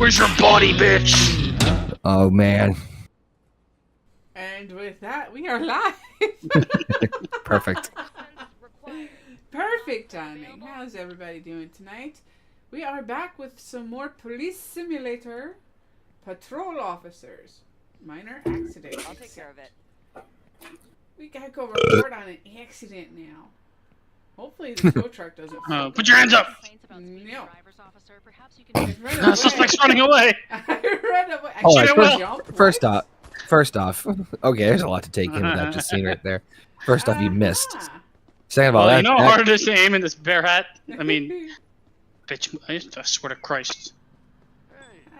Where's your body, bitch? Oh man. And with that, we are live. Perfect. Perfect timing. How's everybody doing tonight? We are back with some more Police Simulator patrol officers. Minor accident. I'll take care of it. We gotta go report on an accident now. Hopefully the tow truck doesn't. Put your hands up. No. Suspect's running away. I ran away. I Oh, couldn't jump. First off, okay, there's a lot to take in with that just scene right there. First off, you missed. Second of all, Well, you know how hard it is to aim in this bear hat? I mean, bitch, I swear to Christ.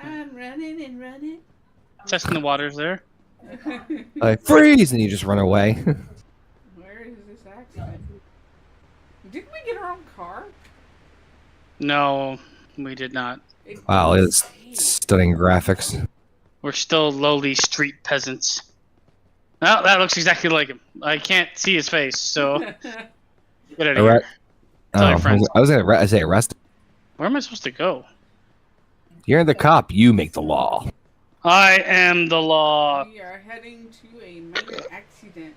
I'm running and running. Testing the waters there. like freeze, and you just run away. Where is this accident? Didn't we get our own car? No, we did not. Wow, it's stunning graphics. We're still lowly street peasants. Oh, that looks exactly like him. I can't see his face, so get out of here. Tell your friends. I was gonna say arrest. Where am I supposed to go? You're the cop. You make the law. I am the law. We are heading to a minor accident.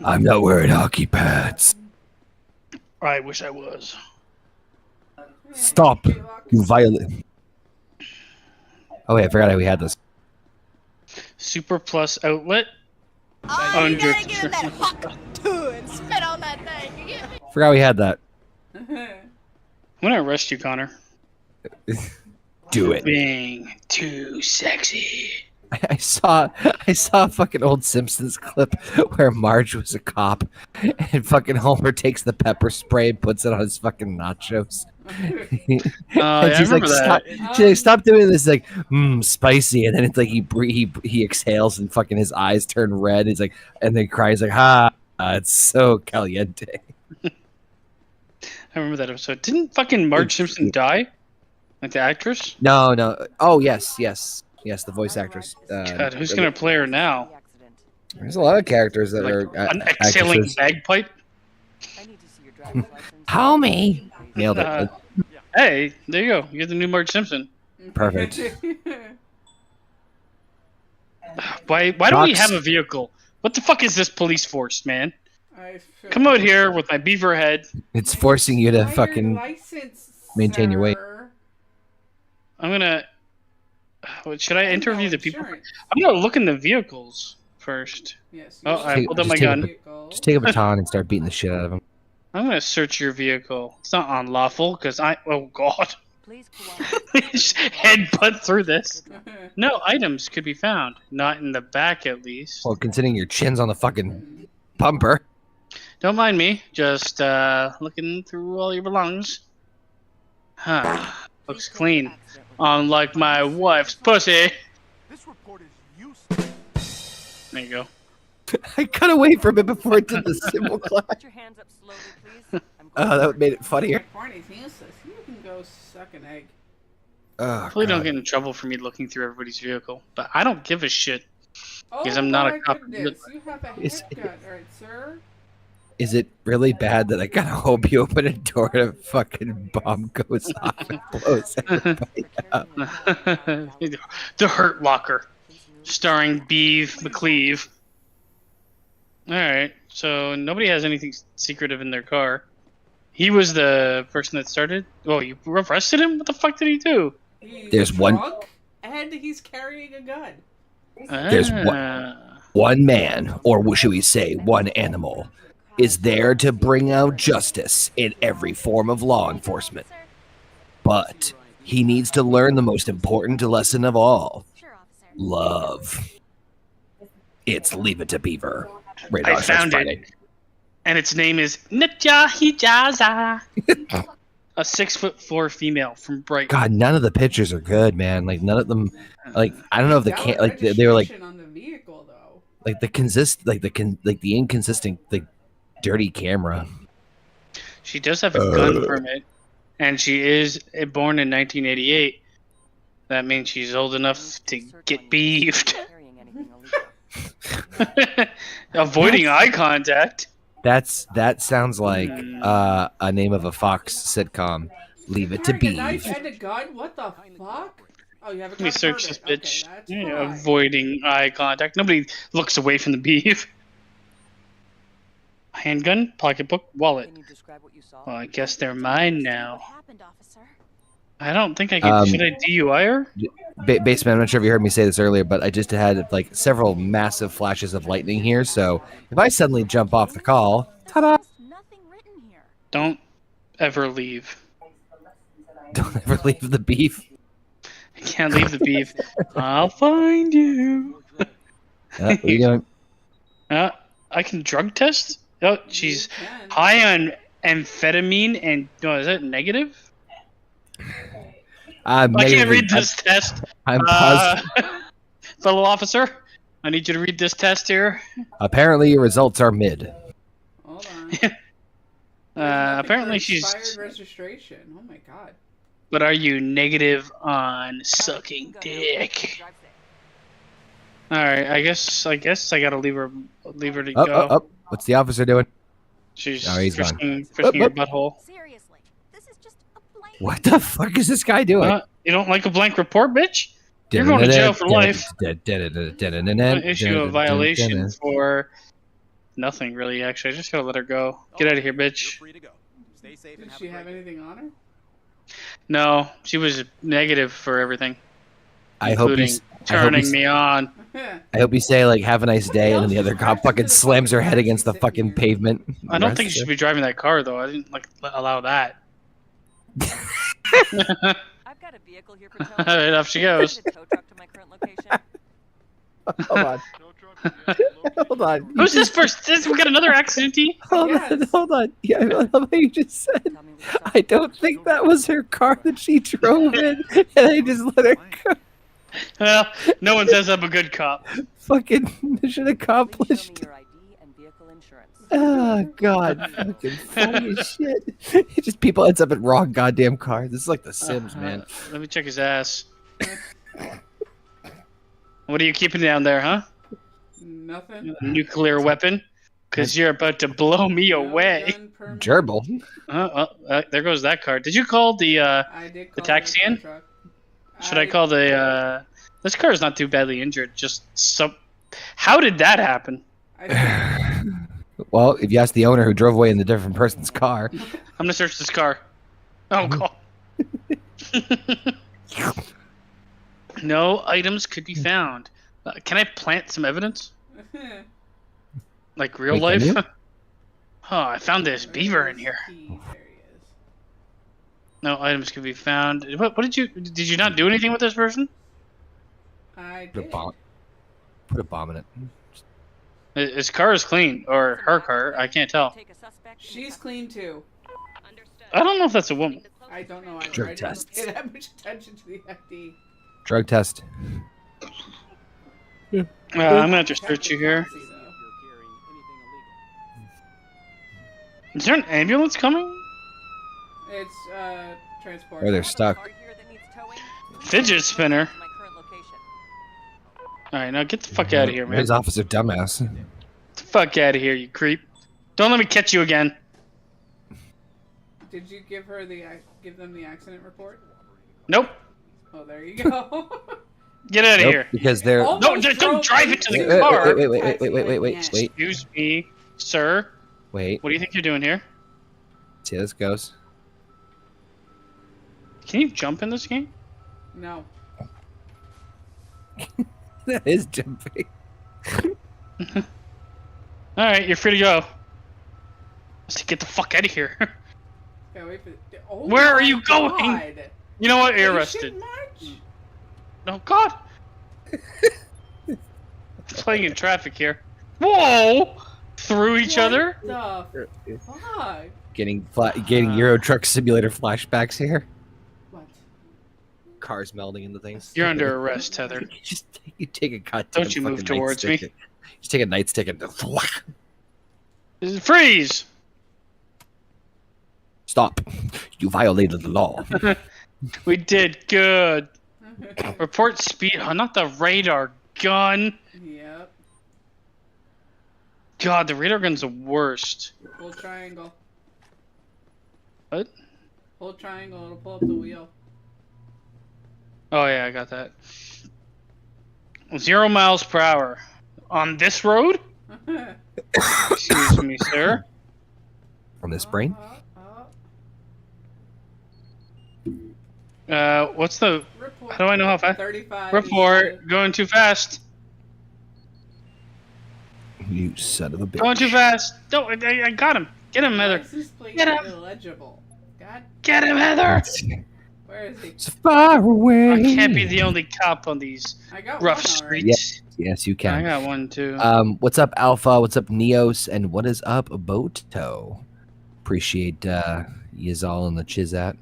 I'm not wearing hockey pads. I wish I was. Stop, you violent. Oh wait, I forgot how we had this. Super Plus outlet. Oh, you gotta get in that hawk too and spit on that thing. You get me? Forgot we had that. I'm gonna arrest you, Connor. Do it. Being too sexy. I saw a fucking old Simpsons clip where Marge was a cop, and fucking Homer takes the pepper spray and puts it on his fucking nachos. Yeah, and she's I like, remember stop! that. She's like, stop doing this. Like, spicy, and then it's like he exhales and fucking his eyes turn red. He's like, and then cries like, it's so caliente. I remember that episode. Didn't fucking Marge Simpson die? Like the actress? No. Oh yes, the voice actress. God, who's gonna play her now? There's a lot of characters that Like are an exhaling actresses. bagpipe? I need to see your driver's license. Homie, nailed it. Hey, there you go. You're the new Marge Simpson. Perfect. Why do we Fox. have a vehicle? What the fuck is this police force, man? Come out here with my beaver head. It's forcing you to fucking license, maintain your weight. sir. I'm gonna... Should I interview the people? Insurance. I'm gonna look in the vehicles first. Yes. Oh, I pulled up my gun. Just take a baton and start beating the shit out of him. I'm gonna search your vehicle. It's not unlawful, because oh god. Please cooperate. Headbutt through this. No items could be found. Not in the back, at least. Well, considering your chin's on the fucking bumper. Don't mind me. Just looking through all your belongings. Huh. Looks clean. Unlike my wife's pussy. This report is useless. There you go. I cut away from it before it did the symbol clap. Put your hands up slowly, please. I'm Oh, that made it funnier. Barney's useless. You can go suck an egg. Oh, Hopefully don't God. get in trouble for me looking through everybody's vehicle. But I don't give a shit. Oh, Because I'm not a my cop. goodness. You have a Is- haircut, alright, sir. Is it really bad that I gotta hope you open a door and a fucking bomb goes off and blows everybody up? The Hurt Locker. Starring Beeve McCleave. Alright, so nobody has anything secretive in their car. He was the person that started? Oh, you arrested him? What the fuck did he do? He's There's one- drunk, and he's carrying a gun. There's One man, or should we say one animal, is there to bring out justice in every form of law enforcement. But he needs to learn the most important lesson of all. sure, officer. Love. It's Leave It to Beaver. Rated I R slash found Friday. it. And its name is Nitya Hijaza. A 6'4" female from Brighton. God, none of the pictures are good, man. Like none of them. Like I don't know if they can't. Like they were like Registration on the vehicle, though. the inconsistent dirty camera. She does have a gun permit, and she is born in 1988. That means she's old enough to get beefed. Carrying anything illegal. Avoiding eye contact. That sounds like a name of a Fox sitcom. Leave it to Carrying a knife Beeve. and a gun? What the fuck? Oh, you have a Let me cock search this permit. bitch. Okay, that's Yeah, fine. avoiding eye contact. Nobody looks away from the beef. Handgun, pocketbook, wallet. Can you describe what you saw? Well, I guess they're mine now. What happened, officer? I don't think I can. Should I DUI her? Basement, I'm not sure if you heard me say this earlier, but I just had like several massive flashes of lightning here. So if I suddenly jump off the call, ta-da! Nothing written here. Don't ever leave. Don't ever leave the beef. I can't leave the beef. I'll find you. What are you doing? I can drug test? Oh, she's You can. high on amphetamine and no, is that negative? I can't read this test. I'm positive. Fellow officer, I need you to read this test here. Apparently, your results are mid. Hold on. There's nothing Apparently for she's. expired registration. Oh my god. But are you negative on sucking dick? All right, I guess I gotta leave her to go. What's the officer doing? She's he's gone. frisking her butthole. Seriously, this is just a blank. What the fuck is this guy doing? You don't like a blank report, bitch? You're going to jail for life. Issue a violation for nothing, really. Actually, I just gotta let her go. Get out of here, bitch. Free to go. Stay safe Did and have she a have great anything on her? No, she was negative for everything, I hope including you turning me on. I hope you say like "Have a nice day," and then the other cop fucking slams her head against the fucking pavement. I don't think you should be driving that car, though. I didn't allow that. I've got a vehicle here for towing. Alright, off she goes. Tow truck to my current location. Hold on. Hold on. Who's this first? We got another accidentee? Hold on. Yeah, I love how you just said. Tell me what you saw. I don't think that was her car that she drove in, and I just let her go. Well, no one says I'm a good cop. Fucking mission Please show me accomplished. your ID and vehicle insurance. Oh god, fucking funny as shit. It just people ends up in wrong goddamn cars. This is like The Sims, man. Let me check his ass. What are you keeping down there, huh? Nothing. A nuclear weapon? Because you're about to blow me away. Gun permit. Gerbil. There goes that car. Did you call the I did call taxi the in? truck. Should I call the this car is not too badly injured, just some how did that happen? Well, if you ask the owner who drove away in the different person's car. I'm gonna search this car. Oh god. No items could be found. Can I plant some evidence? Like real Wait, life? can you? Oh, I found this beaver in here. There he is. No items can be found. What did you not do anything with this person? I Put a did. bomb. Put a bomb in it. His car is clean, or her car. I can't tell. Take a suspect in She's custody. clean too. Understood. I don't know if that's a woman. I don't know. I Drug don't tests. pay that much attention to the ID. Drug test. I'm gonna have to search you here. Taxi, though. You're carrying anything illegal. Is there an ambulance coming? It's transport. Or they're I have a stuck. car here that needs towing. Fidget spinner. To my current location. Alright, now get the fuck out of here, man. Where's Officer Dumbass? Get the fuck out of here, you creep. Don't let me catch you again. Did you give them the accident report? Nope. Oh, there you go. Get out of Nope, here. because they're. Oh, No, don't drive it to the Wait, car. wait. Excuse me, sir. Wait. What do you think you're doing here? See how this goes. Can you jump in this game? No. That is jumping. Alright, you're free to go. Let's get the fuck out of here. Okay, wait for oh Where are my you going? God. You know what? You're Patient arrested. march? Oh god. Playing in traffic here. Whoa! Through each other? What the fuck? Getting Euro Truck Simulator flashbacks here. What? Cars melding into things. You're under arrest, Heather. You take a goddamn. Don't you move fucking towards me. nightstick. Just take a nightstick and Freeze! stop. You violated the law. We did good. Report speed. Oh, not the radar gun. Yep. God, the radar gun's the worst. Hold triangle. What? Hold triangle. It'll pull up the wheel. Oh yeah, I got that. 0 miles per hour on this road. Excuse me, sir. From this brain? What's the? Report. How do I know how fast? 35. Report. Going too fast. You son of a bitch. Going too fast. No, I got him. Get him, Heather. License plate Get him. illegible. God. Get him, Heather. Where is he? So far away. I can't be the only cop on these I got rough one already. streets. Yes, you I can. got one too. What's up, Alpha? What's up, Neos? And what is up, Boto? Appreciate yous all in the chizat.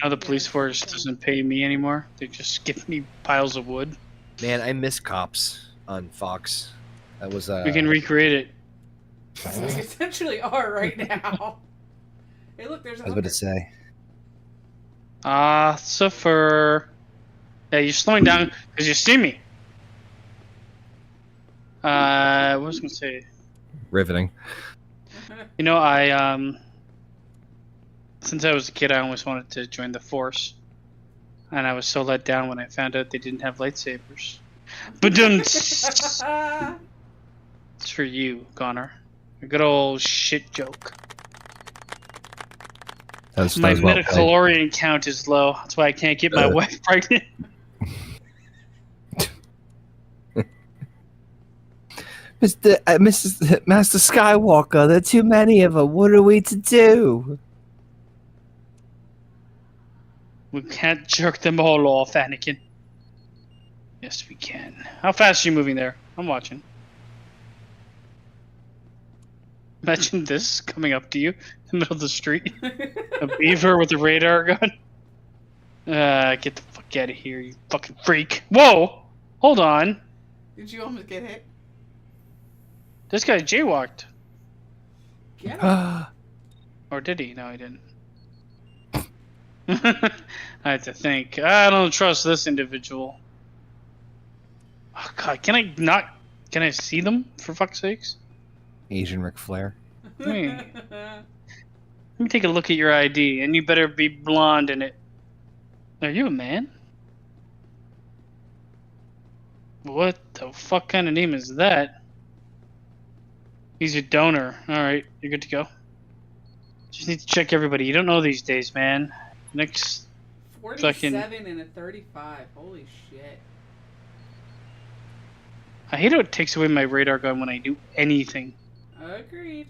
Now the police force doesn't pay me anymore. They just give me piles of wood. Man, I miss cops on Fox. That was We can recreate it. We essentially are right now. Hey, look, there's a I was about to say. Suffer. Yeah, you're slowing down because you see me. What was I gonna say? Riveting. You know, I since I was a kid, I always wanted to join the force, and I was so let down when I found out they didn't have lightsabers. But it's for you, Connor. A good old shit joke. My well metacalorian count is low. That's why I can't get my wife pregnant. Master Skywalker, there are too many of them. What are we to do? We can't jerk them all off, Anakin. Yes, we can. How fast are you moving there? I'm watching. Imagine this coming up to you in the middle of the street. A beaver with a radar gun. Get the fuck out of here, you fucking freak. Whoa! Hold on. Did you almost get hit? This guy jaywalked. Get him. Or did he? No, he didn't. I have to think. I don't trust this individual. Oh god, can I see them, for fuck's sakes? Asian Ric Flair. Let me take a look at your ID, and you better be blonde in it. Are you a man? What the fuck kind of name is that? He's a donor. Alright, you're good to go. Just need to check everybody. You don't know these days, man. Next 47 and a 35. Holy shit. I hate how it takes away my radar gun when I do anything. Agreed.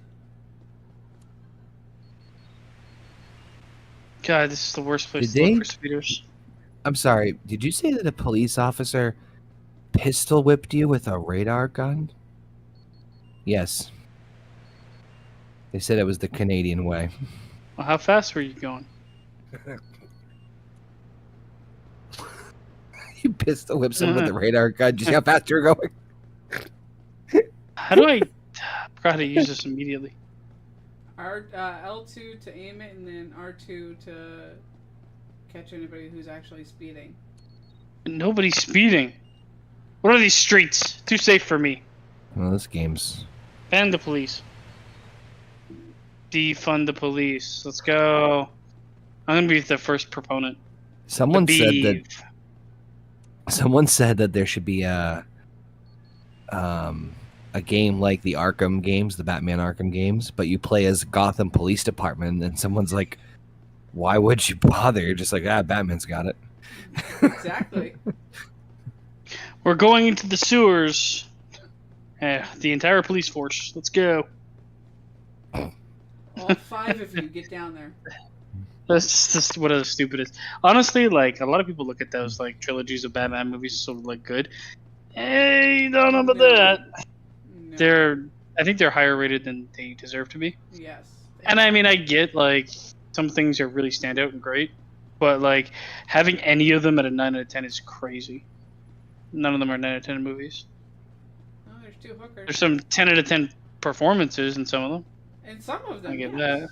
God, this is the worst place to look for speeders. I'm sorry, did you say that a police officer pistol whipped you with a radar gun? Yes. They said it was the Canadian way. Well, how fast were you going? You pistol whip someone with a radar gun. Do you see how fast you're going? How do I forgot how to use this immediately? L2 to aim it, and then R2 to catch anybody who's actually speeding. Nobody's speeding. What are these streets? Too safe for me. Well, this game's... Ban the police. Defund the police. Let's go. I'm gonna be the first proponent. Someone said that there should be a game like the Arkham games, the Batman Arkham games, but you play as Gotham Police Department, and someone's like, why would you bother? You're just like, Batman's got it. Exactly. We're going into the sewers. The entire police force. Let's go. All 5 of you get down there. That's just one of the stupidest. Honestly, like, a lot of people look at those, like, trilogies of Batman movies sort of, like, good. Hey, don't know about that. No. I think they're higher rated than they deserve to be. Yes. And I mean, I get, like, some things are really stand out and great, but, like, having any of them at a 9 out of 10 is crazy. None of them are 9 out of 10 movies. Oh, there's 2 hookers. There's some 10 out of 10 performances in some of them. And some of them, I get yes. that.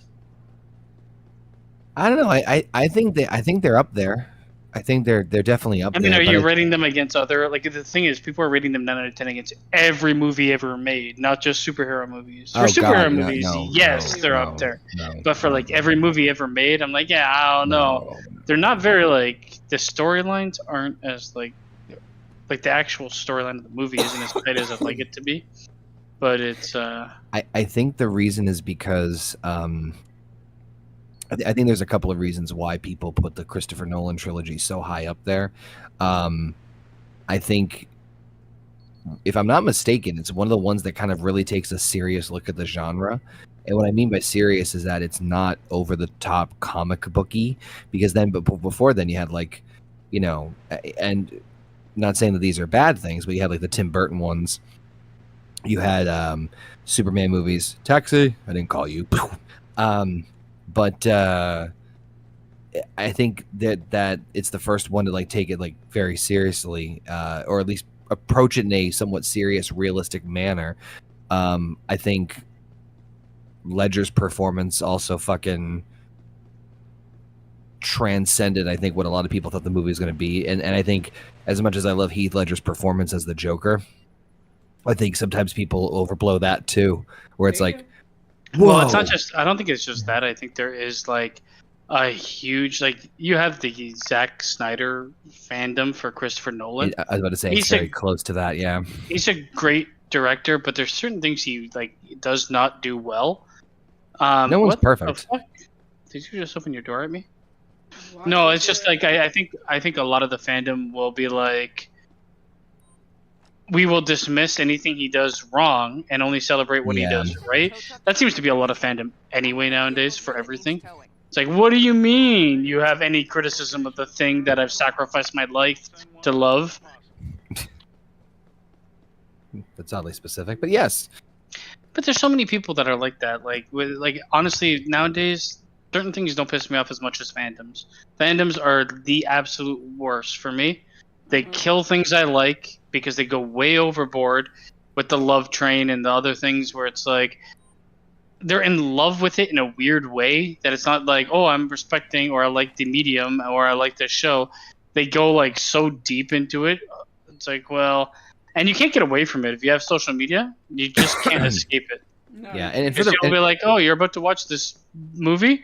I don't know. I think they're up there. I think they're definitely up I mean, there. are but you rating them against other? Like the thing is, people are rating them 9 out of 10 against every movie ever made, not just superhero movies. For Oh God, superhero movies, yes, they're up there. But for like every movie ever made, I'm like, yeah, I don't know. They're not very like the storylines aren't as like the actual storyline of the movie isn't as tight as I'd like it to be. But it's I think the reason is because I think there's a couple of reasons why people put the Christopher Nolan trilogy so high up there. I think, if I'm not mistaken, it's one of the ones that kind of really takes a serious look at the genre. And what I mean by serious is that it's not over the top comic booky, because then, but before then, you had like, you know, and not saying that these are bad things, but you had like the Tim Burton ones. You had Superman movies. Taxi, I didn't call you. But I think that it's the first one to like take it like very seriously, or at least approach it in a somewhat serious, realistic manner. I think Ledger's performance also fucking transcended, I think, what a lot of people thought the movie was going to be. And I think, as much as I love Heath Ledger's performance as the Joker, I think sometimes people overblow that too, where it's like, well, it's not just. I don't think it's just that. I think there is like a huge like you have the Zack Snyder fandom for Christopher Nolan. I was about to say it's very close to that. Yeah, he's a great director, but there's certain things he like does not do well. No one's perfect. Did you just open your door at me? No, it's just like I think a lot of the fandom will be like, we will dismiss anything he does wrong and only celebrate what he does right. That seems to be a lot of fandom anyway nowadays for everything. It's like, what do you mean you have any criticism of the thing that I've sacrificed my life to love? That's oddly specific, but yes. But there's so many people that are like that. Like honestly, nowadays, certain things don't piss me off as much as fandoms. Fandoms are the absolute worst for me. They kill things I like because they go way overboard with the love train and the other things where it's like they're in love with it in a weird way that it's not like, oh, I'm respecting or I like the medium or I like the show. They go like so deep into it. It's like, well, and you can't get away from it. If you have social media, you just can't escape it. No. Yeah, and you'll be like, oh, you're about to watch this movie?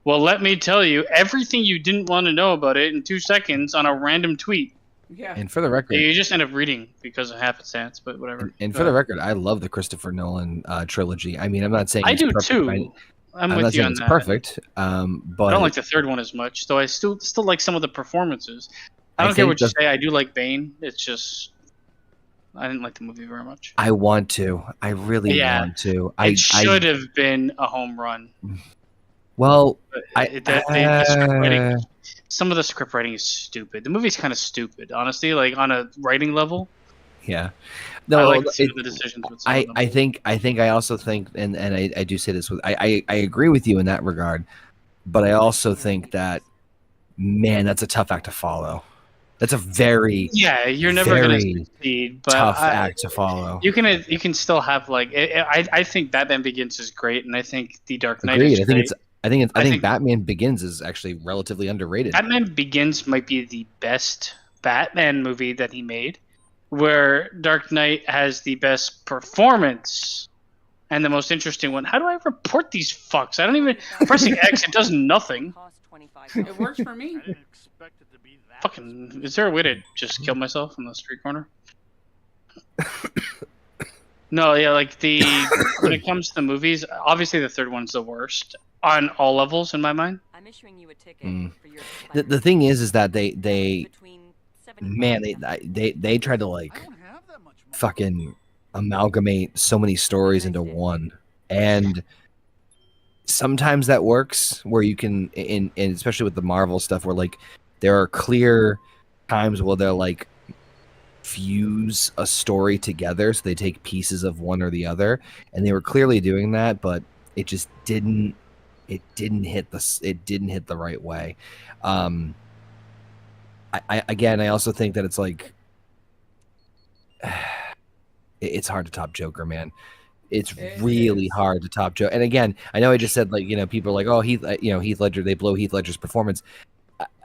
Well, let me tell you everything you didn't want to know about it in 2 seconds on a random tweet. Yeah. And for the record, you just end up reading because of happenstance, but whatever. And for the record, I love the Christopher Nolan trilogy. I mean, I'm not saying I it's do perfect. too. I'm with not you saying on it's that. perfect, but I don't like the third one as much, though. I still like some of the performances. I don't care what you say. I do like Bane. It's just I didn't like the movie very much. I want to. I really want to. It should have been a home run. Well, the script writing, some of the script writing is stupid. The movie's kind of stupid, honestly. Like on a writing level. Yeah. No, I like the decisions with some of them. I also think, and I do say this with I agree with you in that regard, but I also think that, man, that's a tough act to follow. That's a very you're never going to succeed, but tough act to follow. You can still have like I think Batman Begins is great, and I think The Dark Knight Agreed. is great. I think Batman Begins is actually relatively underrated. Batman Begins might be the best Batman movie that he made, where Dark Knight has the best performance and the most interesting one. How do I report these fucks? I don't even pressing X. It does nothing. It works for me. Fucking, is there a way to just kill myself on the street corner? No, yeah, like when it comes to the movies, obviously the third one's the worst on all levels in my mind. I'm issuing you a ticket for your the thing is that they tried to like fucking amalgamate so many stories into one, and sometimes that works where you can, and especially with the Marvel stuff, where like there are clear times where they'll like fuse a story together, so they take pieces of one or the other, and they were clearly doing that, but it just didn't hit the right way. I also think that it's like it's hard to top Joker, man. It's really hard to top Joker. And again, I know I just said, like, you know, people are like, oh, Heath Ledger, they blow Heath Ledger's performance.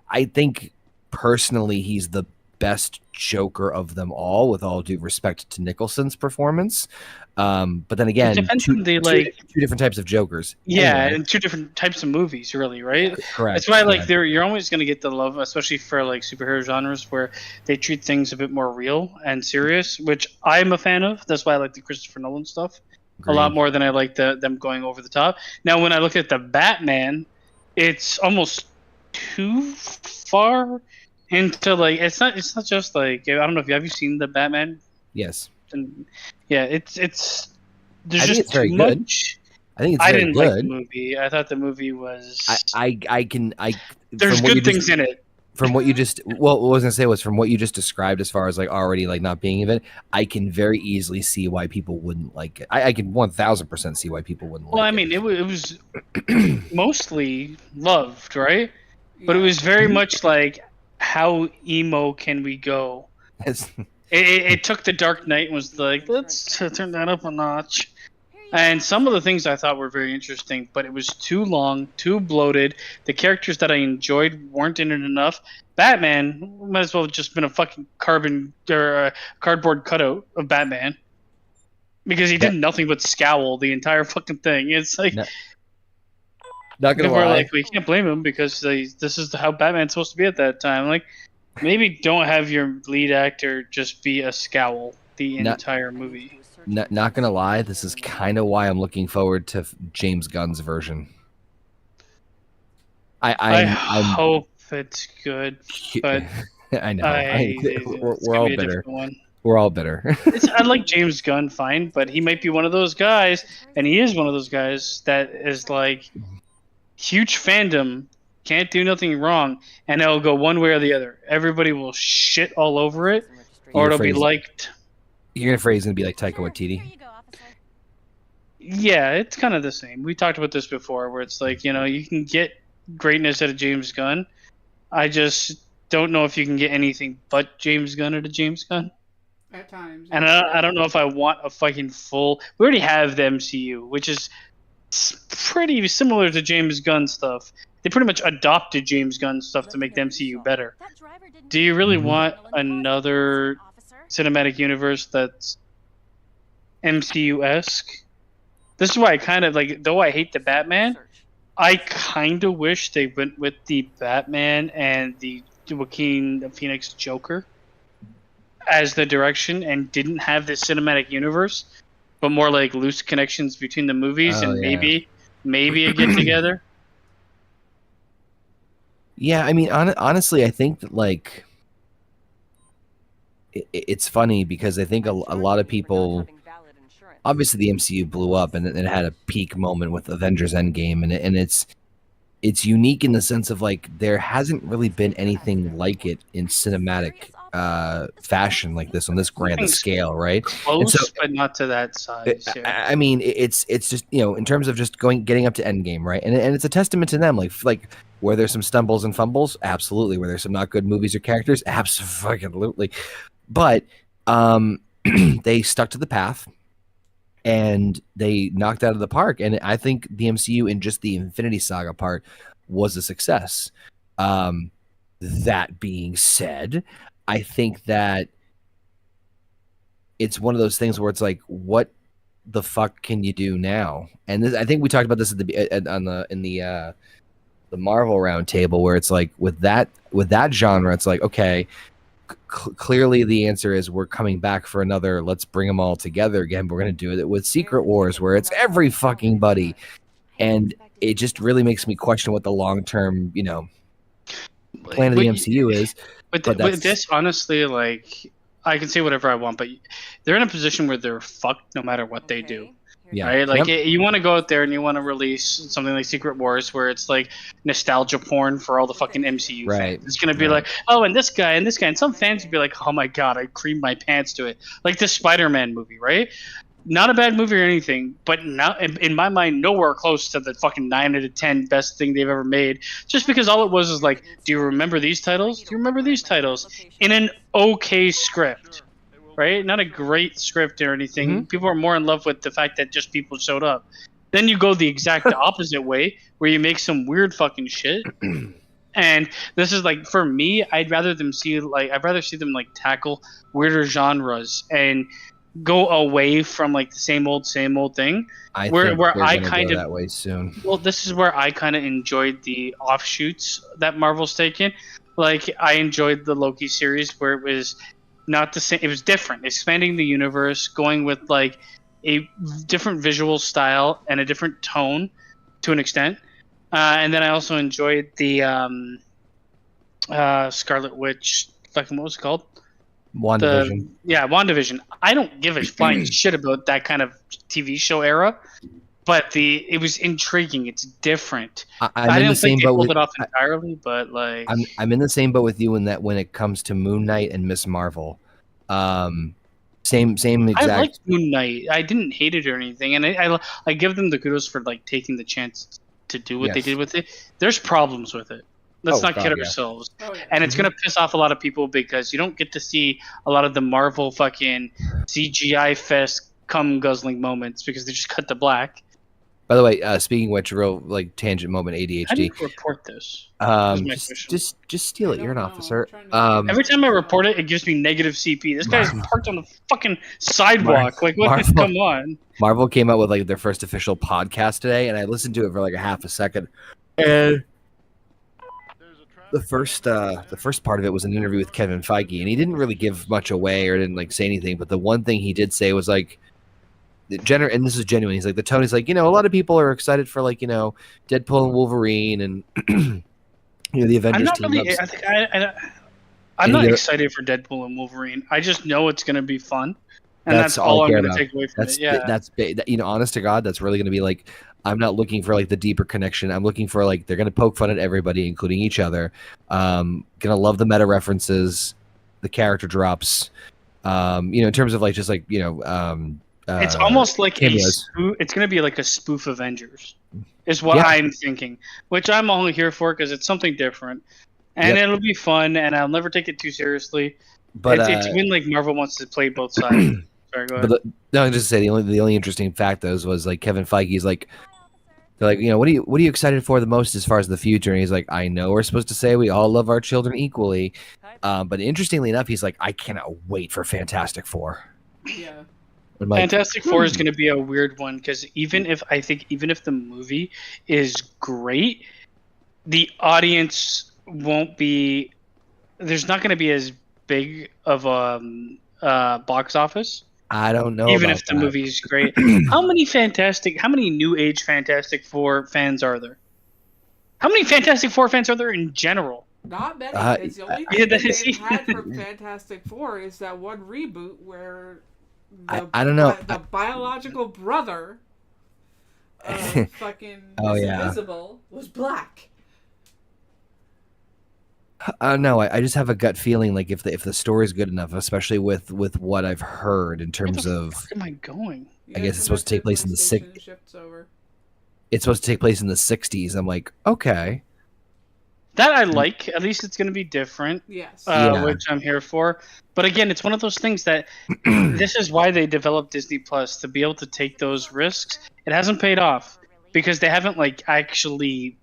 I think personally, he's the best Joker of them all, with all due respect to Nicholson's performance. But then again, depends two on two different types of Jokers. Yeah, Anyway, and two different types of movies, really, right? correct. That's why, like, yeah. you're always going to get the love, especially for like superhero genres where they treat things a bit more real and serious, which I'm a fan of. That's why I like the Christopher Nolan stuff a lot Agreed. more than I like them going over the top. Now, when I look at the Batman, it's almost too far into like it's not just like I don't know if have you seen the Batman? Yes, And yeah, it's there's I think just it's very too good. much. I think it's I very didn't like the good. movie. I thought the movie was. From There's what you good things in it. From what you just what I was gonna say was from what you just described as far as like already like not being of it, I can very easily see why people wouldn't like it. I can 1000% see why people wouldn't Well, I like mean, it was mostly loved, right? But it was very Mhm. much like, how emo can we go? it. It took the Dark Knight and was like, let's turn that up a notch. And some of the things I thought were very interesting, but it was too long, too bloated. The characters that I enjoyed weren't in it enough. Batman might as well have just been a fucking cardboard cutout of Batman, because he did nothing but scowl the entire fucking thing. It's like No, not gonna people are lie. like, we can't blame him because this is how Batman's supposed to be at that time. Like, maybe don't have your lead actor just be a scowl the entire movie. Not gonna lie, this is kind of why I'm looking forward to James Gunn's version. I I'm hope it's good, but I know. it's We're gonna all be a bitter. different one. We're all bitter. I like James Gunn fine, but he might be one of those guys, and he is one of those guys that is like huge fandom, can't do nothing wrong, and it'll go one way or the other. Everybody will shit all over it, or it'll be liked. You're gonna phrase gonna be like Taika Waititi. Yeah, it's kind of the same. We talked about this before, where it's like, you can get greatness out of James Gunn. I just don't know if you can get anything but James Gunn out of James Gunn. At times. And I don't know if I want a fucking full. We already have the MCU, which is pretty similar to James Gunn stuff. They pretty much adopted James Gunn stuff to make the MCU better. Do you really want another cinematic universe that's MCU-esque? This is why I kind of like, though I hate the Batman, I kind of wish they went with the Batman and the Joaquin Phoenix Joker as the direction and didn't have this cinematic universe, but more like loose connections between the movies and maybe a get together. Yeah, I mean, honestly, I think that like it's funny because I think a lot of people. Obviously, the MCU blew up and it had a peak moment with Avengers Endgame, and it's unique in the sense of like there hasn't really been anything like it in cinematic fashion like this on this grand scale, right? Close, but not to that size. Yeah. I mean, it's just in terms of just getting up to Endgame, right? And it's a testament to them, like where there's some stumbles and fumbles, absolutely. Where there's some not good movies or characters, absolutely. But they stuck to the path. And they knocked out of the park. And I think the MCU in just the Infinity Saga part was a success. That being said, I think that it's one of those things where it's like, what the fuck can you do now? And I think we talked about this in the Marvel roundtable, where it's like with that genre, it's like, okay, clearly the answer is we're coming back for another, let's bring them all together again. We're going to do it with Secret Wars, where it's every fucking buddy. And it just really makes me question what the long-term, plan of the MCU is. But this, honestly, like, I can say whatever I want, but they're in a position where they're fucked no matter what they do. Yeah. Right? Like, you want to go out there and you want to release something like Secret Wars, where it's like nostalgia porn for all the fucking MCU fans. It's going to be like, oh, and this guy, and some fans would be like, oh my god, I creamed my pants to it. Like the Spider-Man movie, right? Not a bad movie or anything, but not, in my mind, nowhere close to the fucking 9 out of 10 best thing they've ever made. Just because all it was is like, do you remember these titles? Do you remember these titles? In an okay script. Right? Not a great script or anything. Mm-hmm. People are more in love with the fact that just people showed up. Then you go the exact opposite way, where you make some weird fucking shit, And this is like, for me, I'd rather see them like tackle weirder genres and go away from like the same old thing. I where think where they're I gonna kind go of that way soon. well, this is where I kind of enjoyed the offshoots that Marvel's taken. Like, I enjoyed the Loki series where it was not the same. It was different, expanding the universe, going with like a different visual style and a different tone to an extent. And then I also enjoyed the Scarlet Witch. Fucking what was it called? WandaVision. WandaVision. I don't give a flying shit about that kind of TV show era, but it was intriguing. It's different. I in the don't same think they boat pulled with, it off entirely, but like I'm in the same boat with you in that when it comes to Moon Knight and Miss Marvel, same exact. I liked Moon Knight. I didn't hate it or anything, and I give them the kudos for like taking the chance to do what they Yes. did with it. There's problems with it. Let's not kid ourselves. Oh, yeah. And it's gonna piss off a lot of people because you don't get to see a lot of the Marvel fucking CGI fest cum guzzling moments because they just cut to black. By the way, speaking of which, real like tangent moment, How do ADHD. you report this? my question. Just steal it. I You're an don't know. officer. I'm trying to Every time I report it, it gives me negative CP. This guy's parked on the fucking sidewalk. Like, what? Marvel. Come on. Marvel came out with like their first official podcast today, and I listened to it for like a half a second. And the first part of it was an interview with Kevin Feige, and he didn't really give much away or didn't like say anything. But the one thing he did say was like, and this is genuine. He's like, the tone is like, a lot of people are excited for like, Deadpool and Wolverine and the Avengers. I'm not team really. ups. I think I'm And not you know- excited for Deadpool and Wolverine. I just know it's going to be fun, and That's that's all all I I'm care going to about. take away from That's it. Yeah. that's honest to God, that's really going to be like, I'm not looking for like the deeper connection. I'm looking for like they're going to poke fun at everybody, including each other. Gonna love the meta references, the character drops. In terms of like just like It's almost like cameos. it's going to be like a spoof Avengers, is what Yeah. I'm thinking. Which I'm only here for because it's something different, and Yep. it'll be fun, and I'll never take it too seriously. But it's when like Marvel wants to play both sides. Sorry, go ahead. no, just to say the only interesting fact though was like Kevin Feige's like, they're like, what are you excited for the most as far as the future? And he's like, I know we're supposed to say we all love our children equally, but interestingly enough, he's like, I cannot wait for Fantastic Four. Yeah. I'm like, Fantastic Four is going to be a weird one because even if the movie is great, the audience won't be. There's not going to be as big of a box office. I don't know. Even about if the that. movie is great, how many new age Fantastic Four fans are there? How many Fantastic Four fans are there in general? Not many. It's the only yeah, thing that that is- they've had for Fantastic Four is that one reboot where I don't know. the biological brother of fucking Oh, Miss yeah. Invisible was black. No, I just have a gut feeling like if the story is good enough, especially with what I've heard in terms Where the of, fuck am I going? I guess it's supposed to take place in the PlayStation shifts over. it's supposed to take place in the 60s. I'm like, okay. That I like. At least it's going to be different. Yes. Yeah. Which I'm here for. But again, it's one of those things that this is why they developed Disney Plus, to be able to take those risks. It hasn't paid off because they haven't like actually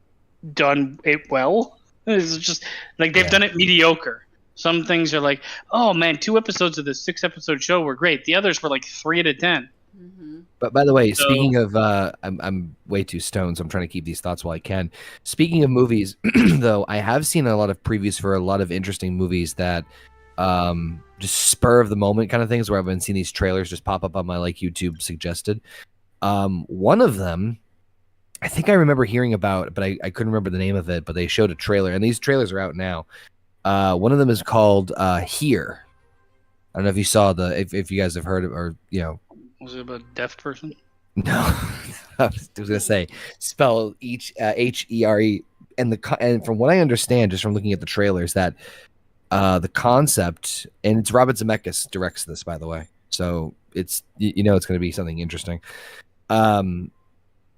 done it well. It's just like they've done it mediocre. Some things are like, oh man, 2 episodes of this 6-episode show were great. The others were like 3 out of 10. Mm-hmm. But by the way, So- speaking of, I'm way too stoned, so I'm trying to keep these thoughts while I can. Speaking of movies, though, I have seen a lot of previews for a lot of interesting movies that, just spur of the moment kind of things, where I've been seeing these trailers just pop up on my like YouTube suggested. One of them, I think I remember hearing about, but I couldn't remember the name of it. But they showed a trailer, and these trailers are out now. One of them is called Here. I don't know if you saw if you guys have heard it or Was it about a deaf person? No, I was gonna say spell Here, and from what I understand, just from looking at the trailers, that the concept, and it's Robert Zemeckis directs this, by the way, so it's it's going to be something interesting.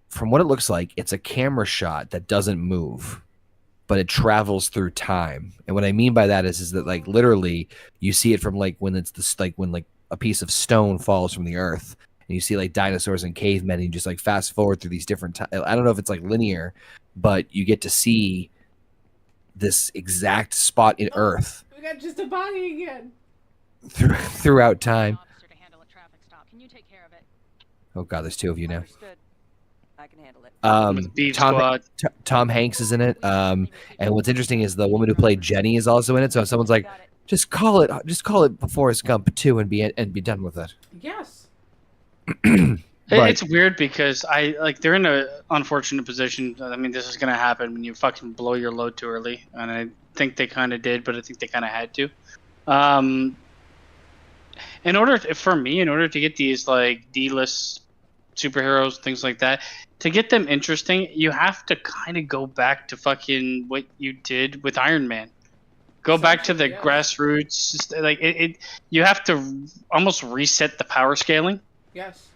From what it looks like, it's a camera shot that doesn't move, but it travels through time. And what I mean by that is that like literally you see it from like when it's this like when like a piece of stone falls from the earth, and you see like dinosaurs and cavemen, and you just like fast forward through these different I don't know if it's like linear, but you get to see this exact spot in Earth We got just a body again. throughout time. Officer to handle a traffic stop. Can you take care of it? Oh God, there's two of you now. Understood. I can handle it. With Beef Squad. Tom Hanks is in it. And what's interesting is the woman who played Jenny is also in it. So if someone's like, just call it Forrest Gump 2 and be done with it. Yes. But- It's weird because they're in an unfortunate position. I mean, this is gonna happen when you fucking blow your load too early, and I think they kind of did, but I think they kind of had to. In order to get these like D-list superheroes, things like that, to get them interesting, you have to kind of go back to fucking what you did with Iron Man. Go back to the Yeah. grassroots. Like you have to almost reset the power scaling. Yes.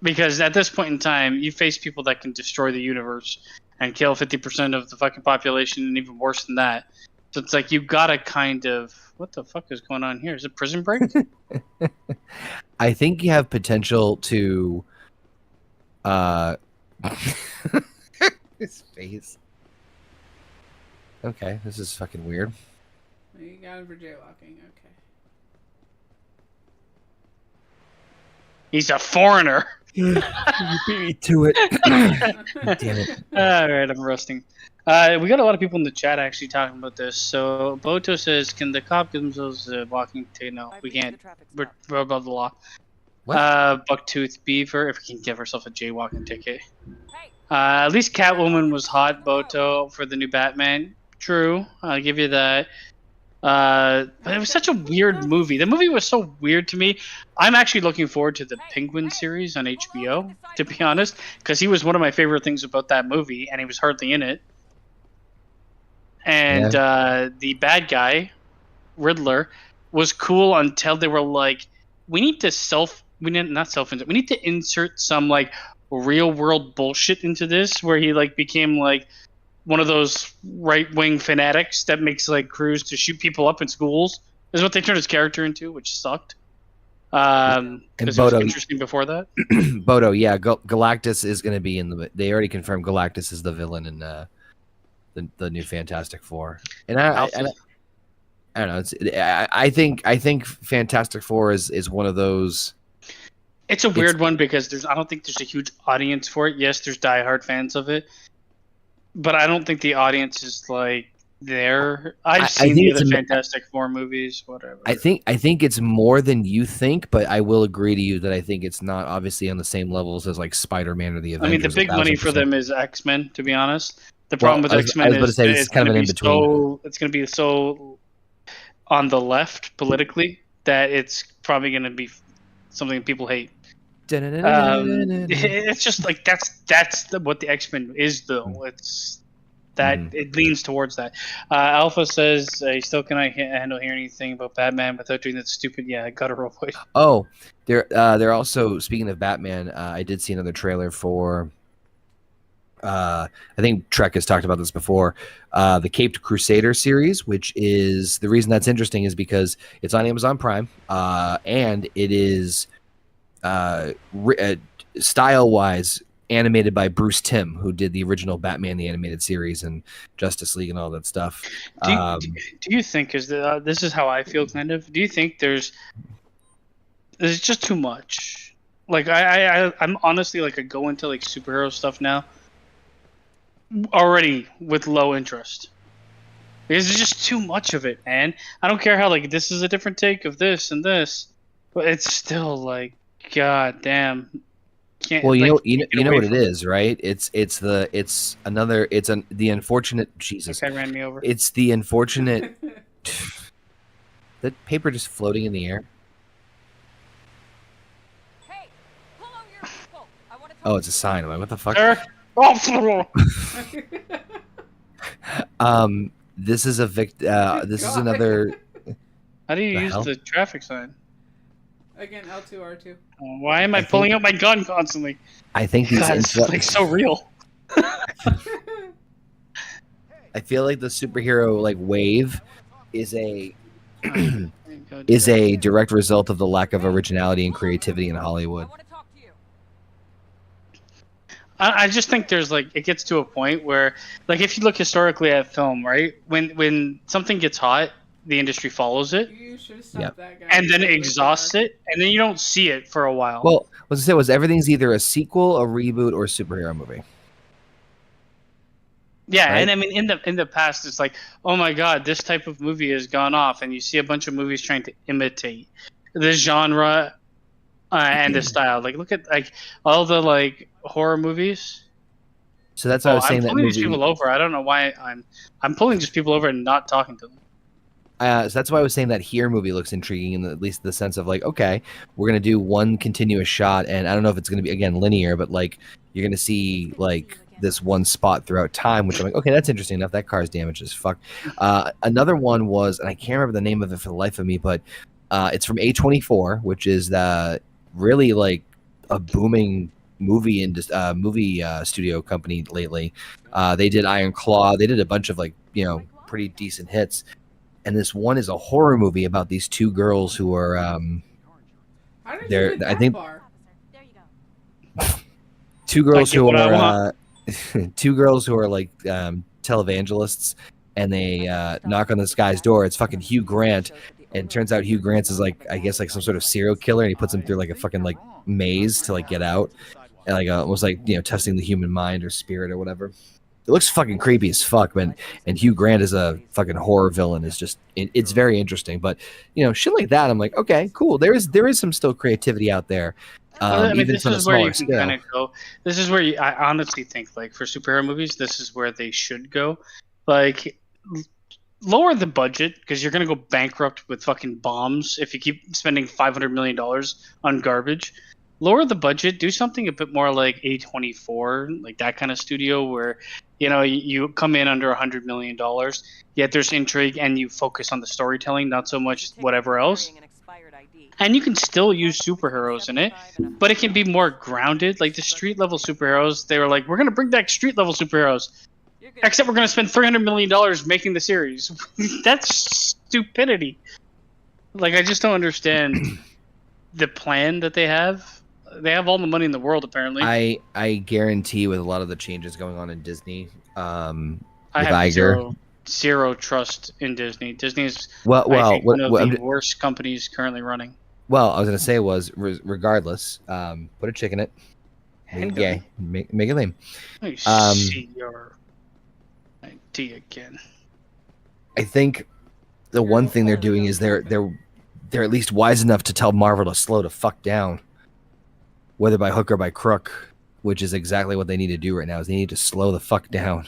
Because at this point in time, you face people that can destroy the universe and kill 50% of the fucking population, and even worse than that. So it's like you gotta kind of, what the fuck is going on here? Is it Prison Break? I think you have potential to. His face. Okay, this is fucking weird. You got him for jaywalking. Okay. He's a foreigner. You beat me to it. Damn it. All right, I'm rusting. We got a lot of people in the chat actually talking about this. So Boto says, "Can the cop give themselves a walking ticket?" No, we can't. We're above the law. What? Bucktooth Beaver, if we can give ourselves a jaywalking ticket. At least Catwoman was hot, Boto, for the new Batman. True, I'll give you that. But it was such a weird movie. The movie was so weird to me. I'm actually looking forward to the Penguin series on HBO, to be honest, because he was one of my favorite things about that movie, and he was hardly in it. And the bad guy, Riddler, was cool until they were like, we need to insert some like real world bullshit into this, where he like became like one of those right-wing fanatics that makes like crews to shoot people up in schools. Is what they turned his character into, which sucked. Because it was interesting before that. Bodo, yeah, Galactus is going to be in the. They already confirmed Galactus is the villain in the new Fantastic Four, and I don't know. I think Fantastic Four is one of those. It's a weird one because I don't think there's a huge audience for it. Yes, there's diehard fans of it, but I don't think the audience is like there. I've seen the other Fantastic Four movies, whatever. I think it's more than you think, but I will agree to you that I think it's not obviously on the same levels as like Spider-Man or the Avengers. I mean, the big money for them is X-Men, to be honest. The problem with X-Men is it's kind of an in-between. It's going to be so on the left politically that it's probably going to be something people hate. It's just like that's what the X-Men is, though. It's that it leans towards that. Alpha says he still cannot handle hearing anything about Batman without doing that stupid guttural voice. Oh, they're also, speaking of Batman, I did see another trailer for. I think Trek has talked about this before. The Caped Crusader series, which is the reason that's interesting is because it's on Amazon Prime, and it is style-wise animated by Bruce Timm, who did the original Batman the Animated Series and Justice League and all that stuff. Do you think this is how I feel kind of? Do you think there's just too much? Like I'm honestly like I go into like superhero stuff now already with low interest. Because there's just too much of it, man. I don't care how like this is a different take of this and this, but it's still like, god damn. Can't, well, you like, know what it is, right? It's the unfortunate Jesus. That guy ran me over. It's the unfortunate that paper just floating in the air. Hey, pull over your vehicle. I want to talk Oh, it's a sign. I'm like, what the fuck? Sir? This is a this is another. How do you use hell? the traffic sign? Again, L2, R2. Why am I pulling out my gun constantly? I think these. God, it's like so real. I feel like the superhero like wave is a is a direct result of the lack of originality and creativity in Hollywood. I want to talk to you. I just think there's like it gets to a point where like if you look historically at film, right? When something gets hot, the industry follows it You should have stopped Yep. that guy. and then Really exhausts far. it, and then you don't see it for a while. Well, what I said was everything's either a sequel, a reboot, or a superhero movie. yeah, right? and I mean in the past, it's like, oh my god, this type of movie has gone off, and you see a bunch of movies trying to imitate the genre and the style. Like look at like all the like horror movies. So that's why I was I'm saying that pulling these movie. people over. I don't know why I'm pulling just people over and not talking to them. So that's why I was saying that here movie looks intriguing in at least the sense of like, okay, we're gonna do one continuous shot, and I don't know if it's gonna be again linear, but like you're gonna see like this one spot throughout time, which I'm like, okay, that's interesting enough. That car's damaged as fuck. Another one was, and I can't remember the name of it for the life of me, but it's from A24, which is really like a booming movie studio company lately. They did Iron Claw. They did a bunch of like pretty decent hits. And this one is a horror movie about these two girls who are How did they're- you get I that think- far? There you go. two girls get who what I are two girls who are like televangelists, and they knock on this guy's door. It's fucking Hugh Grant, and it turns out Hugh Grant is like, I guess, like some sort of serial killer, and he puts him through like a fucking like maze to like get out, and like almost like testing the human mind or spirit or whatever. It looks fucking creepy as fuck, man. And Hugh Grant is a fucking horror villain. Is just it's very interesting. But shit like that, I'm like, okay, cool. There is some still creativity out there. I mean, Even this from a is where you smaller can scale. kind of go. This is where I honestly think, like, for superhero movies, this is where they should go. Like, lower the budget because you're gonna go bankrupt with fucking bombs if you keep spending $500 million on garbage. Lower the budget. Do something a bit more like A24, like that kind of studio where you come in under $100 million, yet there's intrigue and you focus on the storytelling, not so much whatever else. And you can still use superheroes in it, but it can be more grounded. Like the street level superheroes, they were like, we're going to bring back street level superheroes, except we're going to spend $300 million making the series. That's stupidity. Like, I just don't understand the plan that they have. They have all the money in the world, apparently. I guarantee with a lot of the changes going on in Disney, I with have Iger. zero trust in Disney. Disney is Well, I think, one of what the worst companies currently running. Well, I was gonna say was regardless, put a chick in it. Handgun. Yeah, make it lame. Let me see your ID again. I think the one thing they're doing is they're at least wise enough to tell Marvel to slow the fuck down, whether by hook or by crook, which is exactly what they need to do right now. Is they need to slow the fuck down.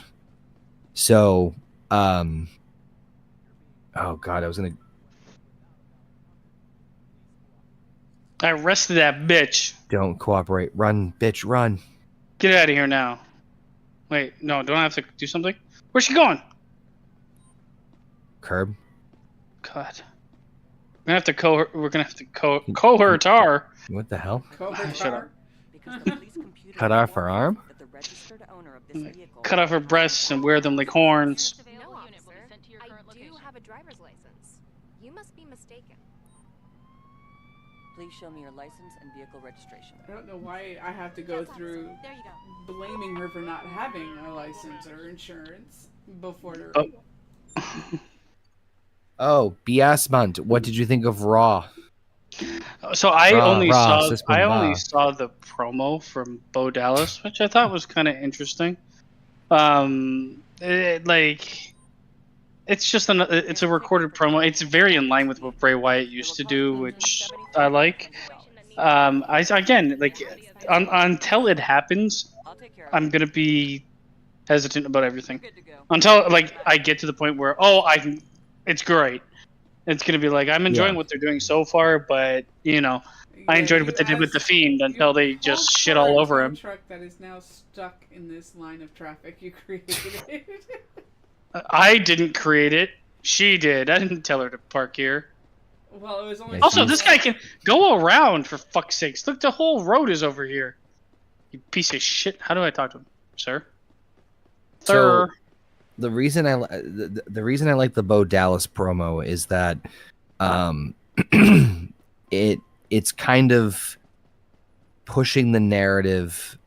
So, oh god, I arrested that bitch. don't cooperate. Run, bitch, run. Get out of here now. Wait, no, don't I have to do something? Where's she going? Curb. God. We're gonna have to cohort her. What the hell? Shut up. Cut off her arm? Cut off her breasts and wear them like horns. No, officer. I do have a driver's license. You must be mistaken. Please show me your license and vehicle registration. I don't know why I have to go through There you go. blaming her for not having a license or insurance before her. Oh, Biasmont. What did you think of Raw? So I only Raw. saw the promo from Bo Dallas, which I thought was kind of interesting. It's just it's a recorded promo. It's very in line with what Bray Wyatt used to do, which I like. Until it happens, I'm gonna be hesitant about everything. Until I get to the point where it's great. It's gonna be like I'm enjoying what they're doing so far, but I enjoyed what they did with the Fiend until they just shit all over him. Truck that is now stuck in this line of traffic you created. I didn't create it. She did. I didn't tell her to park here. Well, it was only. Also, this guy can go around, for fuck's sakes. Look, the whole road is over here. You piece of shit. How do I talk to him, sir? So, Sir. the reason I like the Bo Dallas promo is that it's kind of pushing the narrative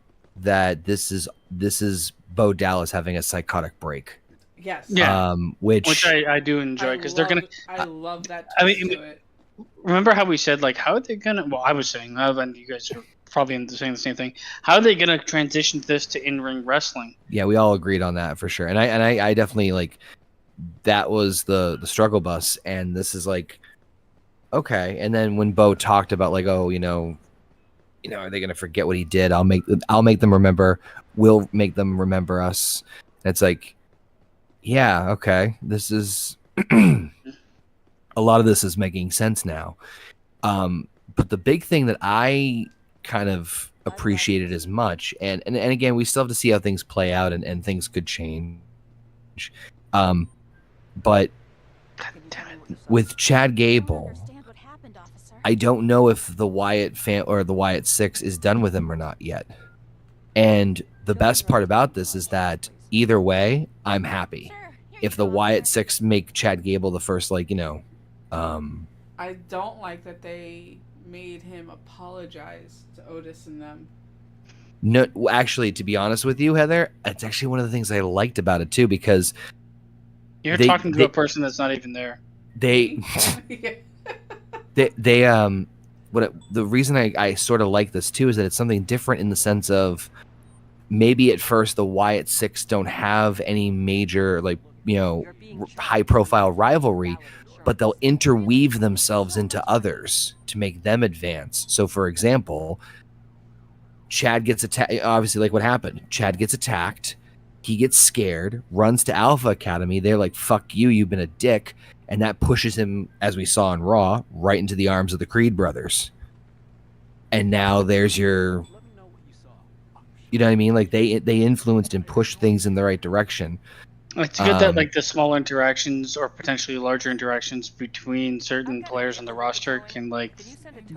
that this is Bo Dallas having a psychotic break. Yes. Yeah. Which I do enjoy because they're gonna. I love that I twist mean, to it. Remember how we said like how are they gonna? Well, I was saying, and you guys are probably saying the same thing. How are they gonna transition this to in-ring wrestling? yeah, we all agreed on that for sure. And I definitely like that was the struggle bus, and this is like okay. And then when Bo talked about like, oh, are they gonna forget what he did? I'll make them remember. We'll make them remember us. And it's like, yeah, okay. This is a lot of this is making sense now. But the big thing that I kind of appreciated as much, and again, we still have to see how things play out, and things could change. But with Chad Gable, I don't know if the Wyatt or the Wyatt Six is done with him or not yet. And the best part about this is that either way, I'm happy. If the Wyatt Six make Chad Gable the first, I don't like that they made him apologize to Otis and them. No, actually, to be honest with you, Heather, it's actually one of the things I liked about it too, because You're talking to a person that's not even there. The reason I sort of like this too is that it's something different in the sense of maybe at first the Wyatt Six don't have any major high profile rivalry, but they'll interweave themselves into others to make them advance. So for example, Chad gets attacked, obviously like what happened. Chad gets attacked, he gets scared, runs to Alpha Academy. They're like, fuck you, you've been a dick. And that pushes him, as we saw in Raw, right into the arms of the Creed brothers. And now there's your, you know what I mean? Like they influenced and pushed things in the right direction. It's good that like the small interactions or potentially larger interactions between certain players on the roster can like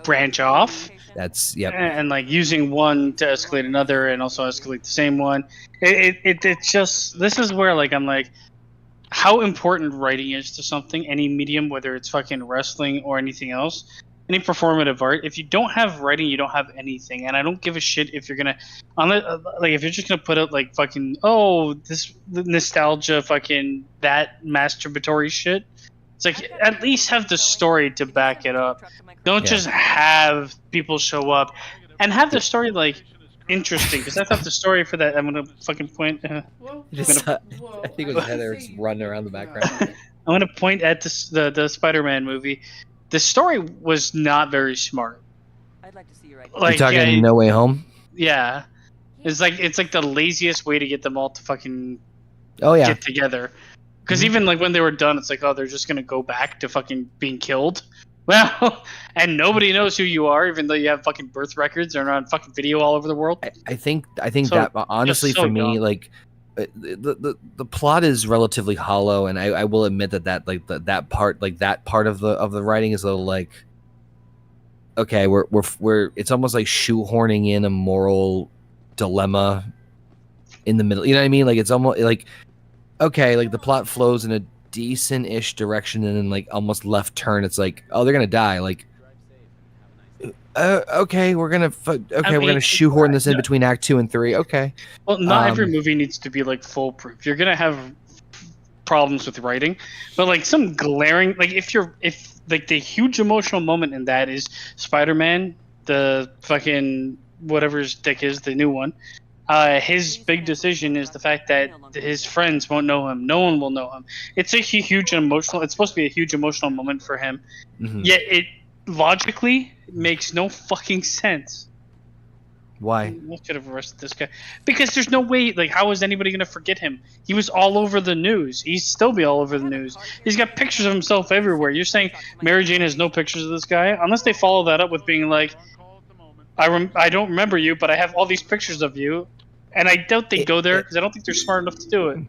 branch off. That's And like using one to escalate another and also escalate the same one. It's just, this is where like I'm like, how important writing is to something, any medium, whether it's fucking wrestling or anything else, any performative art. If you don't have writing, you don't have anything. And I don't give a shit if you're gonna, if you're just gonna put out like fucking, this nostalgia, fucking that masturbatory shit. It's like at least have the story to back it up. Don't just have people show up, and have the story like interesting. Because I thought the story for that, I'm gonna fucking point. I think it was Heather's running around the background. I'm gonna point at the Spider-Man movie. The story was not very smart. I'd like to see you right You're talking No Way Home? Yeah. It's like the laziest way to get them all to fucking get together. Because even like when they were done, it's like, they're just gonna go back to fucking being killed. Well, and nobody knows who you are, even though you have fucking birth records or on fucking video all over the world. I think that honestly for me, like the plot is relatively hollow, and I will admit that part of the writing is a little like, okay, we're it's almost like shoehorning in a moral dilemma in the middle. You know what I mean? Like it's almost like, okay, like the plot flows in a decent-ish direction, and then like almost left turn. It's like, they're gonna die. Like, okay, we're gonna shoehorn this in between Act 2 and 3. Okay. Well, not every movie needs to be like foolproof. You're gonna have problems with writing, but like some glaring, like if like the huge emotional moment in that is Spider-Man, the fucking whatever his dick is, the new one. His big decision is the fact that his friends won't know him. No one will know him. It's a huge emotional. It's supposed to be a huge emotional moment for him. Mm-hmm. Yet it logically makes no fucking sense. Why? I should have arrested this guy because there's no way. Like, how is anybody gonna forget him? He was all over the news. He'd still be all over the news. He's got pictures of himself everywhere. You're saying Mary Jane has no pictures of this guy, unless they follow that up with being like, I don't remember you, but I have all these pictures of you. And I doubt they go there because I don't think they're smart enough to do it.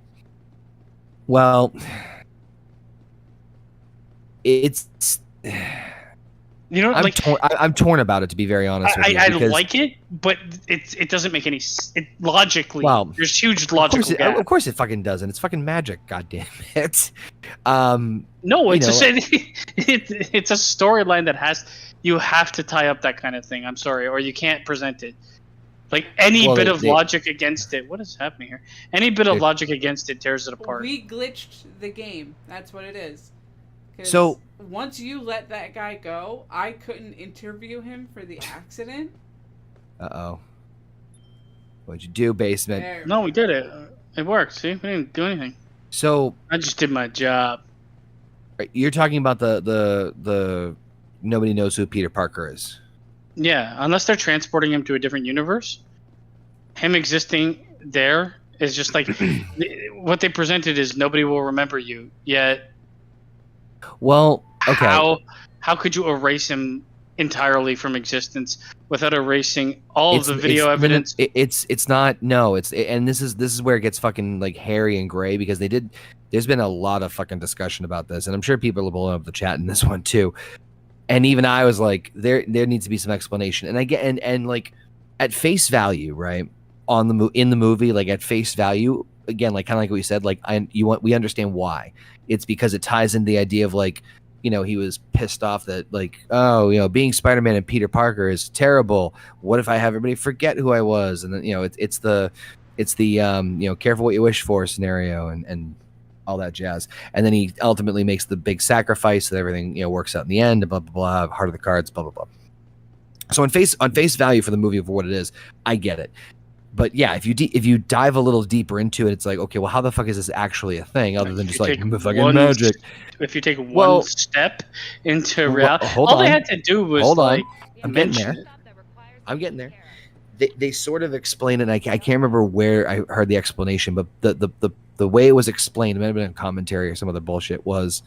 Well, it's I'm torn about it, to be very honest with you. I like it, but it doesn't make any logically. Well, there's huge logical gap. Of course, it fucking doesn't. It's fucking magic. God damn it. No, it's it's a storyline that you have to tie up that kind of thing. I'm sorry, or you can't present it. Like any Well, bit of they- logic against it. What is happening here? Any bit of logic against it tears it apart. We glitched the game. That's what it is. 'Cause So- once you let that guy go, I couldn't interview him for the accident. Uh-oh. What'd you do, basement? There. No, we did it. It worked. See, we didn't do anything. So I just did my job. you're talking about the nobody knows who Peter Parker is. Yeah, unless they're transporting him to a different universe, him existing there is just like what they presented is nobody will remember you. Yet, Well, okay. how could you erase him entirely from existence without erasing all of the video evidence? It's not. No, and this is where it gets fucking like hairy and gray because there's been a lot of fucking discussion about this, and I'm sure people are blowing up the chat in this one too. And even I was like, there needs to be some explanation. And I get and like at face value, right? In the movie, like at face value, again, like kind of like what we said, like we understand why. It's because it ties into the idea of like, you know, he was pissed off that like, oh, you know, being Spider-Man and Peter Parker is terrible. What if I have everybody forget who I was? And then, you know, it's the you know, careful what you wish for scenario and all that jazz. And then he ultimately makes the big sacrifice that everything, you know, works out in the end, blah, blah, blah, heart of the cards, blah, blah, blah. So on face value for the movie for what it is, I get it. But yeah, if you dive a little deeper into it, it's like, okay, well, how the fuck is this actually a thing other than just like fucking magic? If you take one step into reality, all they had to do was like I'm getting mention there. it. I'm getting there. They sort of explain it. And I can't remember where I heard the explanation, but the way it was explained, it might have been a commentary or some other bullshit, was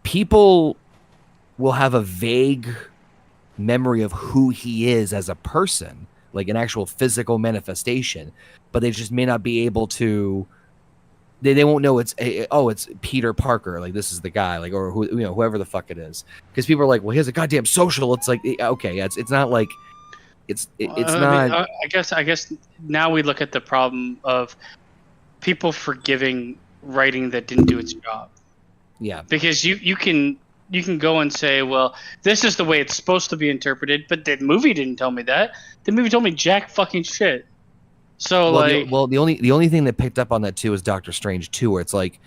people will have a vague memory of who he is as a person, like an actual physical manifestation, but they just may not be able to. They won't know it's Peter Parker, like this is the guy, like, or who, you know, whoever the fuck it is, because people are like, well, he has a goddamn social. It's like, okay, it's not like it's not. I guess now we look at the problem of people forgiving writing that didn't do its job. Yeah, because you can go and say, well, this is the way it's supposed to be interpreted, but the movie didn't tell me that. The movie told me jack fucking shit. So the only thing that picked up on that too is Doctor Strange 2, where it's like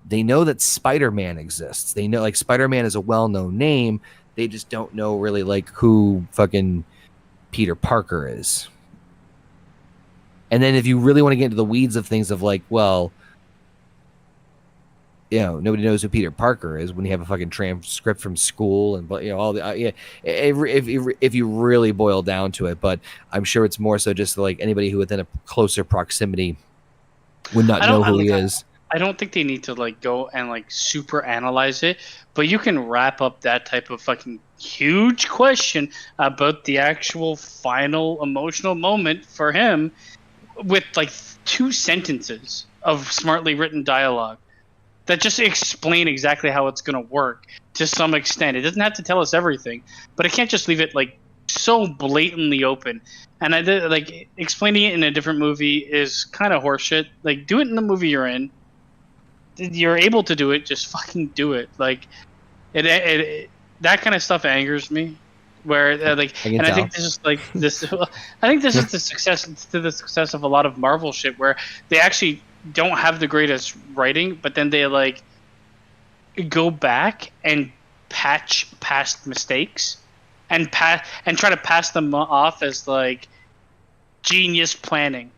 they know that Spider-Man exists. They know like Spider-Man is a well-known name. They just don't know really like who fucking Peter Parker is. And then if you really want to get into the weeds of things of like, well, you know, nobody knows who Peter Parker is when you have a fucking transcript from school and, you know, all the yeah. If you really boil down to it, but I'm sure it's more so just like anybody who within a closer proximity would not know who he is. I don't think they need to like go and like super analyze it, but you can wrap up that type of fucking huge question about the actual final emotional moment for him with like 2 sentences of smartly written dialogue that just explain exactly how it's going to work to some extent. It doesn't have to tell us everything, but it can't just leave it like so blatantly open. And I did, like, explaining it in a different movie is kind of horseshit. Like, do it in the movie you're in. You're able to do it, just fucking do it. Like, it that kind of stuff angers me. Where like, and I think this is like this. I think this is the success of a lot of Marvel shit, where they actually don't have the greatest writing, but then they like go back and patch past mistakes and try to pass them off as like genius planning.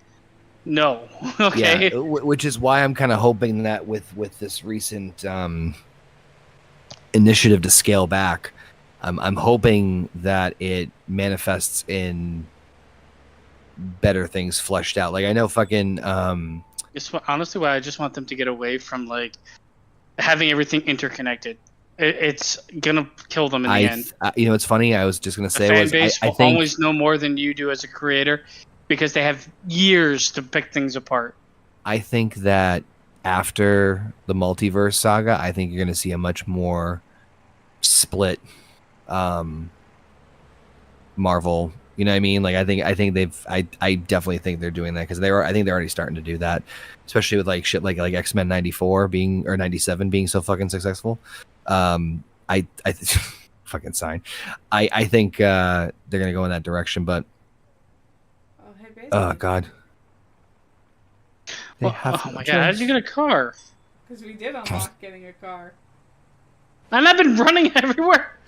No, okay. Yeah, which is why I'm kind of hoping that with this recent initiative to scale back, I'm hoping that it manifests in better things fleshed out. Like I know fucking. It's honestly why I just want them to get away from like having everything interconnected. It's gonna kill them in the end. You know, it's funny. I was just gonna say, the fan base will always know more than you do as a creator because they have years to pick things apart. I think that after the multiverse saga, I think you're gonna see a much more split Marvel. You know what I mean? Like I think I definitely think they're doing that because I think they're already starting to do that, especially with like shit like X-Men 94 being or 97 being so fucking successful. I fucking sign. I think they're gonna go in that direction, but busy. Oh God. They Well, have oh no my god, how did you choice. get a car? Because we did unlock getting a car. And I've been running everywhere.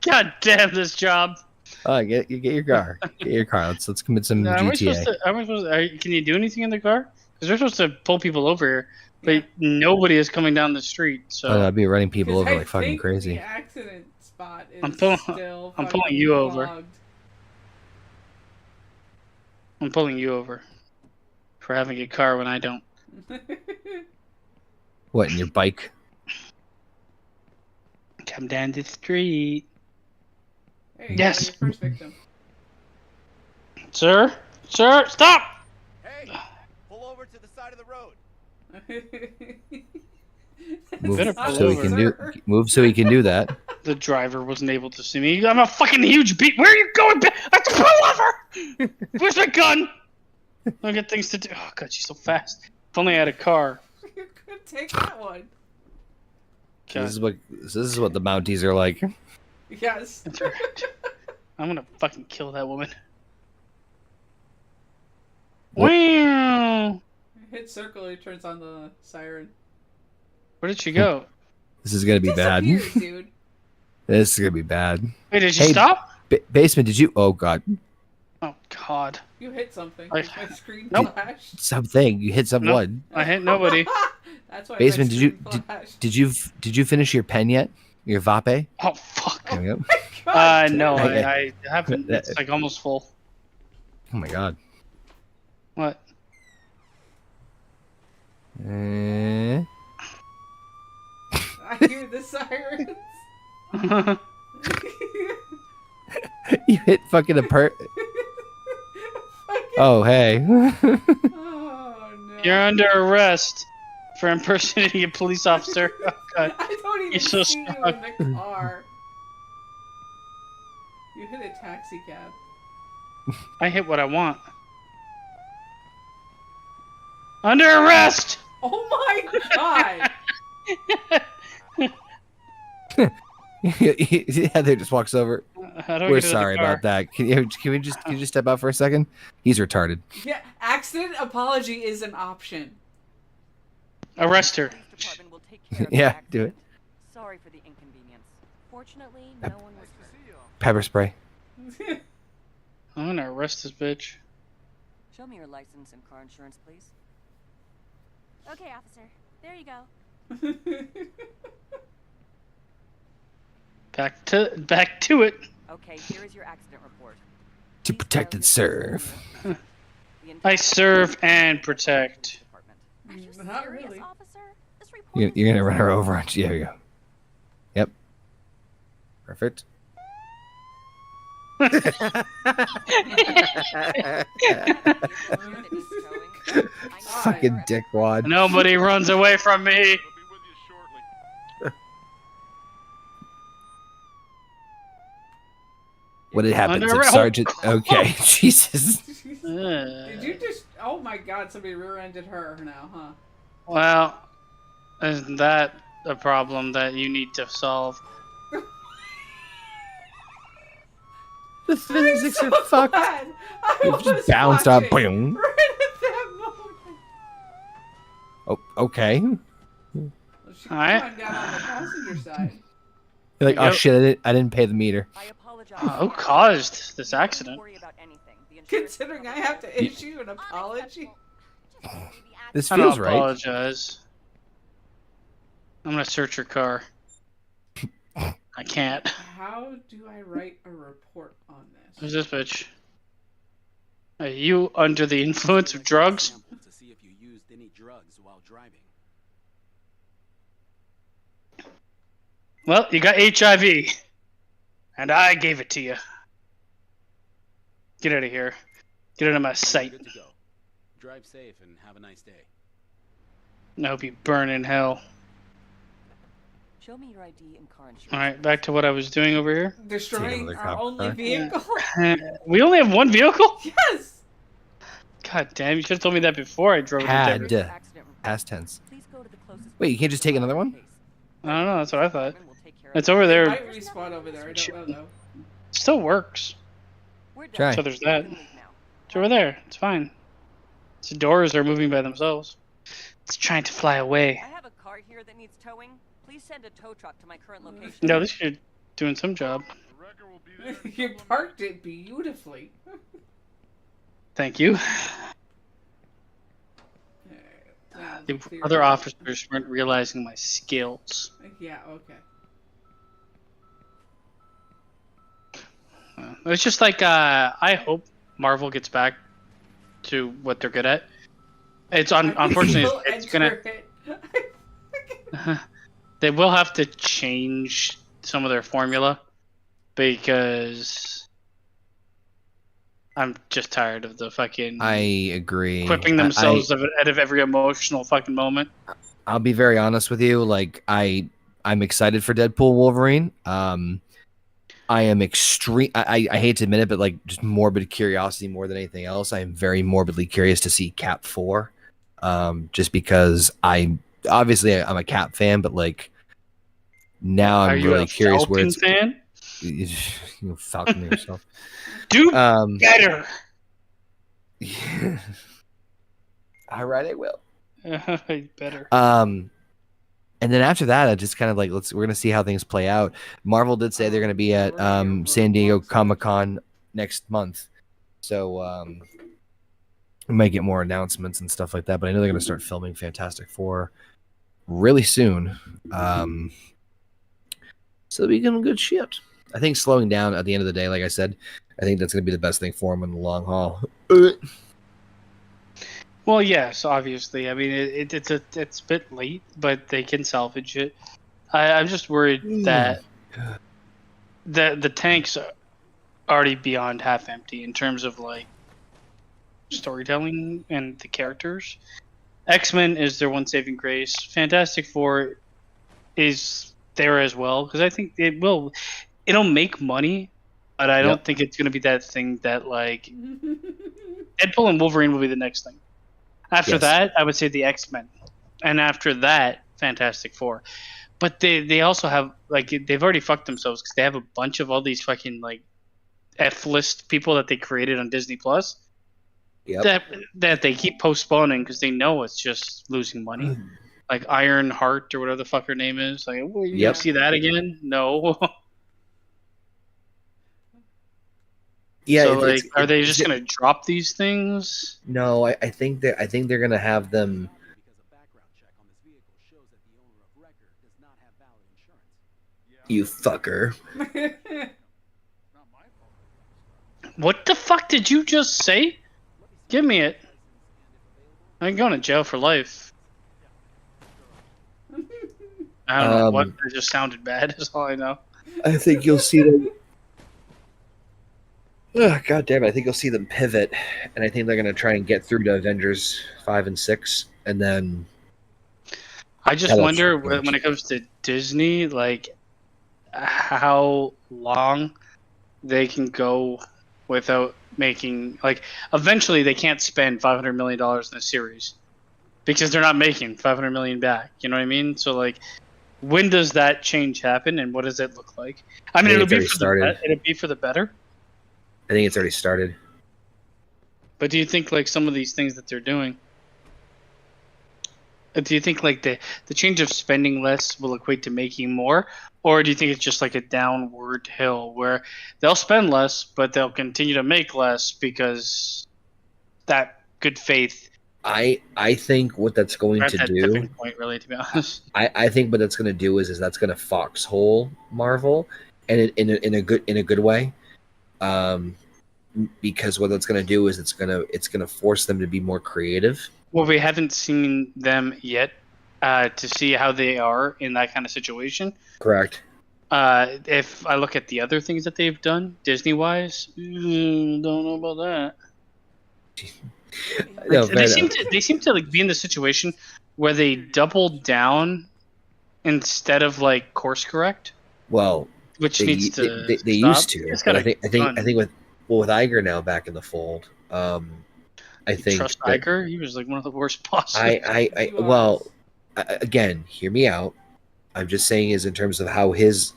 God damn this job. Oh, get your car. Get your car. Let's commit some Am I supposed GTA. to? Can you do anything in the car? Because we're supposed to pull people over here, but Yeah. nobody is coming down the street. So Oh, no, I'd be running people 'Cause over I like fucking think crazy. The accident spot is I'm pulling- still I'm pulling fucking you over. clogged. I'm pulling you over for having a car when I don't. What, in your bike? Come down the street, There you Yes. go, your first victim. sir. Sir, stop! Hey, pull over to the side of the road. Move Better Not pull so he over. can do. Move so he can do that. The driver wasn't able to see me. I'm a fucking huge beat. Where are you going? I have to pull over. Where's my gun? I got things to do. Oh god, she's so fast. If only I had a car. You could take that one. This is what the Mounties are like. Yes. That's right. I'm gonna fucking kill that woman. What? Wow. Hit circle, he turns on the siren. Where did she go? This is gonna be bad. Disappears, dude. This is gonna be bad. Wait, did she Hey. stop? Basement, did you? Oh God, Oh god. You hit something. I- My screen Nope. flashed. something. You hit Nope. someone. I hit nobody. That's why Basement, my did you- screen flashed. Did you finish your pen yet? Your vape? Oh fuck. There we go. God No, damn. I haven't. It's like almost full. Oh my God. What? I hear the sirens. You hit fucking a Oh hey. Oh no. You're under arrest for impersonating a police officer. Oh god. I don't even You're so see you strong. in the car. You hit a taxi cab. I hit what I want. Under arrest! Oh my god! Heather just walks over. How do I We're get to the sorry car? about that. Can you just step out for a second? He's retarded. Yeah, accident apology is an option. Arrest her. Police department will take care of the Yeah, accident. do it. Sorry for the inconvenience. Fortunately, no one was hurt. Pepper spray. I'm gonna arrest this bitch. Show me your license and car insurance, please. Okay, officer. There you go. Back to it. Okay, here is your accident report. To Please protect file and your serve. The I entire serve and police protect. department. Are you Not serious, really. officer? This report You're is gonna run her over. Yeah, there you go. Yep. Perfect. Fucking dickwad. Nobody runs away from me. What had happened? Under- Sergeant. Okay, Jesus. Did you just? Oh my god! Somebody rear-ended her now, huh? Well, isn't that a problem that you need to solve? The physics are fucked. Glad. I You was just bounced off. watching Boom. right at that moment. Oh, okay. You're Well, she Alright. come on down on the passenger side. like, oh Yep. shit, I didn't pay the meter. I apologize. Who caused this accident? Don't worry about anything. The insurance Considering I have to issue an apology. This I don't feels right. apologize. I'm gonna search your car. I can't. How do I write a report on this? Who's this bitch? Are you under the influence of drugs? Sample to see if you used any drugs while driving. Well, you got HIV. And I gave it to you. Get out of here. Get out of my sight. Good to go. Drive safe and have a nice day. I hope you burn in hell. Show me your ID and car insurance. Alright, back to what I was doing over here. Destroying another our cop only car. vehicle? We only have one vehicle? Yes! God damn, you should have told me that before I drove it. Had. to Here's your Duh. accident report. Past tense. Please go to the closest Wait, you can't just take another one? case. I don't know, that's what I thought. Department will take care of It's it. over there. Might respawn over there, I don't know though. Still works. We're done. Try. So there's that. You can leave now. It's over there. It's fine. The doors are moving by themselves. It's trying to fly away. I have a car here that needs towing. Please send a tow truck to my current location. No, this you're doing some job. You parked it beautifully. Thank you. The other officers weren't realizing my skills. Yeah, okay. It's just like I hope Marvel gets back to what they're good at. It's unfortunately it's gonna. They will have to change some of their formula because I'm just tired of the fucking. I agree. Equipping themselves out of every emotional fucking moment. I'll be very honest with you. Like I'm excited for Deadpool Wolverine. I am extreme. I hate to admit it, but like just morbid curiosity more than anything else. I am very morbidly curious to see Cap 4. Just because I'm a Cap fan, but like now I'm really curious where it's. Fan? You Falcon yourself. Do better. Yeah. All right, I will. Better. And then after that, I just kind of like we're gonna see how things play out. Marvel did say they're gonna be at San Diego Comic-Con next month, so we might get more announcements and stuff like that. But I know they're gonna start filming Fantastic Four really soon. So they'll be getting good shit. I think slowing down at the end of the day, like I said, I think that's gonna be the best thing for them in the long haul. Well, yes, obviously. I mean, it's a bit late, but they can salvage it. I'm just worried that the tanks are already beyond half empty in terms of like storytelling and the characters. X-Men is their one saving grace. Fantastic Four is there as well because I think it'll make money, but I don't think it's going to be that thing that like Deadpool and Wolverine will be the next thing. After that, I would say the X-Men, and after that, Fantastic Four. But they also have like they've already fucked themselves because they have a bunch of all these fucking like F-list people that they created on Disney Plus. That they keep postponing because they know it's just losing money. Like Iron Heart or whatever the fuck her name is. Like, well, you see that again? No. Yeah. So like, are they just gonna drop these things? No, I think they're gonna have them. You fucker. What the fuck did you just say? Give me it. I'm going to jail for life. I don't know what. It just sounded bad. Is all I know. I think you'll see them. Oh, God damn it! I think you'll see them pivot, and I think they're gonna try and get through to Avengers 5 and 6, and then. I just wonder when it comes to Disney, like how long they can go without making like. Eventually, they can't spend $500 million in a series because they're not making $500 million back. You know what I mean? So like, when does that change happen, and what does it look like? I mean, it'll be for the better. I think it's already started. But do you think like some of these things that they're doing? Do you think like the change of spending less will equate to making more, or do you think it's just like a downward hill where they'll spend less but they'll continue to make less because that good faith? I think what that's going to do. Point, really, to be honest. I think what that's going to do is that's going to foxhole Marvel, and in a good way. Because what that's going to do is it's going to force them to be more creative. Well, we haven't seen them yet to see how they are in that kind of situation. Correct. If I look at the other things that they've done Disney-wise, don't know about that. No, they seem to like be in the situation where they double down instead of like course correct. Well. Which needs to they used to. But I think with Iger now back in the fold, I think trust Iger. He was like one of the worst bosses. Again, hear me out. I'm just saying is in terms of how his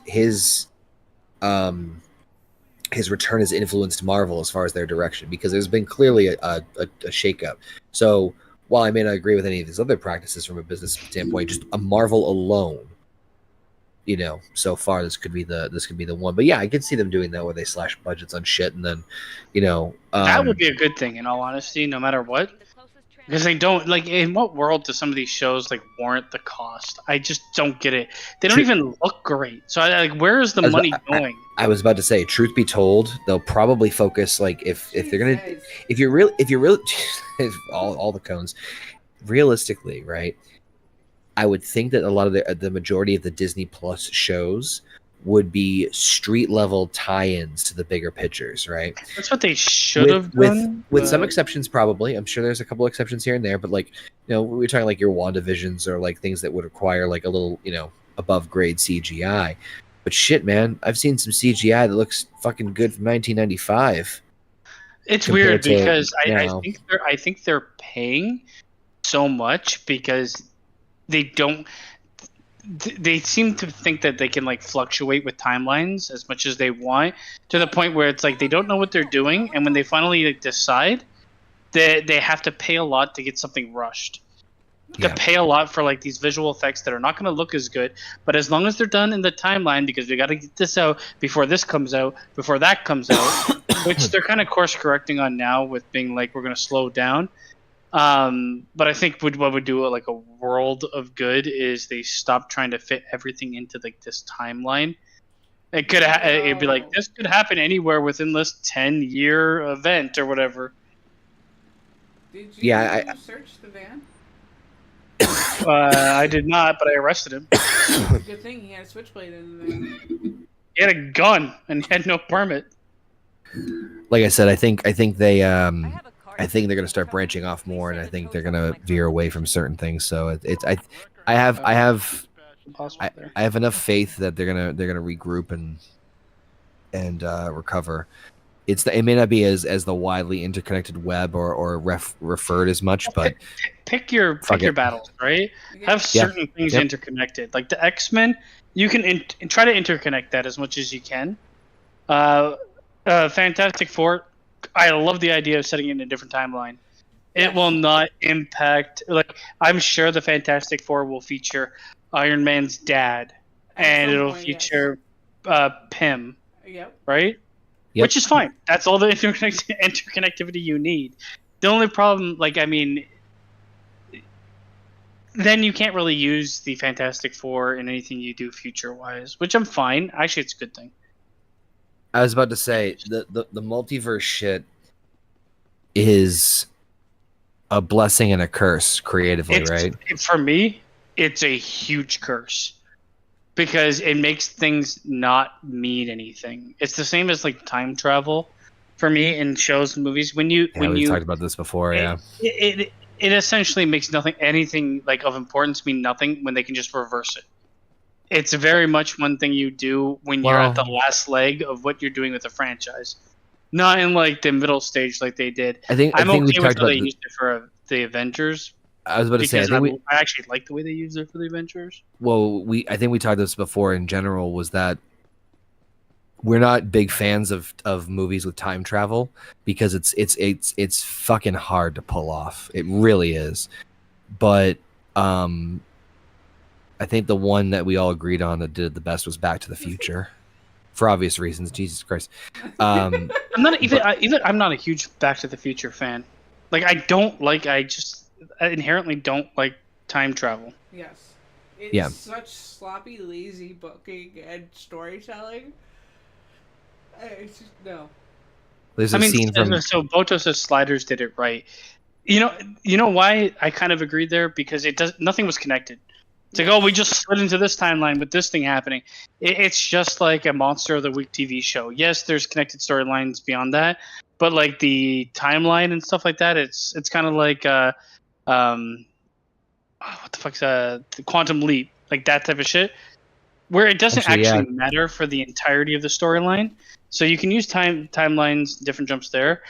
his return has influenced Marvel as far as their direction, because there's been clearly a shakeup. So while I may not agree with any of his other practices from a business standpoint, just a Marvel alone, so far this could be the one. But yeah, I could see them doing that where they slash budgets on shit, and then, That would be a good thing, in all honesty, no matter what. Because they don't, like, in what world do some of these shows, like, warrant the cost? I just don't get it. They don't even look great. So, where is the money going? I was about to say, truth be told, they'll probably focus, like, if they're gonna, if you're really, all the cones, realistically, right? I would think that a lot of the majority of the Disney Plus shows would be street level tie-ins to the bigger pictures, right? That's what they should have done. With some exceptions, probably. I'm sure there's a couple exceptions here and there, but like, we're talking like your WandaVisions or like things that would require like a little, above grade CGI. But shit, man, I've seen some CGI that looks fucking good from 1995. It's weird because I think they're paying so much because they seem to think that they can like fluctuate with timelines as much as they want, to the point where it's like they don't know what they're doing, and when they finally decide, they have to pay a lot to get something rushed. To pay a lot for like these visual effects that are not going to look as good, but as long as they're done in the timeline, because we got to get this out before this comes out, before that comes out, which they're kind of course correcting on now with being like, we're going to slow down. But I think what would do like a world of good is they stop trying to fit everything into like this timeline. It'd be like, this could happen anywhere within this 10-year event or whatever. Did you search the van? I did not, but I arrested him. Good thing he had a switchblade in the van. He had a gun and he had no permit. Like I said, I think they I think they're going to start branching off more, and I think they're going to veer away from certain things. So I have enough faith that they're gonna regroup and recover. It may not be as the widely interconnected web or referred as much, but pick your battles, right? Have certain things interconnected. Like the X-Men, you can try to interconnect that as much as you can. Fantastic Four, I love the idea of setting it in a different timeline. It will not impact. Like, I'm sure the Fantastic Four will feature Iron Man's dad, and it'll feature Pym. Yep. Right. Yep. Which is fine. That's all the interconnectivity you need. The only problem, then you can't really use the Fantastic Four in anything you do future-wise, which I'm fine. Actually, it's a good thing. I was about to say, the multiverse shit is a blessing and a curse creatively, right? For me, it's a huge curse. Because it makes things not mean anything. It's the same as like time travel for me in shows and movies. We've talked about this before. It essentially makes anything like of importance mean nothing when they can just reverse it. It's very much one thing you do when you're at the last leg of what you're doing with a franchise, not in like the middle stage like they did. I think okay we talked about they used it for the Avengers. I was about to say, I actually like the way they used it for the Avengers. Well, I think we talked this before in general, was that we're not big fans of movies with time travel because it's fucking hard to pull off. It really is. But I think the one that we all agreed on that did it the best was Back to the Future, for obvious reasons. Jesus Christ. I'm not a huge Back to the Future fan. I inherently don't like time travel. Yes. It's such sloppy, lazy booking and storytelling. It's just, no. There's a scene from... So Botos' Sliders did it right. You know why I kind of agreed there? Because nothing was connected. It's like, we just slid into this timeline with this thing happening. It's just like a Monster of the Week TV show. Yes, there's connected storylines beyond that, but like the timeline and stuff like that, it's kind of like what the fuck's the Quantum Leap, like that type of shit, where it doesn't actually matter for the entirety of the storyline. So you can use timelines, different jumps there,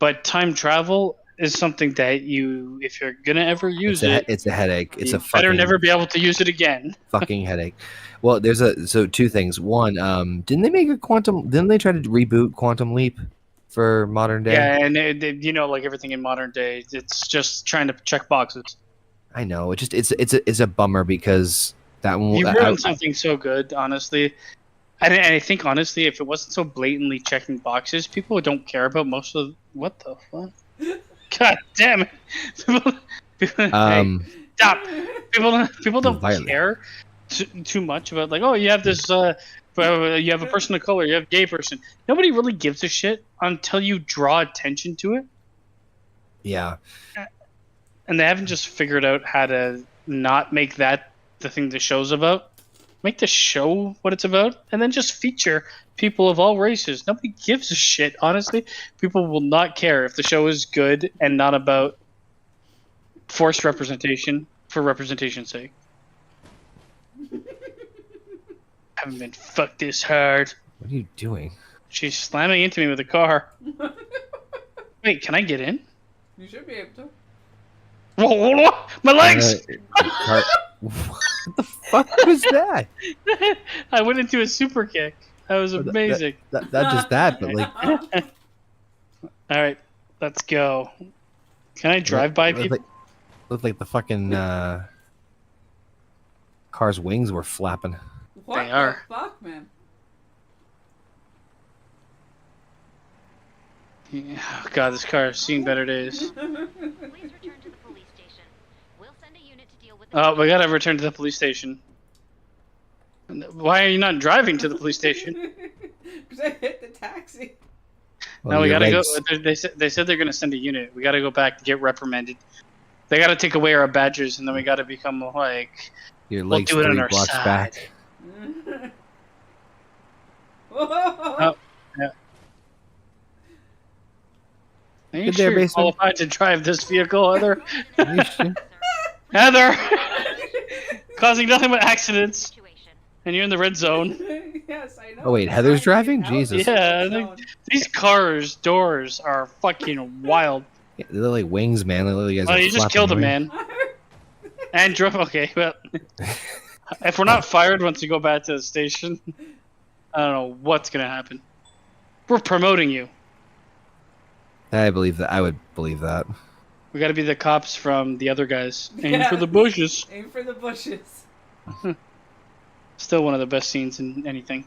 but time travel, is something that you, if you're gonna ever use It's a headache. It's you a better fucking never be able to use it again. fucking headache. Well, so two things. One, didn't they make a quantum? Didn't they try to reboot Quantum Leap for modern day? Yeah, and you know, like everything in modern day, it's just trying to check boxes. I know. It's a bummer because that one. You ruined something so good, honestly. And I think honestly, if it wasn't so blatantly checking boxes, people don't care about most of. What the fuck? God damn it! Hey, stop. People don't Violent. care too much about like, oh, you have this. You have a person of color. You have a gay person. Nobody really gives a shit until you draw attention to it. Yeah. And they haven't just figured out how to not make that the thing the show's about. Make the show what it's about, and then just feature people of all races. Nobody gives a shit, honestly. People will not care if the show is good and not about forced representation for representation's sake. Haven't been fucked this hard. What are you doing? She's slamming into me with a car. Wait, can I get in? You should be able to. Whoa, my legs! What the fuck was that? I went into a super kick. That was amazing. Not just that, but like. All right, let's go. Can I drive by people? Looked like the fucking car's wings were flapping. What They are. the fuck, man? Yeah, oh God, this car is seeing better days. Please return to the police station. We'll send a unit to deal with the Oh, we gotta return to the police station. Why are you not driving to the police station? Because I hit the taxi. No, we your gotta go. legs- They said they're gonna send a unit. We gotta go back to get reprimanded. They gotta take away our badges, and then we gotta become like. Your We'll legs do it on 3 our blocks side. back. Oh, yeah. Are you Good sure there, you're Baseman. qualified to drive this vehicle, Heather? You sure? Heather, causing nothing but accidents, situation. and you're in the red zone. Yes, I know. Oh, wait, Heather's driving? Exactly. Jesus. Yeah, I Zone. think these cars' doors are fucking wild. Yeah, they look like wings, man. They look like you guys Oh, are you just flapping killed a away. man. And drove. Okay, well, if we're not fired once we go back to the station, I don't know what's gonna happen. We're promoting you. I believe that. I would believe that. We got to be the cops from the other guys. Aim Yeah. for the bushes. Aim for the bushes. Still one of the best scenes in anything.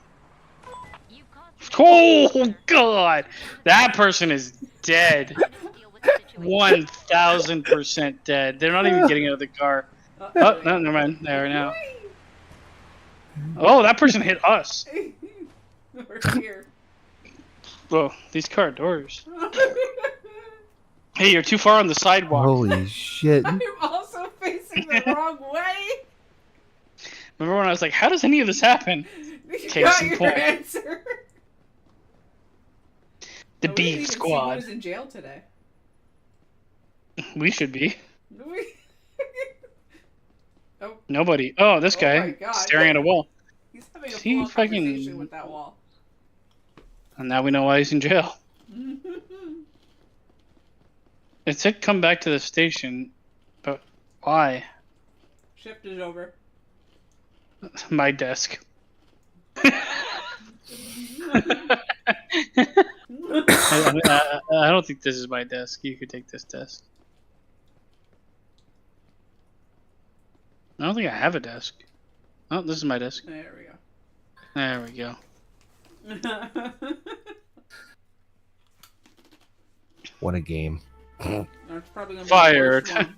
You've caused Oh God, that person is dead. to deal with the situation. 1,000% dead. They're not even getting out of the car. Oh, no, never mind. They are now. Oh, that person hit us. We're here. Whoa, these car doors. Hey, you're too far on the sidewalk. Holy shit. I'm also facing the wrong way. Remember when I was like, how does any of this happen? You Case got in your point. answer. The No, we didn't Beef even see Squad. who's in jail today. We should be. We- oh, Nobody. Oh, this Oh guy my God. staring at a wall. he's having a He full fucking- conversation with that wall. And now we know why he's in jail. It said come back to the station, but why? Shift is over. My desk. I don't think this is my desk. You could take this desk. I don't think I have a desk. Oh, this is my desk. There we go. There we go. What a game. That's probably gonna be Fired. The worst one.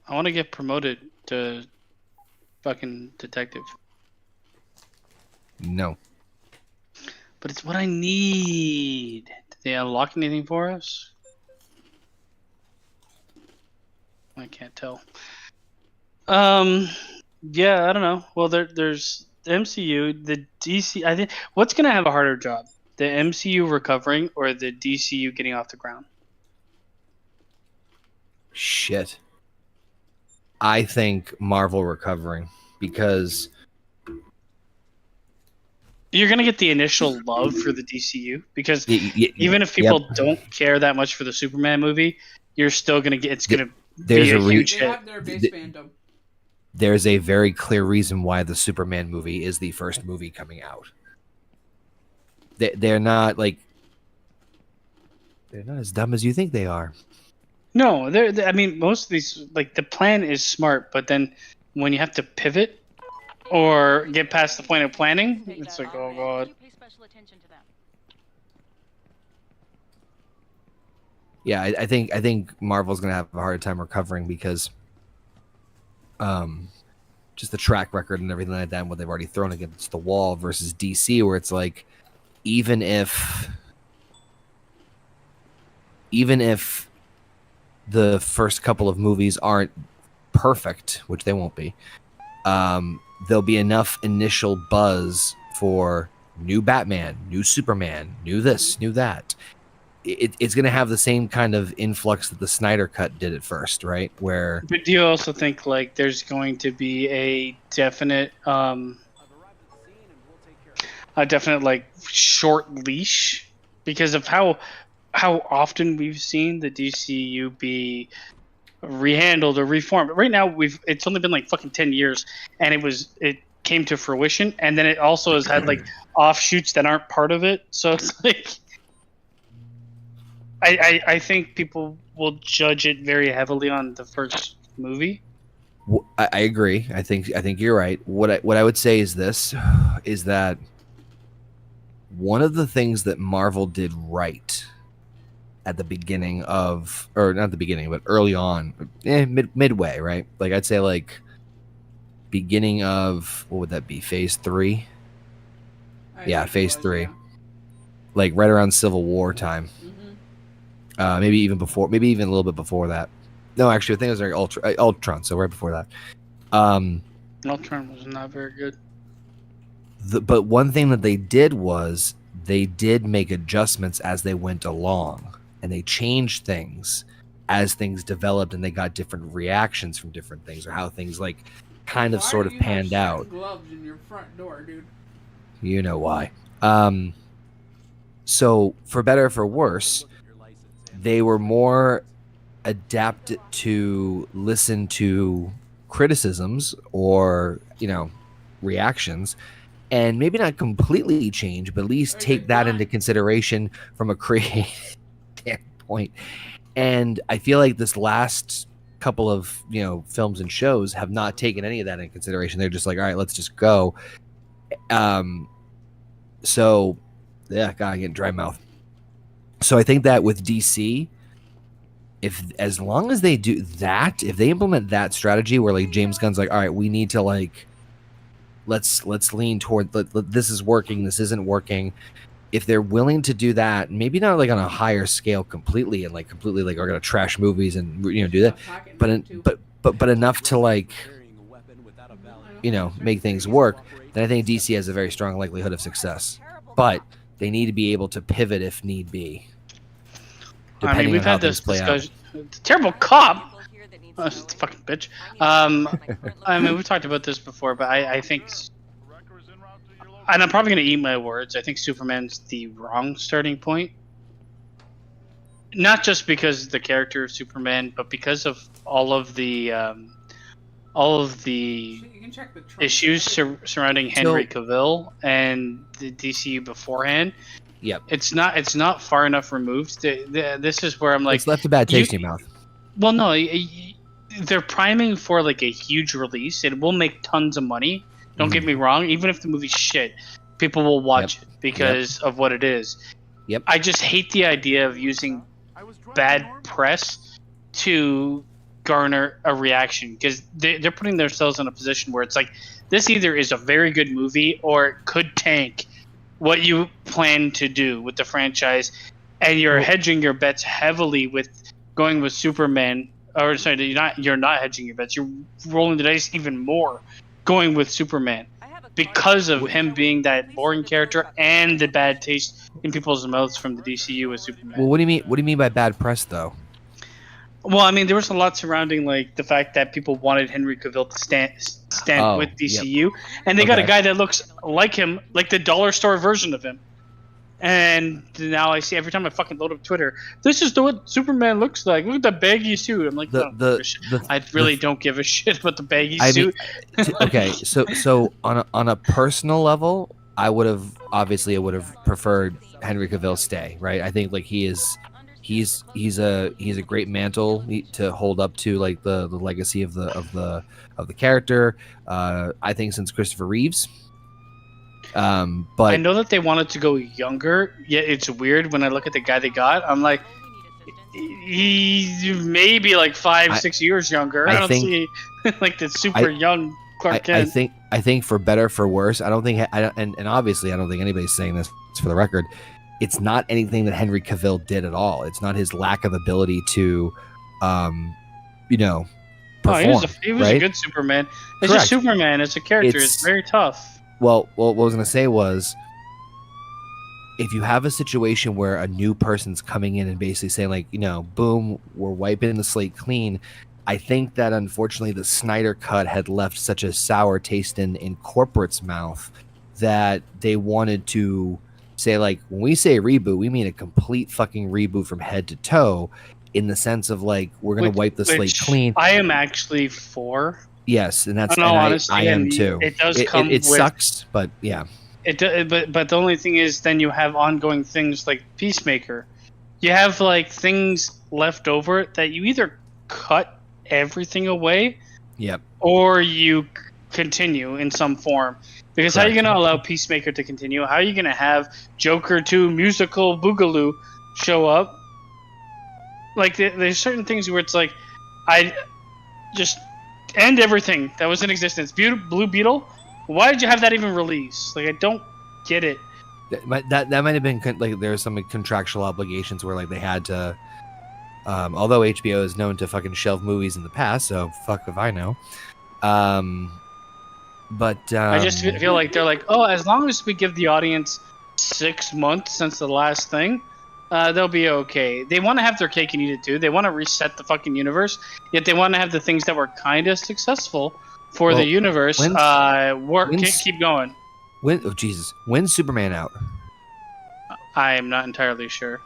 I want to get promoted to fucking detective. No. But it's what I need. Did they unlock anything for us? I can't tell. Yeah, I don't know. Well, there's the MCU, the DC. I think what's gonna have a harder job, the MCU recovering or the DCU getting off the ground? Shit. I think Marvel recovering because you're gonna get the initial love for the DCU because even if Yep. people don't care that much for the Superman movie, you're still gonna get. It's gonna There's be a a re- huge They hit. have their base fandom. There's a very clear reason why the Superman movie is the first movie coming out. They're not like they're not as dumb as you think they are. No, I mean, most of these, like, the plan is smart, but then when you have to pivot or get past the point of planning, it's like, oh god. You pay special attention to them. Yeah, I think Marvel's gonna have a hard time recovering because, just the track record and everything like that, and what they've already thrown against the wall versus DC, where it's like, even if the first couple of movies aren't perfect, which they won't be, there'll be enough initial buzz for new Batman, new Superman, new this, new that. It's going to have the same kind of influx that the Snyder Cut did at first, right? Where, But do you also think, like, there's going to be a definite, like, short leash because of how often we've seen the DCU be rehandled or reformed. Right now, it's only been like fucking 10 years, and it came to fruition, and then it also has had like offshoots that aren't part of it. So it's like, I think people will judge it very heavily on the first movie. I agree. I think you're right. What I would say is this, is that one of the things that Marvel did right at the beginning of, or not the beginning, but early on, midway, right? Like, I'd say like beginning of, what would that be? Phase 3? Yeah, phase 3. Yeah. Like right around Civil War time. Mm-hmm. Maybe even before, maybe even a little bit before that. No, actually, I think it was like Ultron, so right before that. Ultron was not very good. But one thing that they did was they did make adjustments as they went along, and they changed things as things developed, and they got different reactions from different things, or how things like kind of Why sort do of you have panned out. satin gloves in your front door, dude? You know why. So for better or for worse, they were more adapted to listen to criticisms or, reactions, and maybe not completely change, but at least take that into consideration from a creative standpoint. And I feel like this last couple of, films and shows have not taken any of that into consideration. They're just like, all right, let's just go. So yeah, God, I get dry mouth. So I think that with DC, as long as they do that, if they implement that strategy where like James Gunn's like, all right, we need to like, let's lean toward this is working, this isn't working. If they're willing to do that, maybe not like on a higher scale completely and like completely like are gonna trash movies and do that, but enough to like, make things work, then I think DC has a very strong likelihood of success. But they need to be able to pivot if need be. I mean, we've had this discussion. Terrible cop. Fucking bitch. I mean, we've talked about this before, but I think, and I'm probably going to eat my words, I think Superman's the wrong starting point. Not just because of the character of Superman, but because of all of the issues surrounding Henry Cavill and the DCU beforehand. Yep. It's not far enough removed. This is where I'm like, it's left a bad taste in your mouth. Well, no, they're priming for like a huge release. It will make tons of money. Don't get me wrong. Even if the movie's shit, people will watch it because of what it is. Yep. I just hate the idea of using bad press to garner a reaction, because they're putting themselves in a position where it's like, this either is a very good movie or it could tank what you plan to do with the franchise, and you're hedging your bets heavily with going with Superman. Or sorry, you're not hedging your bets. You're rolling the dice even more going with Superman because of him being that boring character and the bad taste in people's mouths from the DCU with Superman. Well, what do you mean? What do you mean by bad press, though? Well, I mean, there was a lot surrounding like the fact that people wanted Henry Cavill to stand Oh, with yep. DCU, and they got a Okay. guy that looks like him, like the dollar store version of him. And now I see every time I fucking load up Twitter, this is what Superman looks like. Look at the baggy suit. I'm like, The- I don't give the- a shit. the- I really don't give a shit about the baggy I mean, suit. okay, so on a personal level, I would have preferred Henry Cavill stay, right? I think like he's a great mantle to hold up to, like the legacy of the character. I think since Christopher Reeves, I but know that they wanted to go younger, yet it's weird when I look at the guy they got. I'm like, he's maybe like 5-6 years younger. I I don't think- see like the super young Clark I Kent. think for better for worse, I don't think and obviously I don't think anybody's saying this for the record. It's not anything that Henry Cavill did at all. It's not his lack of ability to, perform. He was a right? good Superman. It's Correct. just Superman. It's a character. It's- It's very tough. Well, what I was gonna say was, if you have a situation where a new person's coming in and basically saying like, boom, we're wiping the slate clean. I think that unfortunately the Snyder cut had left such a sour taste in corporate's mouth that they wanted to say like, when we say reboot, we mean a complete fucking reboot from head to toe, in the sense of like, we're gonna wipe the slate Which clean. I am actually for. Yes, and that's In all and honesty, I am and too. it does come It with- sucks, but yeah. But the only thing is, then you have ongoing things like Peacemaker. You have like things left over that you either cut everything away, Yep. or you continue in some form. Because how are you Correct. going to allow Peacemaker to continue? How are you going to have Joker 2 musical Boogaloo show up? Like, there's certain things where it's like, I just end everything that was in existence. Blue Beetle, why did you have that even release? Like, I don't get it. That might have been like there's some contractual obligations where like they had to. Although HBO is known to fucking shelve movies in the past, so fuck if I know. But I just feel like they're like, oh, as long as we give the audience 6 months since the last thing, they'll be okay. They want to have their cake and eat it too. They want to reset the fucking universe, yet they want to have the things that were kind of successful for the universe keep going. When's Superman out? I am not entirely sure.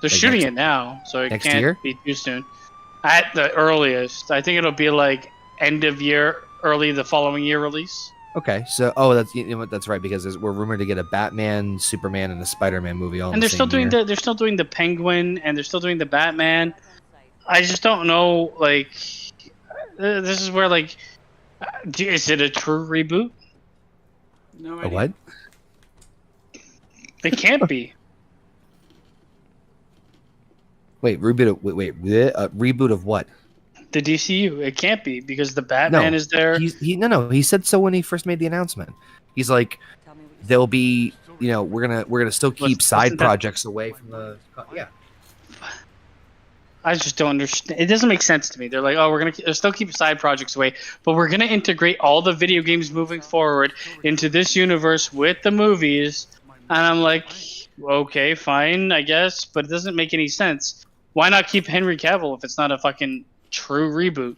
They're Like shooting next- it now, so it next can't year? be too soon. At the earliest, I think it'll be like end of year, early the following year release. Okay, so that's right, because we're rumored to get a Batman, Superman, and a Spider-Man movie all. And they're still doing the Penguin, and they're still doing the Batman. I just don't know. Like, this is where like, is it a true reboot? No A idea. what? It can't be. Wait, reboot of what? The DCU. It can't be because the Batman is there. He said so when he first made the announcement. He's like, there'll be, we're gonna still keep side wasn't that- projects away from the. Yeah. I just don't understand. It doesn't make sense to me. They're like, oh, we're gonna still keep side projects away, but we're gonna integrate all the video games moving forward into this universe with the movies. And I'm like, okay, fine, I guess, but it doesn't make any sense. Why not keep Henry Cavill if it's not a fucking true reboot?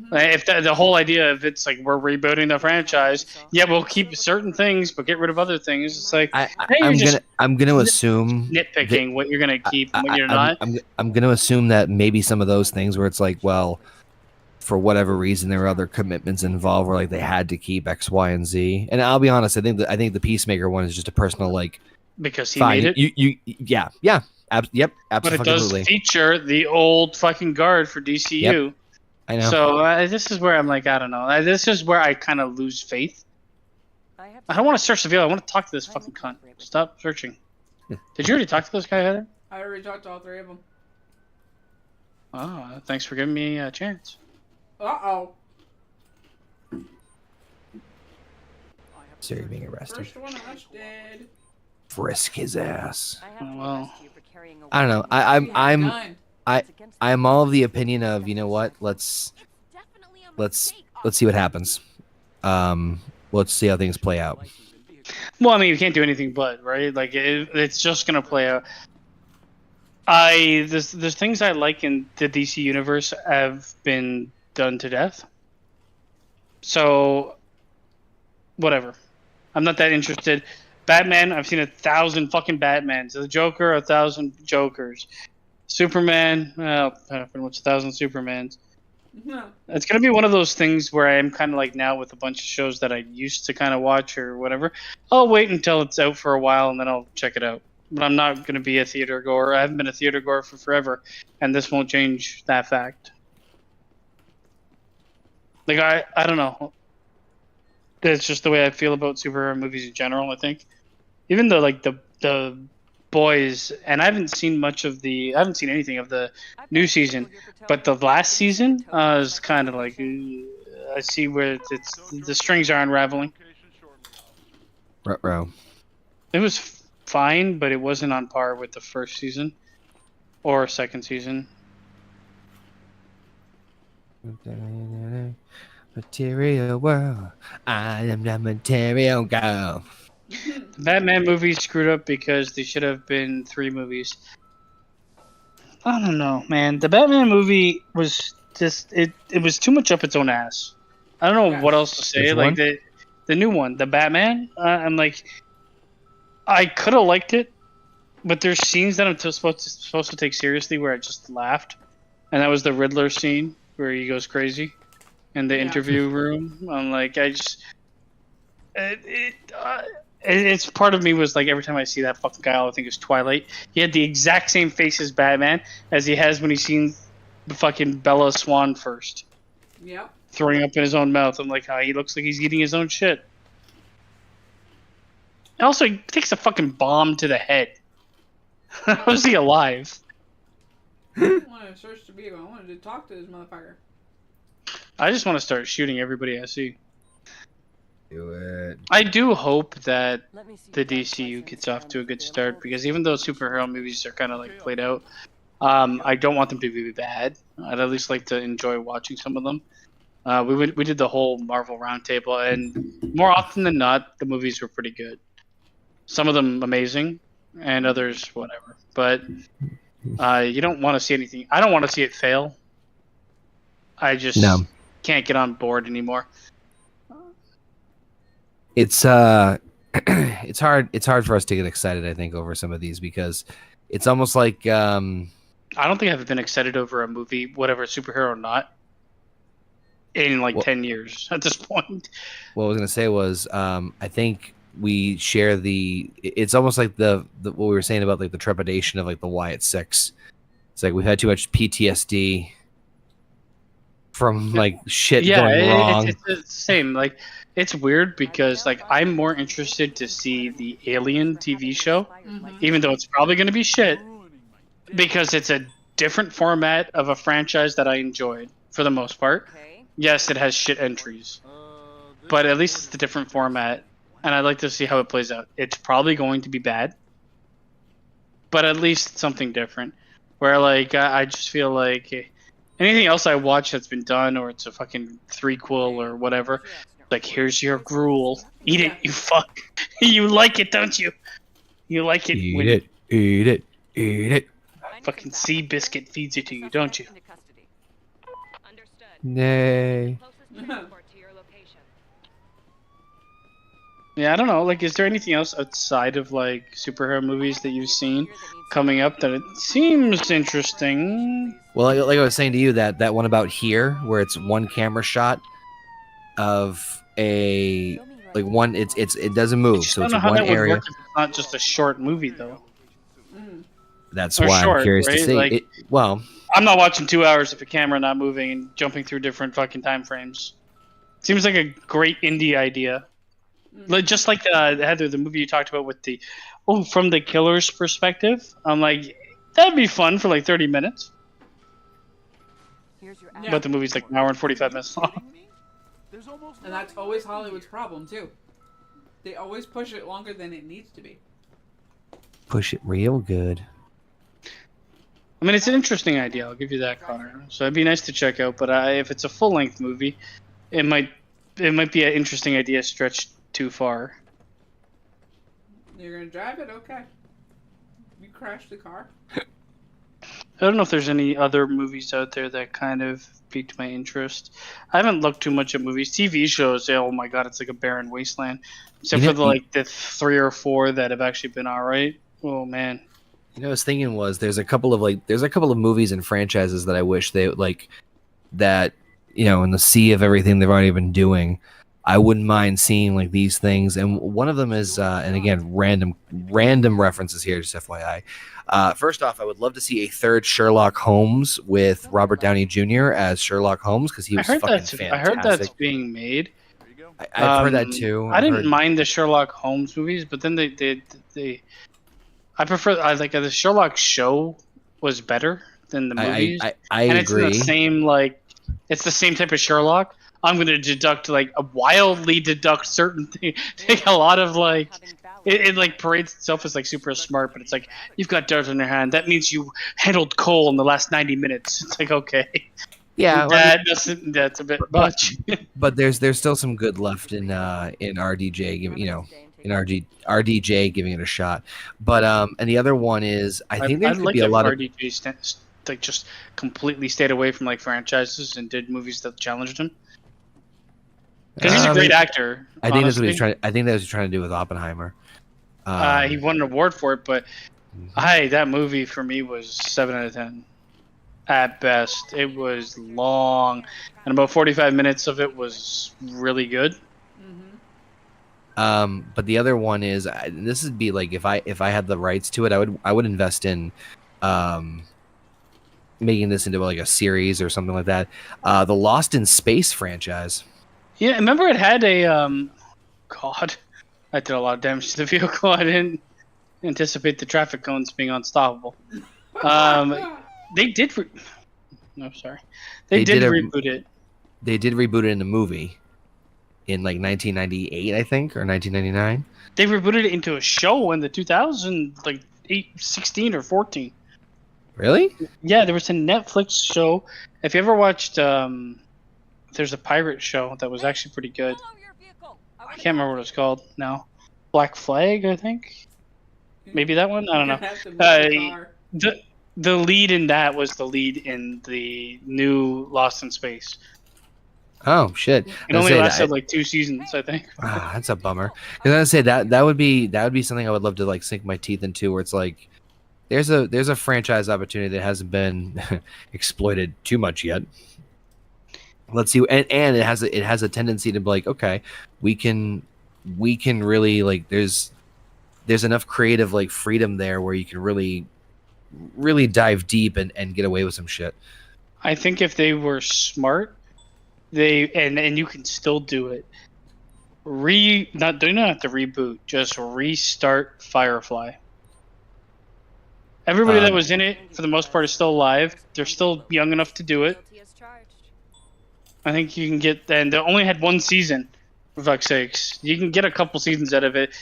Like, if the whole idea of it's like we're rebooting the franchise, yeah, we'll keep certain things but get rid of other things. It's like I'm gonna assume nitpicking what you're gonna keep and what you're not. I'm gonna assume that maybe some of those things where it's like, well, for whatever reason there were other commitments involved where like they had to keep X, Y, and Z. And I'll be honest, I think the Peacemaker one is just a personal like. Because he Fine, made it. yep, But absolutely. it does feature the old fucking guard for DCU. I know. So this is where I'm like, I don't know. This is where I kind of lose faith. I don't want to search the video. I want to talk to this fucking cunt. Stop searching. Did you already talk to this guy, Heather? I already talked to all three of them. Oh, thanks for giving me a chance. Uh-oh. So you're being arrested. First one arrested. Frisk his ass. Well, I don't know. I'm all of the opinion of, you know what? Let's see what happens. Let's see how things play out. Well, I mean, you can't do anything but, right? Like, it's just going to play out. There's things I like in the DC universe have been done to death. So, whatever. I'm not that interested. Batman, I've seen 1,000 fucking Batmans. The Joker, 1,000 Jokers. Superman, well, pretty much 1,000 Supermans. No. It's gonna be one of those things where I am kind of like now with a bunch of shows that I used to kind of watch or whatever. I'll wait until it's out for a while and then I'll check it out. But I'm not gonna be a theater goer. I haven't been a theater goer for forever, and this won't change that fact. Like I don't know. It's just the way I feel about superhero movies in general. I think, even though like the boys, and I haven't seen anything of the new season, but the last season is kind of like I see where it's the strings are unraveling. Ruh-roh. It was fine, but it wasn't on par with the first season or second season. Material world, I am the material girl. The Batman movie screwed up because they should have been 3 movies. I don't know, man. The Batman movie was just it was too much up its own ass. I don't know what else to say. Which Like one? the new one, the Batman. I'm like, I could have liked it, but there's scenes that I'm supposed to take seriously where I just laughed, and that was the Riddler scene where he goes crazy in the interview room. I'm like, it's part of me was like every time I see that fucking guy, all I think is Twilight. He had the exact same face as Batman as he has when he's seen the fucking Bella Swan first. Yep. Throwing up in his own mouth. I'm like, how he looks like he's eating his own shit. Also, he takes a fucking bomb to the head. How is he alive? I don't want to search the vehicle. I wanted to talk to this motherfucker. I just want to start shooting everybody I see. Do it. I do hope that the DCU gets off to a good start, because even though superhero movies are kind of like played out, I don't want them to be bad. I'd at least like to enjoy watching some of them. We did the whole Marvel roundtable, and more often than not, the movies were pretty good. Some of them amazing, and others whatever. But you don't want to see anything. I don't want to see it fail. I just can't get on board anymore. It's it's hard for us to get excited, I think, over some of these, because it's almost like I don't think I've been excited over a movie, whatever, superhero or not, in like 10 years at this point. What I was gonna say was I think we share it's almost like the what we were saying about like the trepidation of like the Wyatt 6. It's like we've had too much PTSD from like shit going wrong. It's the same. Like, it's weird because like I'm more interested to see the Alien TV show, even though it's probably going to be shit, because it's a different format of a franchise that I enjoyed for the most part. Yes, it has shit entries, but at least it's a different format, and I'd like to see how it plays out. It's probably going to be bad, but at least something different. Where like I just feel like anything else I watch that's been done, or it's a fucking threequel or whatever, like, here's your gruel, eat it, you fuck. You like it, don't you? You like it. Eat it. Fucking Seabiscuit feeds it to you, don't you? Nay. Yeah, I don't know. Like, is there anything else outside of like superhero movies that you've seen coming up that it seems interesting? Well, like I was saying to you, that one about Here, where it's one camera shot of a like one. It doesn't move, so it's one area. It's not just a short movie, though. That's why I'm curious to see. Like, well, I'm not watching 2 hours of a camera not moving and jumping through different fucking time frames. Seems like a great indie idea. Like, just like Heather, the movie you talked about with the from the killer's perspective. I'm like, that'd be fun for like 30 minutes. But the movie's like an hour and 45 minutes long. And that's always Hollywood's problem too. They always push it longer than it needs to be. Push it real good. I mean, it's an interesting idea. I'll give you that, Connor. So it'd be nice to check out. But if it's a full-length movie, it might be an interesting idea stretched too far. You're gonna drive it, okay? You crashed the car. I don't know if there's any other movies out there that kind of piqued my interest. I haven't looked too much at movies. TV shows, oh my god, it's like a barren wasteland. Except for the 3 or 4 that have actually been alright. Oh man. You know, I was thinking there's a couple of movies and franchises that I wish they that in the sea of everything they've already been doing, I wouldn't mind seeing like these things. And one of them is, and again, random references here, just FYI. First off, I would love to see a third Sherlock Holmes with Robert Downey Jr. as Sherlock Holmes because he was fucking fantastic. I heard that's being made. I've heard that too. I didn't mind the Sherlock Holmes movies, but then I prefer the Sherlock show was better than the movies. I and agree. It's the same it's the same type of Sherlock. I'm gonna deduct wildly deduct certain things. Take a lot of it parades itself as super smart, but it's like you've got dirt on your hand. That means you handled coal in the last 90 minutes. It's like okay. Yeah, that's a bit much. But there's still some good left in RDJ giving RDJ giving it a shot. But and the other one is I think there could be a lot of RDJ just completely stayed away from franchises and did movies that challenged him. Because he's a great actor. I think that's what he's trying. I think that's what he's trying to do with Oppenheimer. He won an award for it, but that movie for me was 7 out of 10. At best, it was long, and about 45 minutes of it was really good. But the other one is this would be if I had the rights to it, I would invest in making this into a series or something like that. The Lost in Space franchise. Yeah, remember it had a God, I did a lot of damage to the vehicle. I didn't anticipate the traffic cones being unstoppable. They did. No, sorry. They did reboot it. They did reboot it in the movie in 1998, I think, or 1999. They rebooted it into a show in the 2016 or 14. Really? Yeah, there was a Netflix show. If you ever watched, there's a pirate show that was actually pretty good. I can't remember what it was called now. Black Flag, I think. Maybe that one. I don't know. The lead in that was the lead in the new Lost in Space. Oh shit! It only lasted 2 seasons, I think. That's a bummer. Because I would say that would be something I would love to sink my teeth into. Where it's there's a franchise opportunity that hasn't been exploited too much yet. Let's see, and it has a tendency to be okay, we can really there's enough creative freedom there where you can really dive deep and get away with some shit. I think if they were smart, and you can still do it. They don't have to reboot, just restart Firefly. Everybody that was in it, for the most part, is still alive. They're still young enough to do it. I think you can get, and they only had 1 season, for fuck's sakes. You can get a couple seasons out of it.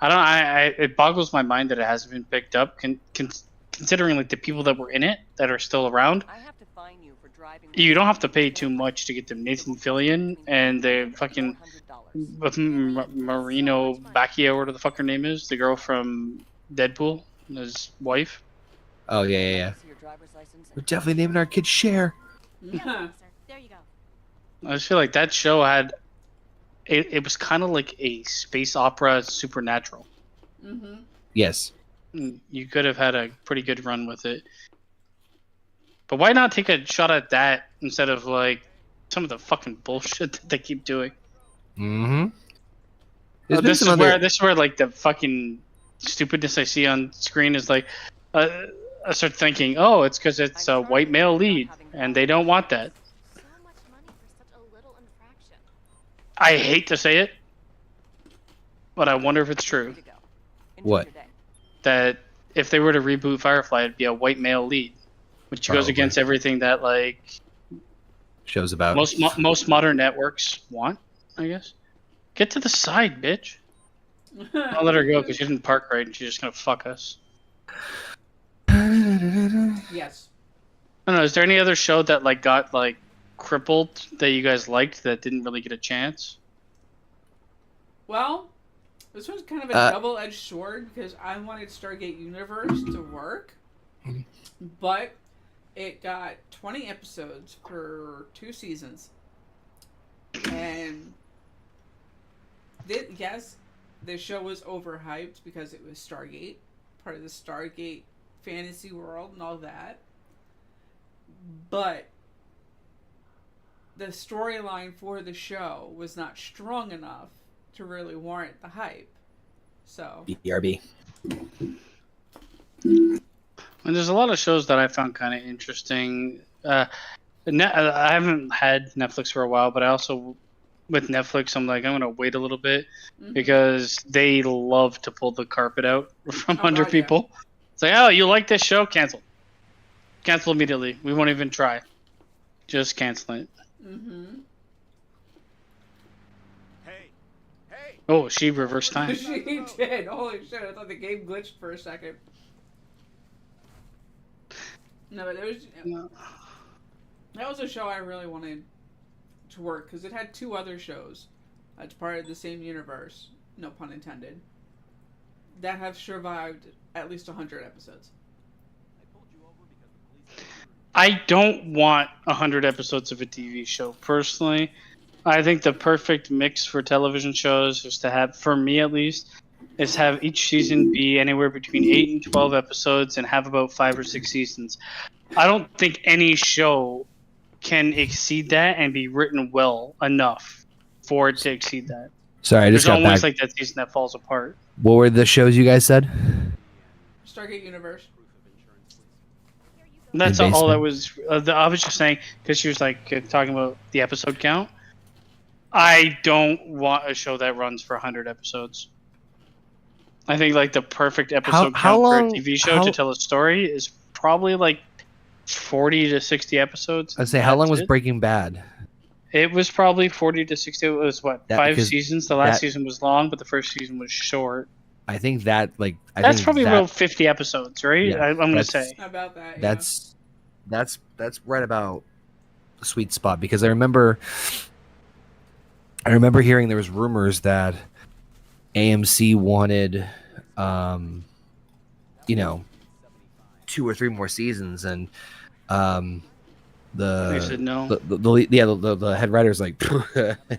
It boggles my mind that it hasn't been picked up, considering the people that were in it that are still around. You don't have to pay too much to get them. Nathan Fillion and the fucking Marino Bacchio, whatever the fuck her name is, the girl from Deadpool, his wife. Oh yeah. We're definitely naming our kid Cher. There you go. I just feel like that show had. It was kind of like a space opera Supernatural. Mm-hmm. Yes. You could have had a pretty good run with it. But why not take a shot at that instead of some of the fucking bullshit that they keep doing? Mm-hmm. This is where the fucking stupidness I see on screen is I start thinking, oh, it's because it's a white male lead, and they don't want that. So much money for such a little infraction. I hate to say it, but I wonder if it's true. What? That if they were to reboot Firefly, it'd be a white male lead, which goes against everything that shows about most modern networks want, I guess. Get to the side, bitch. I'll let her go because she didn't park right and she's just gonna fuck us. Yes. I don't know. Is there any other show that got crippled that you guys liked that didn't really get a chance? Well, this one's kind of a double-edged sword because I wanted Stargate Universe to work, but It got 20 episodes for 2 seasons. And yes, the show was overhyped because it was Stargate, part of the Stargate fantasy world and all that. But the storyline for the show was not strong enough to really warrant the hype. So BRB. And there's a lot of shows that I found kind of interesting. I haven't had Netflix for a while, but I also, with Netflix, I'm like, I'm going to wait a little bit because they love to pull the carpet out from under people. Yeah. It's like, oh, you like this show? Cancel. Cancel immediately. We won't even try. Just cancel it. Hey! Oh, she reversed time. She did. Holy shit! I thought the game glitched for a second. No, but there was. That was a show I really wanted to work because it had 2 other shows that's part of the same universe, no pun intended, that have survived at least 100 episodes. I don't want 100 episodes of a TV show, personally. I think the perfect mix for television shows is to have, for me at least, is have each season be anywhere between 8 and 12 episodes and have about 5 or 6 seasons. I don't think any show can exceed that and be written well enough for it to exceed that. Sorry, I just got back. There's always like that season that falls apart. What were the shows you guys said? Stargate Universe. That's all that was. I was just saying, because she was like talking about the episode count. I don't want a show that runs for 100 episodes. I think like the perfect episode count for a TV show to tell a story is probably like 40 to 60 episodes. I'd say, how long was Breaking Bad? It was probably 40 to 60. It was what, 5 seasons? The last season was long, but the first season was short. I think that that's probably about 50 episodes, right? Yeah, I'm gonna say about that. Yeah. That's right about the sweet spot, because I remember hearing there was rumors that AMC wanted 2 or 3 more seasons, and they said no. The head writer's like,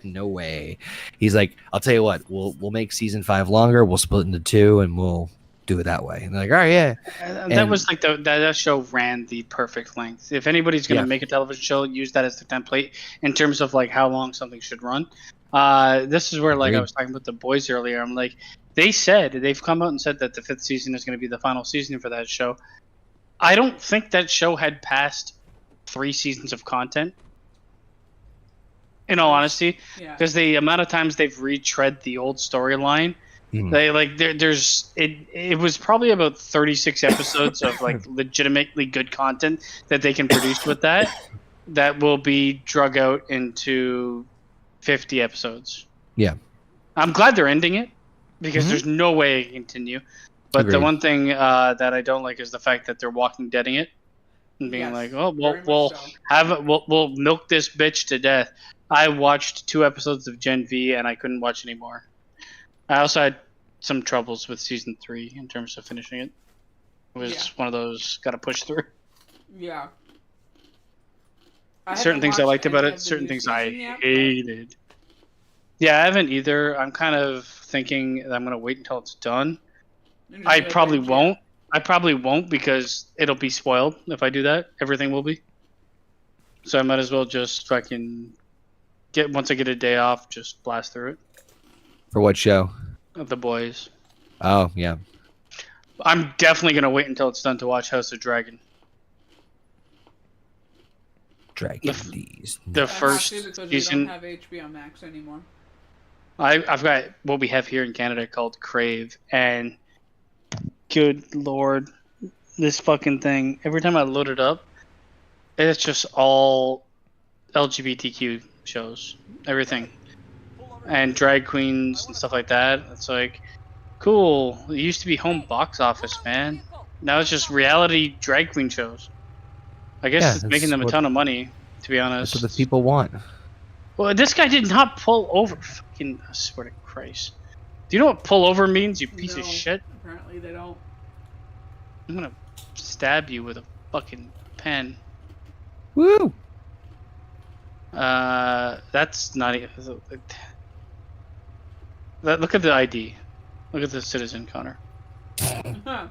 no way. He's like, I'll tell you what, we'll make season 5 longer, we'll split into 2, and we'll do it that way. And they're like, all right, yeah. That was like that show ran the perfect length. If anybody's gonna make a television show, use that as the template in terms of like how long something should run. This is where I was talking about The Boys earlier. I'm like, they've come out and said that the 5th season is going to be the final season for that show. I don't think that show had passed 3 seasons of content, in all honesty, because the amount of times they've retread the old storyline, it was probably about 36 episodes of like legitimately good content that they can produce with that will be drug out into 50 episodes. Yeah, I'm glad they're ending it, because there's no way it can continue. But Agreed. The one thing that I don't like is the fact that they're Walking Deading it and being like, "Oh, we'll milk this bitch to death." I watched 2 episodes of Gen V and I couldn't watch anymore. I also had some troubles with season 3 in terms of finishing it. It was one of those got to push through. Yeah. Certain things I liked about it, certain things I hated. Yeah, I haven't either. I'm kind of thinking that I'm going to wait until it's done. I probably won't. I probably won't, because it'll be spoiled if I do that. Everything will be. So I might as well just fucking once I get a day off, just blast through it. For what show? The Boys. Oh, yeah. I'm definitely going to wait until it's done to watch House of Dragon. The first because season. We don't have HBO Max anymore. I've got what we have here in Canada called Crave, and good lord, this fucking thing, every time I load it up, it's just all LGBTQ shows, everything, and drag queens and stuff like that. It's like, cool. It used to be home box office, man. Now it's just reality drag queen shows. I guess it's making them a ton of money, to be honest. That's what the people want. Well, this guy did not pull over. Fucking, I swear to Christ. Do you know what pull over means, you piece of shit? Apparently they don't. I'm gonna stab you with a fucking Japan. Woo! That's not even. Look at the ID. Look at the citizen, Connor. Huh.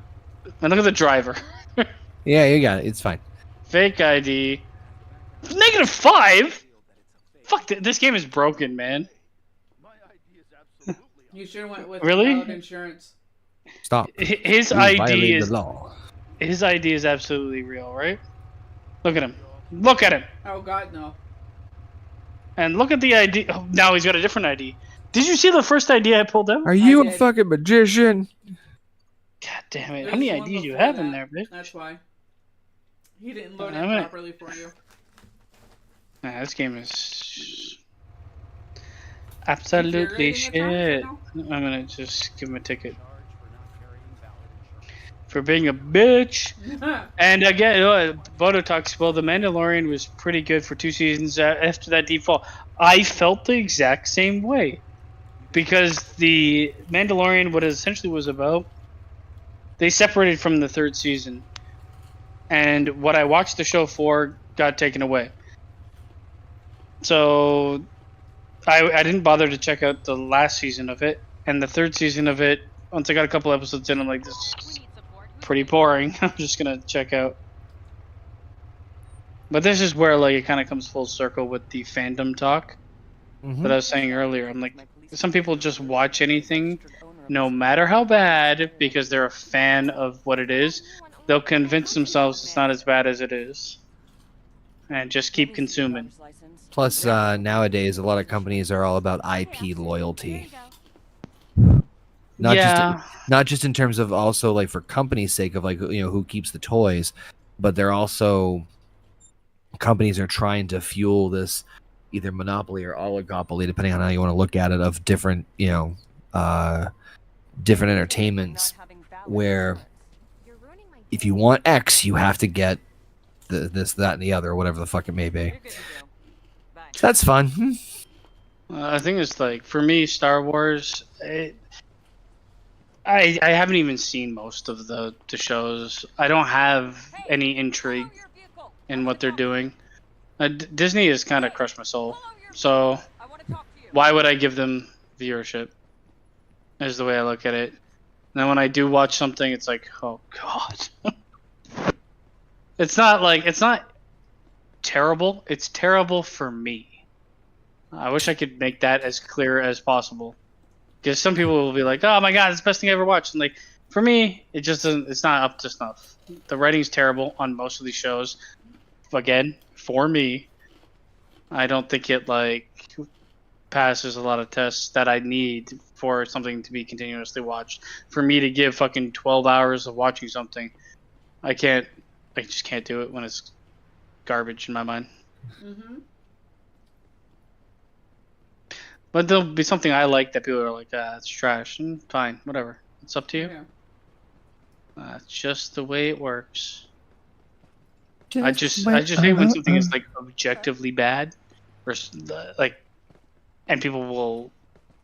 And look at the driver. Yeah, you got it. It's fine. Fake ID. -5? Fuck, this game is broken, man. You should have went with Really? valid insurance. Stop. His You ID violated is the law. his ID is absolutely real, right? Look at him. Look at him. Oh God, no. And look at the ID. Oh, now he's got a different ID. Did you see the first ID I pulled out? Are you a did. fucking magician? God damn it. How There's many one IDs you before have in that. there, bitch? That's why. He didn't load Damn it it. properly for you. Nah, this game is You're absolutely rating it down shit. I'm gonna just give him a ticket for being a bitch. And again, Bodo talks, well, The Mandalorian was pretty good for 2 seasons after that default. I felt the exact same way. Because The Mandalorian, what it essentially was about, they separated from the 3rd season. And what I watched the show for got taken away. So I didn't bother to check out the last season of it. And the 3rd season of it, once I got a couple episodes in, I'm like, this is pretty boring. I'm just gonna check out. But this is where like it kind of comes full circle with the fandom talk that I was saying earlier. I'm like, some people just watch anything, no matter how bad, because they're a fan of what it is. They'll convince themselves it's not as bad as it is, and just keep consuming. Plus, nowadays, a lot of companies are all about IP loyalty. Not just in terms of also like for company's sake of like, you know, who keeps the toys, but they're also companies are trying to fuel this either monopoly or oligopoly, depending on how you want to look at it, of different, you know, different entertainments where if you want X, you have to get this, that, and the other, whatever the fuck it may be. So that's fun. I think it's like, for me, Star Wars, I haven't even seen most of the shows. I don't have any intrigue in what they're doing. Disney has kind of crushed my soul. So why would I give them viewership? Is the way I look at it. And then when I do watch something, it's like, oh god. It's not terrible. It's terrible for me. I wish I could make that as clear as possible. Because some people will be like, oh my god, it's the best thing I ever watched. And like, for me, it just doesn't, it's not up to snuff. The writing's terrible on most of these shows. Again, for me, I don't think it like passes a lot of tests that I need for something to be continuously watched. For me to give fucking 12 hours of watching something, I just can't do it when it's garbage in my mind. Mm-hmm. But there'll be something I like that people are like, it's trash. Fine, whatever. It's up to you. Yeah. That's just the way it works. I just hate when something is like objectively bad, or like, and people will,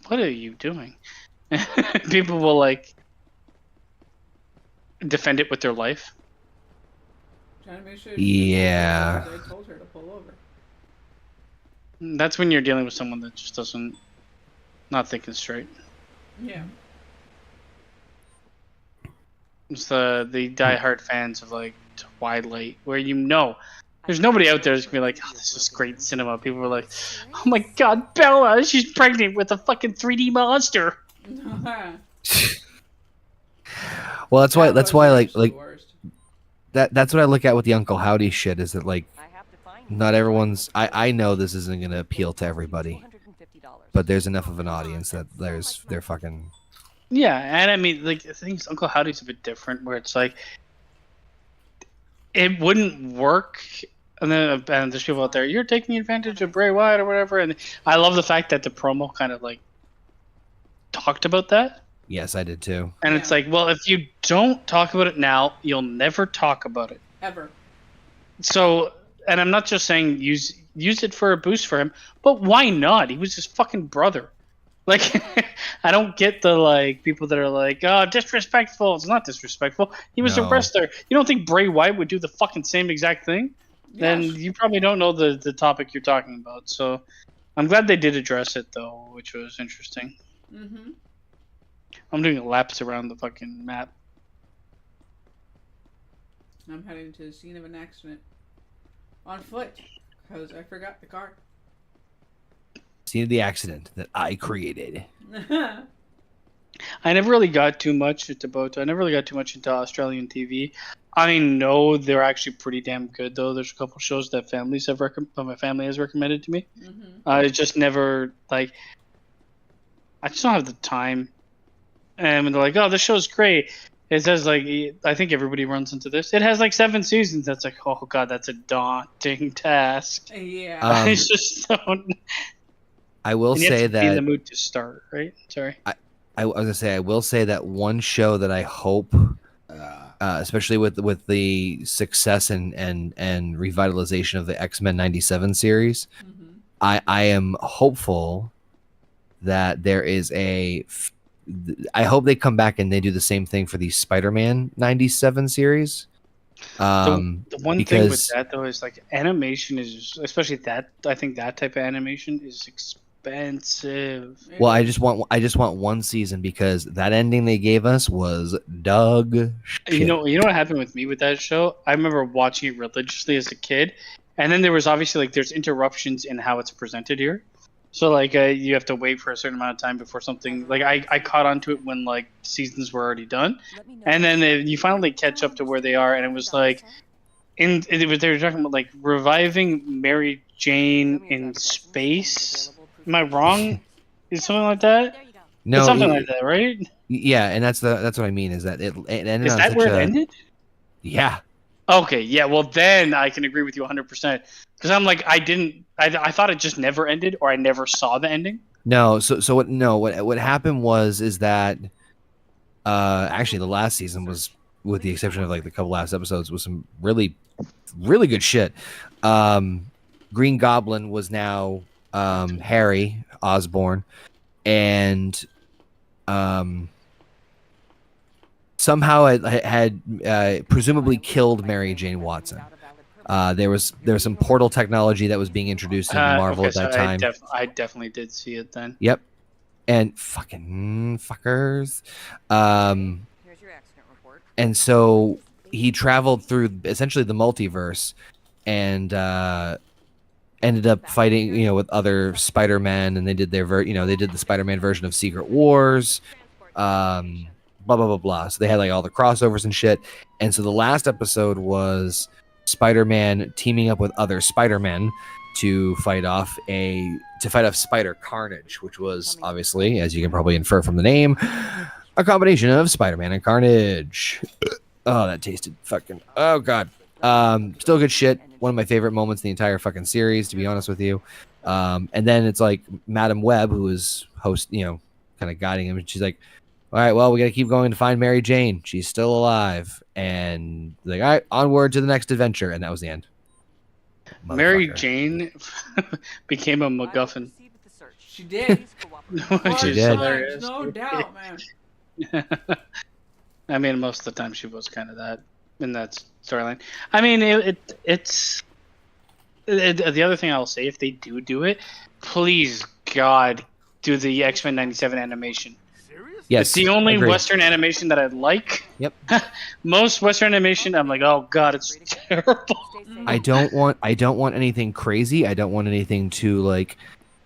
what are you doing? People will like defend it with their life. Trying to make sure Yeah. I told her to pull over. That's when you're dealing with someone that just doesn't, not thinking straight. Yeah. It's the diehard fans of like Twilight, where you know there's nobody out there that's gonna be like, oh, this is great cinema. People were like, oh my god, Bella, she's pregnant with a fucking 3D monster. Well, that's why like the worst. that's what I look at with the Uncle Howdy shit, is that like not everyone's, I know this isn't gonna appeal to everybody, but there's enough of an audience that they're fucking. Yeah, and I mean, like, I think Uncle Howdy's a bit different, where it's like, it wouldn't work, and then and there's people out there, you're taking advantage of Bray Wyatt or whatever, and I love the fact that the promo kind of like talked about that. Yes, I did too. And Yeah. it's like, well, if you don't talk about it now, you'll never talk about it. Ever. So, and I'm not just saying use it for a boost for him, but why not? He was his fucking brother. Like, I don't get the like people that are like, oh, disrespectful. It's not disrespectful. He was a No. wrestler. You don't think Bray Wyatt would do the fucking same exact thing? Then Yes. you probably don't know the topic you're talking about. So I'm glad they did address it though, which was interesting. Mm-hmm. I'm doing laps around the fucking map. I'm heading to the scene of an accident on foot because I forgot the car. Scene of the accident that I created. I never really got too much into Boto. I never really got too much into Australian TV. I know they're actually pretty damn good though. There's a couple shows that my family has recommended to me. Mm-hmm. I just never like. I just don't have the time. And when they're like, "Oh, this show's great," it says like, I think everybody runs into this. It has like 7 seasons. That's like, oh god, that's a daunting task. Yeah. I just don't. I will And you have say to be in the that mood to start, right? Sorry. I was gonna say I will say that one show that I hope, especially with the success and revitalization of the X-Men '97 series, Mm-hmm. I am hopeful that there is I hope they come back and they do the same thing for the Spider-Man '97 series. The one thing with because that though is like animation is, especially that, I think that type of animation is expensive. well, I just want one season because that ending they gave us was dog shit. You know what happened with me with that show? I remember watching it religiously as a kid, and then there was obviously like there's interruptions in how it's presented here. So like you have to wait for a certain amount of time before something like I caught onto it when like seasons were already done, and then you finally catch up to where they are, and it was like they were talking about like reviving Mary Jane in space. Am I wrong? Is something like that? There you go. No, It's something like that, right? yeah, and that's what I mean is that it ended Is on that such where it a ended? yeah. Okay, yeah. Well, then I can agree with you 100% because I'm like I thought it just never ended, or I never saw the ending. No, so what happened is that actually the last season was, with the exception of like the couple last episodes, was some really good shit. Green Goblin was now Harry Osborn, and somehow it had presumably killed Mary Jane Watson. There was some portal technology that was being introduced into Marvel Okay, at that so time. I definitely did see it then. Yep. And fucking fuckers. Here's your accident report. And so he traveled through essentially the multiverse and ended up fighting, with other Spider-Man, and they did they did the Spider-Man version of Secret Wars. Blah blah blah blah. So they had like all the crossovers and shit. And so the last episode was Spider-Man teaming up with other Spider-Men to fight off Spider Carnage, which was obviously, as you can probably infer from the name, a combination of Spider-Man and Carnage. Oh, that tasted fucking, oh god. Still good shit. One of my favorite moments in the entire fucking series, to be honest with you. And then it's like Madam Web, who is host, kind of guiding him, and she's like, all right, well, we got to keep going to find Mary Jane. She's still alive. And like, all right, onward to the next adventure. And that was the end. Mary Motherfucker. Jane became a MacGuffin. She did. Which She is did. hilarious. No doubt, man. I mean, most of the time she was kind of that in that storyline. I mean, it's the other thing I'll say, if they do it, please God, do the X-Men '97 animation. Yes, It's the only agreed. Western animation that I like. Yep. Most Western animation, I'm like, oh god, it's terrible. I don't want anything crazy. I don't want anything too like,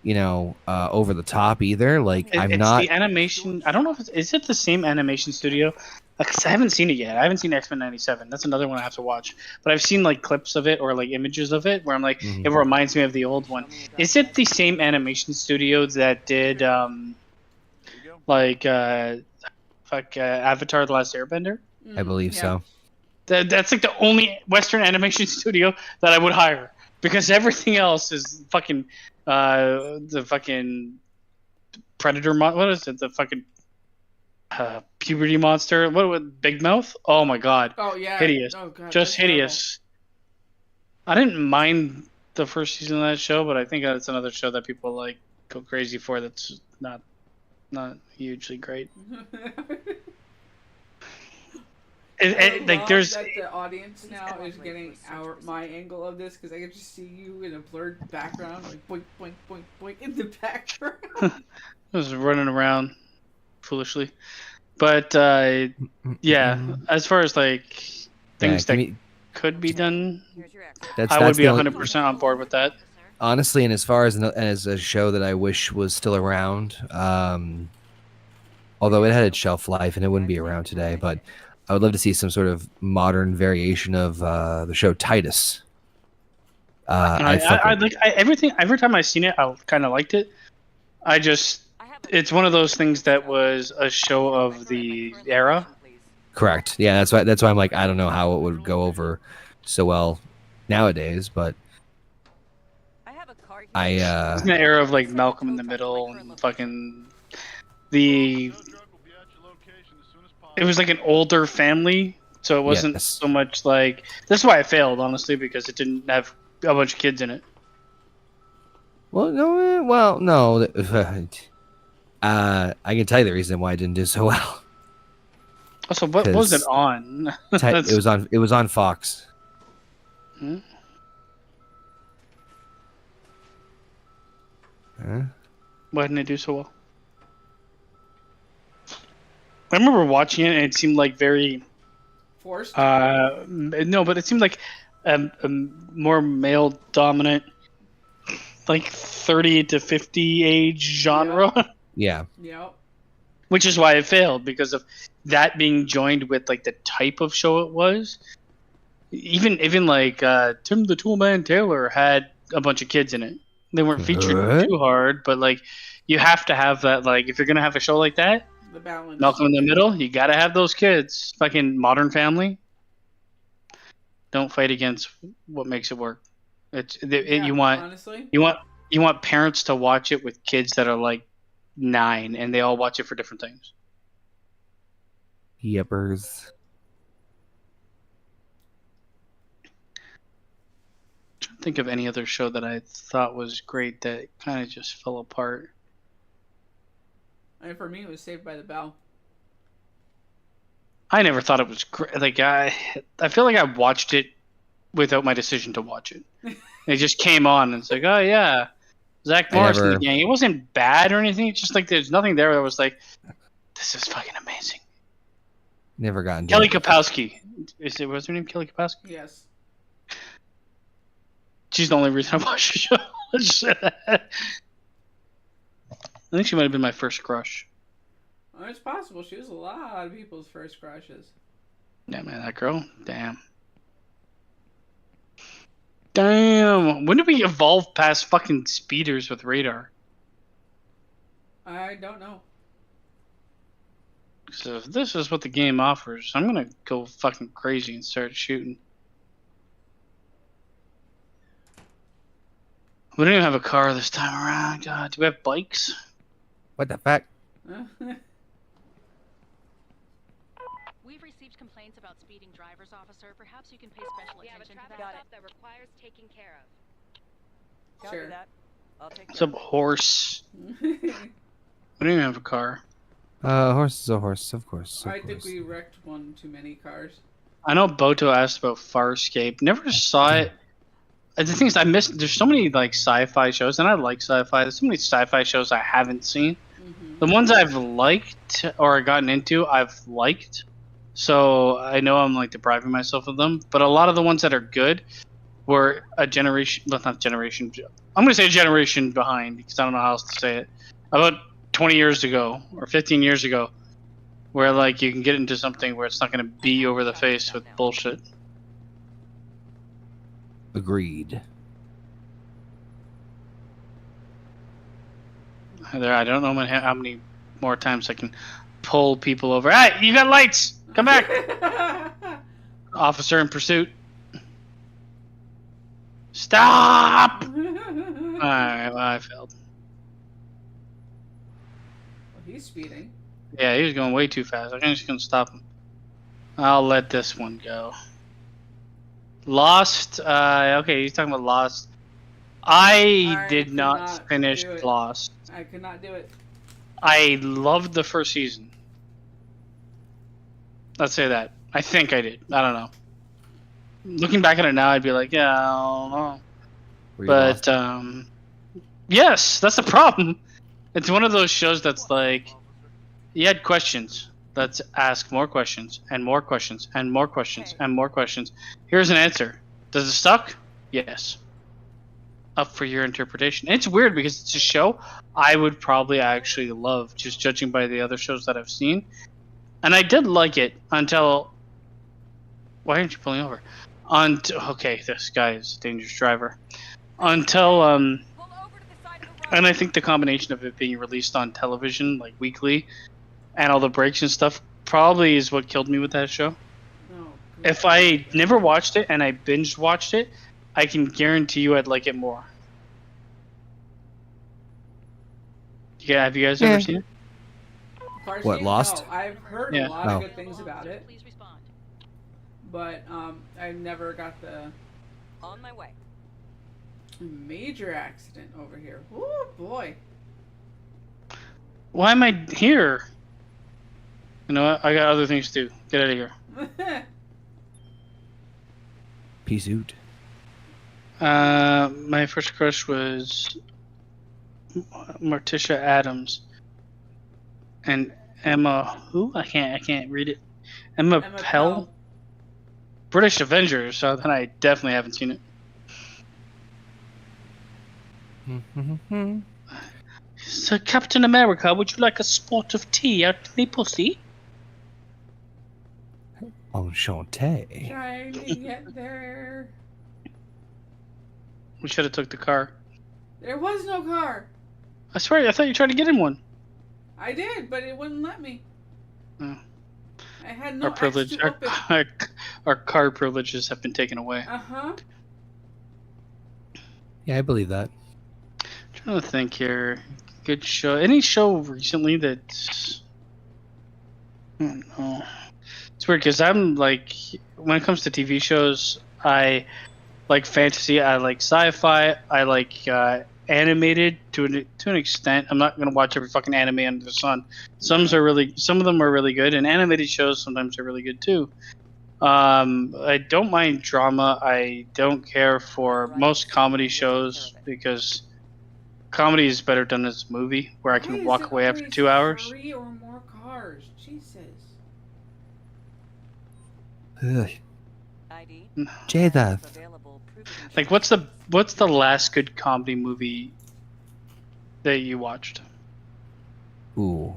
over the top either. Like It's not. the animation. I don't know if is it the same animation studio. Because I haven't seen it yet. I haven't seen X-Men '97. That's another one I have to watch. But I've seen like clips of it or like images of it where I'm like, Mhm. it reminds me of the old one. Is it the same animation studio that did Avatar: The Last Airbender? I believe so. That's like the only Western animation studio that I would hire, because everything else is fucking the fucking Predator. What is it? The fucking puberty monster. What with Big Mouth? Oh my god. Oh yeah. Hideous. Oh, God, Just that's terrible. hideous. I didn't mind the first season of that show, but I think that's another show that people like go crazy for. That's not not hugely great. I Like love there's that the audience now is getting my angle of this because I can just see you in a blurred background, like boink boink boink boink in the background. I was running around foolishly, but yeah, as far as like things that could be done, Here's your extra. That's I would be the only- 100% on board with that. honestly, and as far as a show that I wish was still around, although it had its shelf life and it wouldn't be around today, but I would love to see some sort of modern variation of the show Titus. Everything. Every time I seen it, I kind of liked it. It's one of those things that was a show of the era. Correct. Yeah, that's why I'm like, I don't know how it would go over so well nowadays, but It's an era of like Malcolm in the Middle and fucking the. It was like an older family, so it wasn't so much like. That's why it failed, honestly, because it didn't have a bunch of kids in it. Well, no. I can tell you the reason why it didn't do so well. Also, what was it on? It was on Fox. Hmm? Huh? Why didn't it do so well? I remember watching it, and it seemed like very Forced. No, but it seemed like a more male dominant, like 30 to 50 age genre. Yeah. Yep. Which is why it failed, because of that being joined with like the type of show it was. Even like Tim the Toolman Taylor had a bunch of kids in it. They weren't featured too hard, but like you have to have that. Like if you're gonna have a show like that, The balance. Malcolm in the Middle, you gotta have those kids. Fucking Modern Family. Don't fight against what makes it work. You want parents to watch it with kids that are like 9, and they all watch it for different things. Yepers. Trying to think of any other show that I thought was great that kind of just fell apart. And for me, it was Saved by the Bell. I never thought it was great. Like I feel like I watched it without my decision to watch it. It just came on, and it's like, oh yeah, Zach Morris in the gang. It wasn't bad or anything. It's just like there's nothing there that was like, this is fucking amazing. Never gotten Kelly Kapowski. Was her name Kelly Kapowski? Yes. She's the only reason I watched the show. I think she might have been my first crush. Well, it's possible. She was a lot of people's first crushes. Yeah, man, that girl. Damn. When did we evolve past fucking speeders with radar? I don't know. So if this is what the game offers, I'm gonna go fucking crazy and start shooting. We don't even have a car this time around. God, do we have bikes? What the fuck? We've received complaints about speeding drivers, officer. Perhaps you can pay special attention to that. that requires taking care of. Sure. That. I'll take Some horse. We don't even have a car. Horse is a horse, of course. I think we wrecked one too many cars. I know Boto asked about Farscape. Never saw it. The thing is, I missed. There's so many like sci-fi shows, and I like sci-fi. There's so many sci-fi shows I haven't seen. The ones I've liked or gotten into, I've liked. So I know I'm like depriving myself of them. But a lot of the ones that are good were a generation. Well, not generation. I'm gonna say a generation behind because I don't know how else to say it. About 20 years ago or 15 years ago, where like you can get into something where it's not gonna be you over the face with bullshit. Agreed. There, I don't know how many more times I can pull people over. Hey, you got lights! Come back! Officer in pursuit. Stop! Alright, well, I failed. Well, he's speeding. Yeah, he was going way too fast. I'm just gonna stop him. I'll let this one go. Lost. Okay, he's talking about Lost. I did not finish Lost. I could not do it. I loved the first season. Let's say that. I think I did. I don't know. Looking back at it now, I'd be like, yeah, I don't know. Were you But lost? yes, that's the problem. It's one of those shows that's like, you had questions. Let's ask more questions and more questions and more questions and more questions. Here's an answer. Does it suck? Yes. Up for your interpretation. And it's weird because it's a show I would probably actually love, just judging by the other shows that I've seen. And I did like it until. Why aren't you pulling over? Okay, this guy is a dangerous driver. Until Pull over to the side of the road. and I think the combination of it being released on television, like weekly, and all the breaks and stuff, probably is what killed me with that show. Oh, If I never watched it and I binge watched it, I can guarantee you I'd like it more. Yeah, have you guys ever seen it? Varsity? Lost? No, I've heard Yeah. a lot Oh. of good things about it, Please respond. but I never got the On my way. major accident over here. Oh boy. Why am I here? You know what? I got other things to do. Get out of here. Peace out. My first crush was Morticia Adams and Emma. Who? I can't read it. Emma Pell. British Avengers. So then I definitely haven't seen it. So Captain America, would you like a spot of tea out in the pussy? Enchanté. Trying to get there. We should have took the car. There was no car. I swear, I thought you tried to get in one. I did, but it wouldn't let me. Oh. I had no Our privilege, X to open. our car privileges have been taken away. Uh-huh. Yeah, I believe that. Trying to think here. Good show. Any show recently that's. I don't know. It's weird because I'm like, when it comes to TV shows, I like fantasy, I like sci-fi, I like animated to an extent. I'm not gonna watch every fucking anime under the sun. Some of them are really good, and animated shows sometimes are really good too. I don't mind drama. I don't care for most comedy shows because comedy is better done as a movie where I Why can is walk it away after always 2 hours. 3 or more cars. Jesus. Ugh. ID. Jada. Available. Proof of Like, what's the last good comedy movie that you watched? Ooh.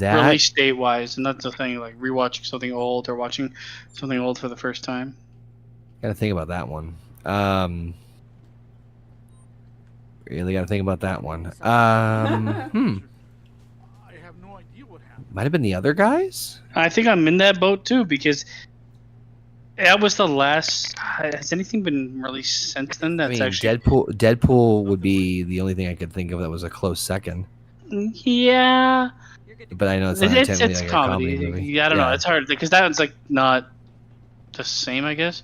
That. Release date wise, and that's the thing. Like rewatching something old or watching something old for the first time. Gotta think about that one. Really gotta think about that one. I have no idea what happened. Might have been the other guys? I think I'm in that boat too because that was the last. Has anything been released since then? That's I mean, actually Deadpool would be the only thing I could think of that was a close second. yeah. You're good to But I know it's not It's technically like comedy. a comedy movie. Yeah, I don't know. It's hard because that one's like not the same, I guess.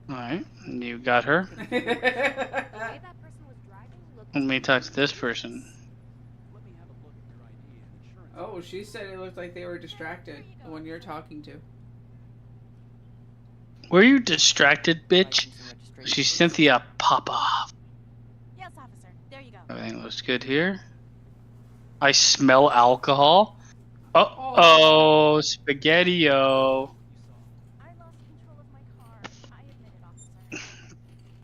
All right, you got her. Let me talk to this person. Let me have a look at your ID and insurance. Oh, she said it looked like they were distracted when you're talking to. Were you distracted, bitch? She's Cynthia Popov. Yes, officer. There you go. Everything looks good here. I smell alcohol. Oh, spaghetti-o. I lost control of my car. I admit it,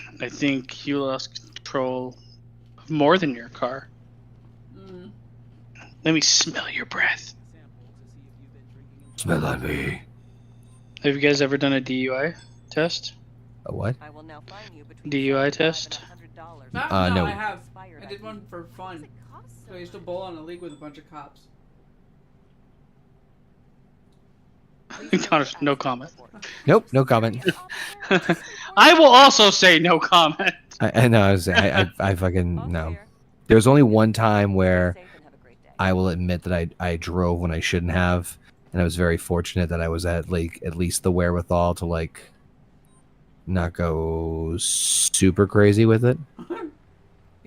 officer. I think you lost control of more than your car. Mm. Let me smell your breath. Smell on me. Have you guys ever done a DUI test? A what? I will now fine you between DUI $75 test? and $100. No, No. I have. I did one for fun. So I used to bowl on a league with a bunch of cops. Connor, no comment. Nope, no comment. I will also say no comment. I know. I fucking no. There was only one time where I will admit that I drove when I shouldn't have, and I was very fortunate that I was at least the wherewithal to like not go super crazy with it.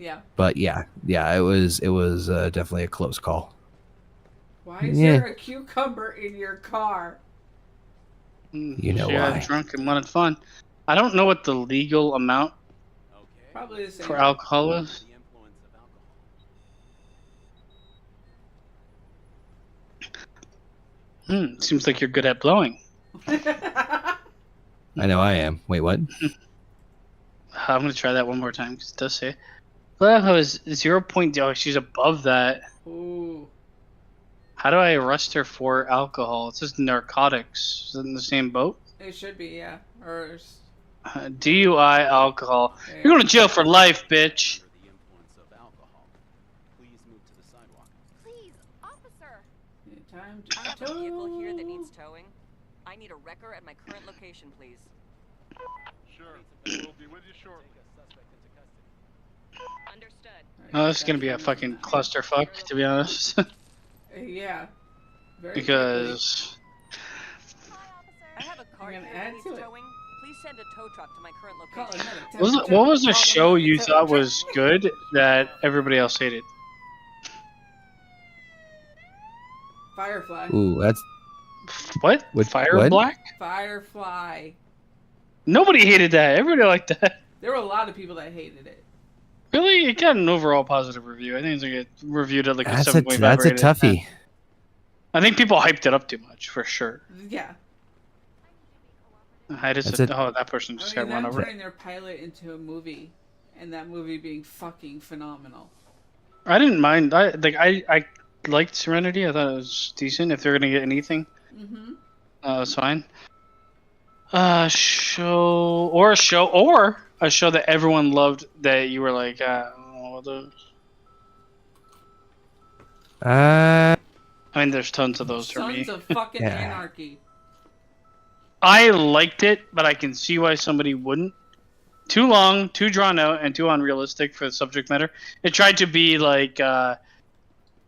Yeah. But yeah, it was definitely a close call. Why is Yeah. there a cucumber in your car? You know she got why. drunk and wanted fun. I don't know what the legal amount Okay. Probably the same. for alcohol is. The influence of alcohol. Seems like you're good at blowing. I know I am. Wait, what? I'm gonna try that one more time because it does say. Well, is 0.0. Oh, she's above that. Ooh. How do I arrest her for alcohol? It says narcotics. Is it in the same boat? It should be, yeah. Or DUI, alcohol. there. You're going to jail for life, bitch. Under the influence of alcohol. Please move to the sidewalk. Please, officer. Time I have to a vehicle here that tow. needs towing. I need a wrecker at my current location, please. Sure. We'll be with you shortly. Take a suspect into custody. Understood. Oh, this is going to be a fucking clusterfuck, to be honest. Yeah. Very Because I have a car You're here gonna that add needs to it. towing. Please send a tow truck to my current quickly. location. what was a show you thought was good that everybody else hated? Firefly. Ooh, that's What? What- Fire what? Black? Firefly. Nobody hated that. Everybody liked that. There were a lot of people that hated it. Really? It got an overall positive review. I think it's like it reviewed at like a that's 7.5 a rated. toughie. I think people hyped it up too much, for sure. Yeah. I just That's oh, that person just got run them over. turning their pilot into a movie, and that movie being fucking phenomenal. I didn't mind. I liked Serenity. I thought it was decent. If they're gonna get anything, Mm-hmm. that's fine. A show or a show that everyone loved that you were like, I don't know what those. I mean, there's tons of those for me. Sons of fucking Yeah. Anarchy. I liked it, but I can see why somebody wouldn't. Too long, too drawn out, and too unrealistic for the subject matter. It tried to be like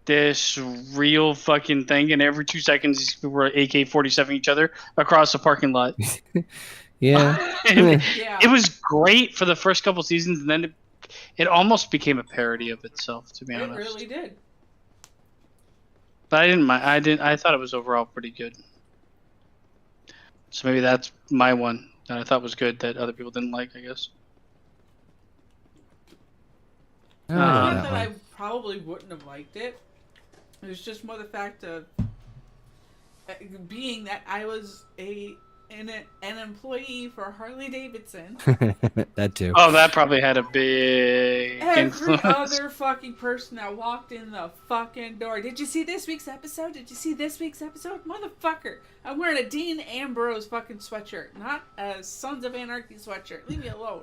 this real fucking thing, and every 2 seconds these people were AK-47 each other across a parking lot. Yeah. And Yeah. it was great for the first couple seasons, and then it almost became a parody of itself, to be It honest. really did. But I didn't mind. I thought it was overall pretty good. So maybe that's my one that I thought was good that other people didn't like, I guess. I don't know Not that that one. I probably wouldn't have liked it. It was just more the fact of being that I was an employee for Harley Davidson. That too. Oh, that probably had a big Every influence. other fucking person that walked in the fucking door. Did you see this week's episode? Did you see this week's episode? Motherfucker. I'm wearing a Dean Ambrose fucking sweatshirt, not a Sons of Anarchy sweatshirt. Leave me alone.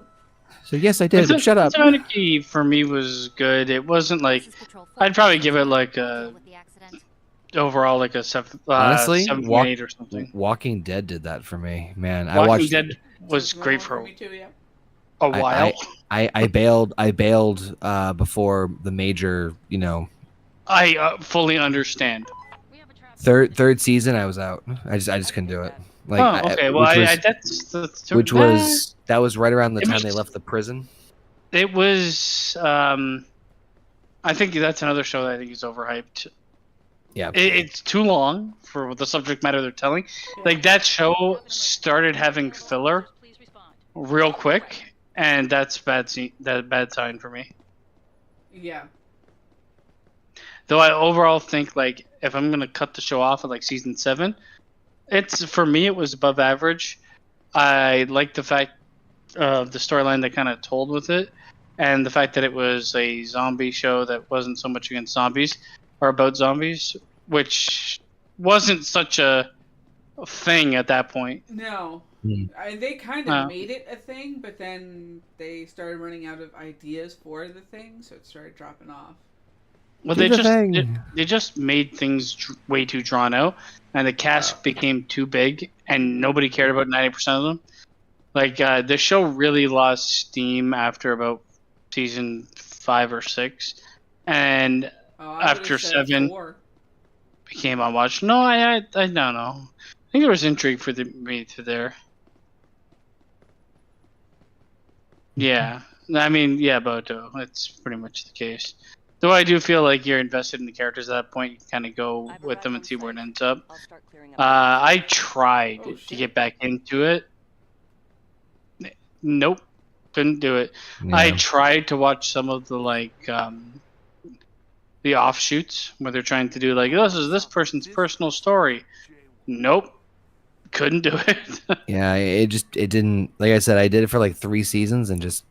So yes, I did. But shut up. Anarchy for me was good. It wasn't like I'd probably give it like a overall like a Honestly, 7.8 or something. Walking Dead did that for me, man. I Walking watched. Dead was So great it's for wrong me too, yeah. a while. I bailed before the major, I fully understand. We have a traffic third season. I was out. I just couldn't do it. Like, Oh, okay. Well, that's which was that was right around the It time was- they left the prison. it was. I think that's another show that I think is overhyped. Yeah. It's too long for the subject matter they're telling. Like that show started having filler Please respond. real quick, and that's bad sign for me. Yeah. Though I overall think like if I'm gonna cut the show off at like season 7, it's for me it was above average. I like the fact of the storyline they kind of told with it, and the fact that it was a zombie show that wasn't so much against zombies or about zombies, which wasn't such a thing at that point. No. Hmm. They kind of made it a thing, but then they started running out of ideas for the thing, so it started dropping off. Well, Do the thing. they just made things way too drawn out, and the cast became too big, and nobody cared about 90% of them. Like the show really lost steam after about season 5 or 6, and Oh, I After would've said 7. 4. became unwatched. No, I don't know. I think there was intrigue for me through there. Yeah, I mean, yeah, Boto. It's pretty much the case. Though I do feel like you're invested in the characters at that point. You kind of go with them and see where it ends up. I'll start clearing up. I tried Oh, to shit. get back into it. Nope, couldn't do it. Yeah. I tried to watch some of the the offshoots where they're trying to do like this is this person's personal story. Nope, couldn't do it. Yeah, it didn't. Like I said, I did it for like 3 seasons and just.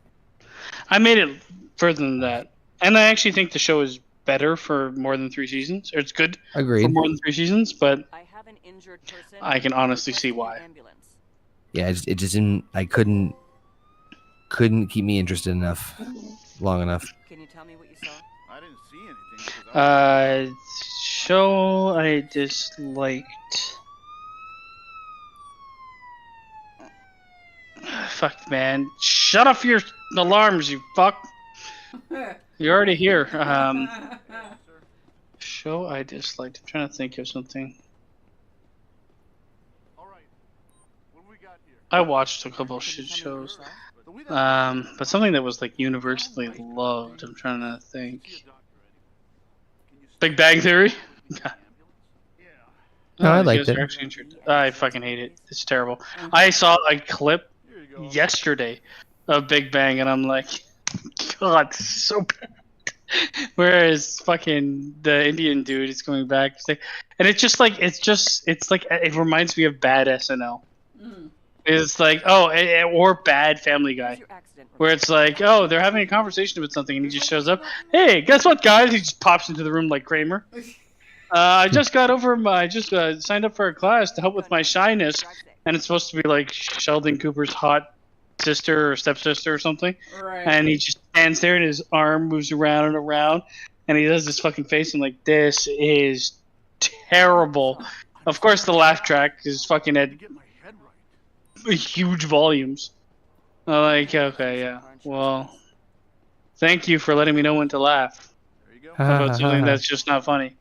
I made it further than that, and I actually think the show is better for more than 3 seasons. Or it's good for Agreed. more than 3 seasons, but I have an injured person. I can honestly see requesting an why. ambulance. Yeah, it just didn't. I couldn't keep me interested enough, long enough. Can you tell me what you saw? I didn't see anything. 'Cause I Show I disliked. Fuck, man! Shut off your alarms, you fuck! You're already here. Show I disliked. I'm trying to think of something. All right. What do we got here? I watched a couple of Can you shit tell me what you shows. saw? So we don't But something that was like universally loved. I'm trying to see a think. doctor anyway. Can you Big Bang Theory. ambulance? Yeah. No, I you liked guys are it. actually injured. I fucking hate it. It's terrible. I saw a clip Here you go. yesterday of Big Bang, and I'm like, God, so bad. Whereas fucking the Indian dude is coming back, it's like, and it's like it reminds me of bad SNL. Mm. It's like or bad Family Guy. Here's your accident Where it's like, oh, they're having a conversation about something, and he just shows up. Hey, guess what, guys? He just pops into the room like Kramer. I just signed up for a class to help with my shyness, and it's supposed to be like Sheldon Cooper's hot sister or stepsister or something. Right. And he just stands there, and his arm moves around and around, and he does this fucking face, and like, this is terrible. Of course, the laugh track is fucking To at get my head right. huge volumes. I'm like, okay, yeah. Well, thank you for letting me know when to laugh There you go. about something that's just not funny.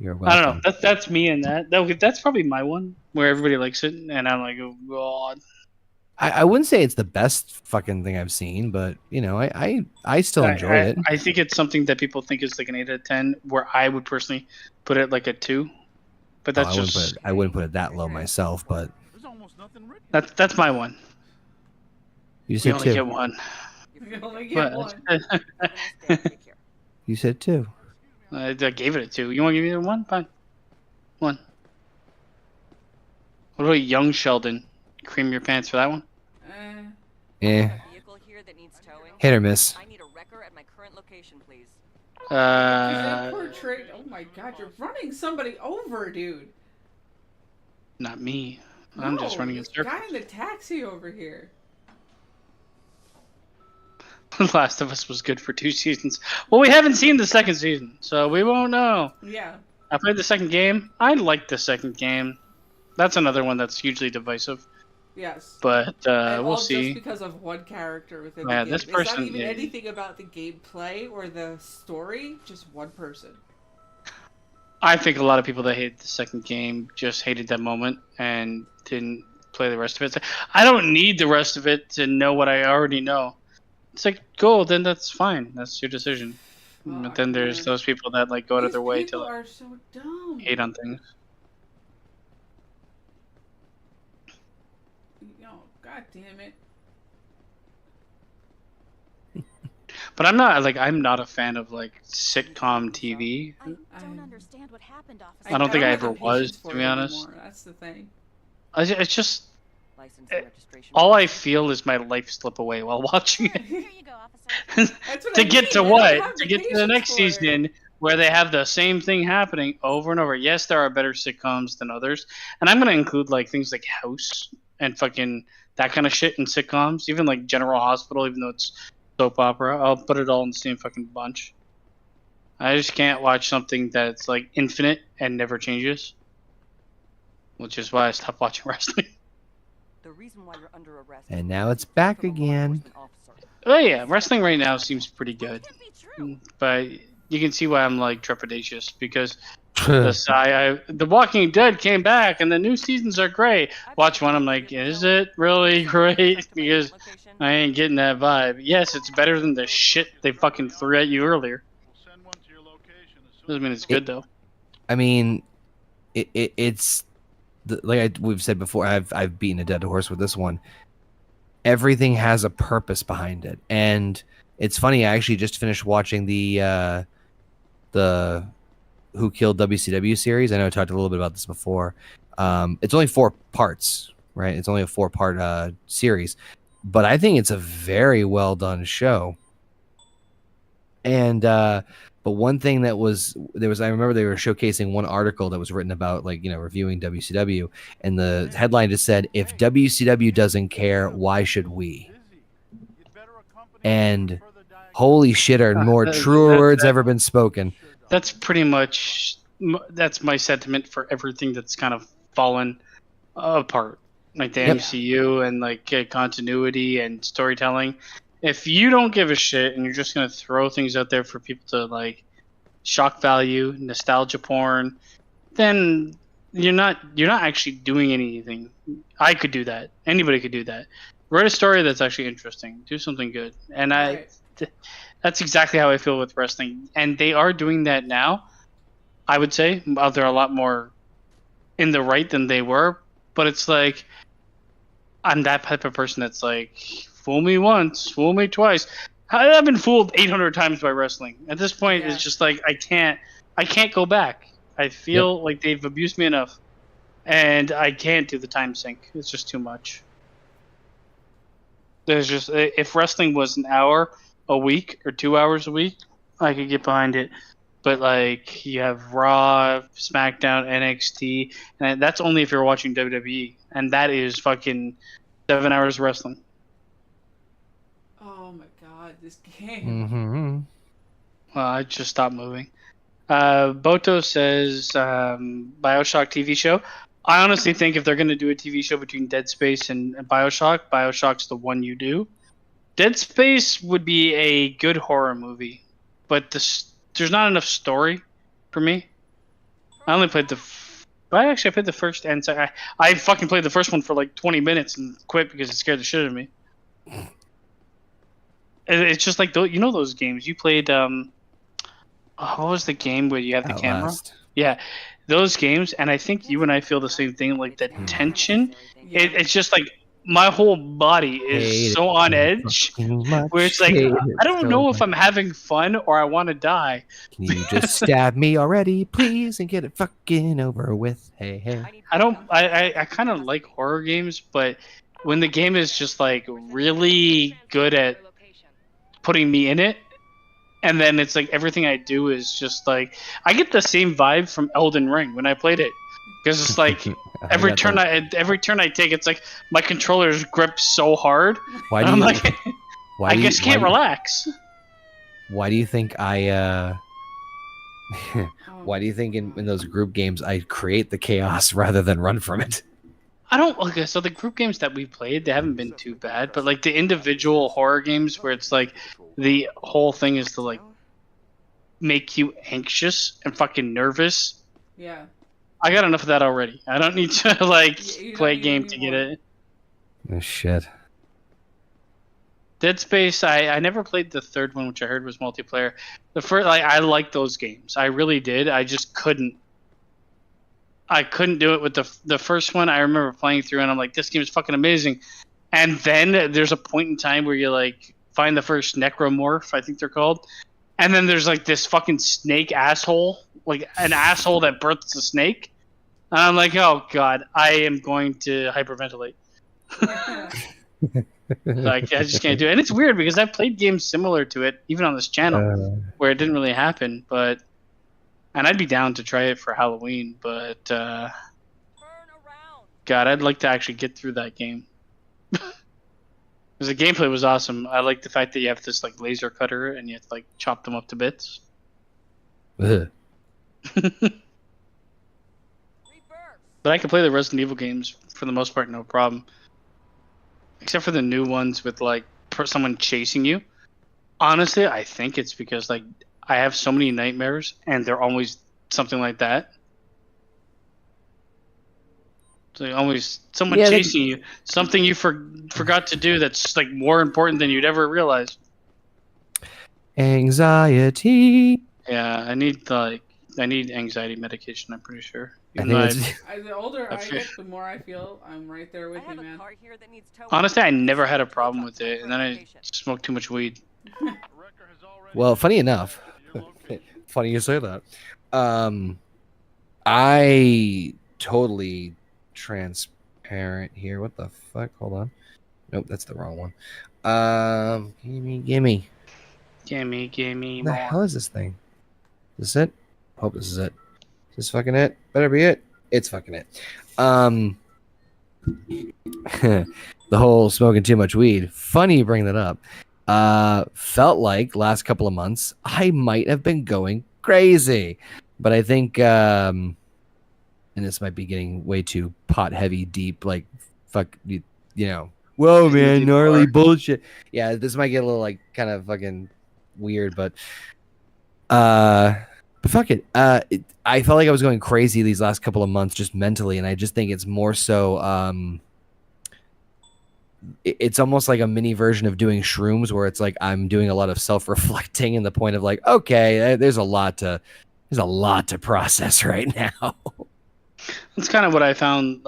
You're I don't welcome. know. That's me in that. That's probably my one where everybody likes it, and I'm like, oh god. I wouldn't say it's the best fucking thing I've seen, but you know, I still enjoy it. I think it's something that people think is like an 8 out of 10, where I would personally put it like a 2. But that's I wouldn't put it that low myself, but There's almost nothing written. that's my one. you You said only get 2. one. You only get But one. Have a nice day. Take care. You said 2. I gave it a 2. You want to give me a 1? Fine. 1. What about Young Sheldon? Cream your pants for that one? Eh, A vehicle here that needs towing. hit or miss. I need a wrecker at my current location, please. That portrait. Oh my god, you're running somebody over, dude. Not me. I'm just No, running in this circles. guy in the taxi over here. The Last of Us was good for 2 seasons. Well, we haven't seen the second season, so we won't know. Yeah. I played the second game. I liked the second game. That's another one that's hugely divisive, Yes. but And we'll all see. just because of one character within Yeah, the game. this It's person- not even yeah. anything about the gameplay or the story. Just one person. I think a lot of people that hated the second game just hated that moment and didn't play the rest of it. So, I don't need the rest of it to know what I already know. It's like, cool, then that's fine. That's your decision. But then there's man. those people that like go out of These their way to people like, are so dumb. hate on things. Oh, god damn it. But I'm not a fan of like sitcom TV. I don't understand what happened, officer. I don't think I have the ever was, patience for to be it honest. anymore. That's the thing. It's just License and registration. all I feel is my life slip away while watching it. Here you go, officer. That's what To I get mean, to I don't what? have To the get to the patience next for it. season where they have the same thing happening over and over. Yes, there are better sitcoms than others, and I'm gonna include like things like House and fucking that kind of shit in sitcoms. Even like General Hospital, even though it's soap opera, I'll put it all in the same fucking bunch. I just can't watch something that's like infinite and never changes, which is why I stopped watching wrestling. The reason why you're under arrest. And now it's back from a law again. enforcement officer. Oh yeah, wrestling right now seems pretty good. Can't be true. But you can see why I'm like trepidatious because The Walking Dead came back, and the new seasons are great. Watch one, I'm like, is it really great? Because I ain't getting that vibe. Yes, it's better than the shit they fucking threw at you earlier. We'll send one to your location as soon Doesn't mean it's good though. I mean, it's like we've said before. I've beaten a dead horse with this one. Everything has a purpose behind it, and it's funny. I actually just finished watching the Who Killed WCW series. I know I talked a little bit about this before. It's only 4 parts, right? It's only a 4-part series, but I think it's a very well done show. And but one thing that I remember they were showcasing one article that was written about, like, reviewing WCW, and the headline just said, "If WCW doesn't care, why should we?" And holy shit, are more truer words ever been spoken. That's pretty much that's my sentiment for everything that's kind of fallen apart, like the MCU and like continuity and storytelling. If you don't give a shit and you're just gonna throw things out there for people to like shock value, nostalgia porn, then you're not actually doing anything. I could do that. Anybody could do that. Write a story that's actually interesting. Do something good. And that's exactly how I feel with wrestling. And they are doing that now. I would say they're a lot more in the right than they were. But it's like, I'm that type of person that's like, fool me once, fool me twice. I've been fooled 800 times by wrestling. At this point, it's just like I can't go back. I feel like they've abused me enough, and I can't do the time sink. It's just too much. There's just, if wrestling was an hour a week or 2 hours a week, I could get behind it. But like, you have Raw, SmackDown, NXT, and that's only if you're watching WWE, and that is fucking 7 hours of wrestling. Oh my god, this game. Mm-hmm. Well, I just stopped moving. Boto says Bioshock TV show. I honestly think if they're going to do a TV show between Dead Space and Bioshock, Bioshock's the one you do. Dead Space would be a good horror movie, but there's not enough story for me. I only played I played the first and second. I fucking played the first one for like 20 minutes and quit because it scared the shit out of me. It's just like those games you played. What was the game where you have the camera? Yeah, those games, and I think you and I feel the same thing. Like the tension, it's just like my whole body is so on edge, where it's like I don't know if I'm having fun or I want to die. Can you just stab me already, please, and get it fucking over with? Hey. I kind of like horror games, but when the game is just like really good at putting me in it, and then it's like everything I do is just like I get the same vibe from Elden Ring when I played it, because it's like every turn I take, it's like my controller's grip so hard. Why do you? I just can't relax. Why do you think I? Why do you think in those group games I create the chaos rather than run from it? I don't. Okay, so the group games that we played, they haven't been too bad, but like the individual horror games where it's like the whole thing is to like make you anxious and fucking nervous. Yeah. I got enough of that already. I don't need to like play a game to get it. Oh shit. Dead Space, I never played the third one, which I heard was multiplayer. The first, I liked those games. I really did. I just couldn't. I couldn't do it with the first one. I remember playing through and I'm like, this game is fucking amazing. And then there's a point in time where you like find the first necromorph, I think they're called. And then there's like this fucking snake asshole, like an asshole that births a snake. And I'm like, oh god, I am going to hyperventilate. Like, I just can't do it. And it's weird because I've played games similar to it, even on this channel, where it didn't really happen. And I'd be down to try it for Halloween, but God, I'd like to actually get through that game. Because the gameplay was awesome. I like the fact that you have this like laser cutter and you have to like chop them up to bits. But I can play the Resident Evil games for the most part, no problem. Except for the new ones with like someone chasing you. Honestly, I think it's because like I have so many nightmares and they're always something like that. So always someone Yeah, chasing you, something you forgot to do that's like more important than you'd ever realize. Anxiety. Yeah, I need anxiety medication. I'm pretty sure. I Even think though that's The older I feel- get, the more I feel I'm right there with I you, have a man. car here that needs towing. honestly, I never had a Tow problem truck with to my it, and then current I location. smoked too much weed. Wrecker has already well, funny enough. your location. Funny you say that. I totally transparent here. What the fuck? Hold on. Nope, that's the wrong one. Gimme. Gimme What the hell more. is this thing? Is this it? Hope this is it. Is this fucking it? Better be it. It's fucking it. The whole smoking too much weed. Funny you bring that up. Felt like last couple of months I might have been going crazy, but I think and this might be getting way too pot heavy, deep, like fuck you know. Whoa, man, gnarly bullshit. Yeah, this might get a little like kind of fucking weird, but fuck it. I felt like I was going crazy these last couple of months just mentally, and I just think it's more so it's almost like a mini version of doing shrooms where it's like I'm doing a lot of self-reflecting in the point of like, okay, there's a lot to process right now. That's kind of what I found.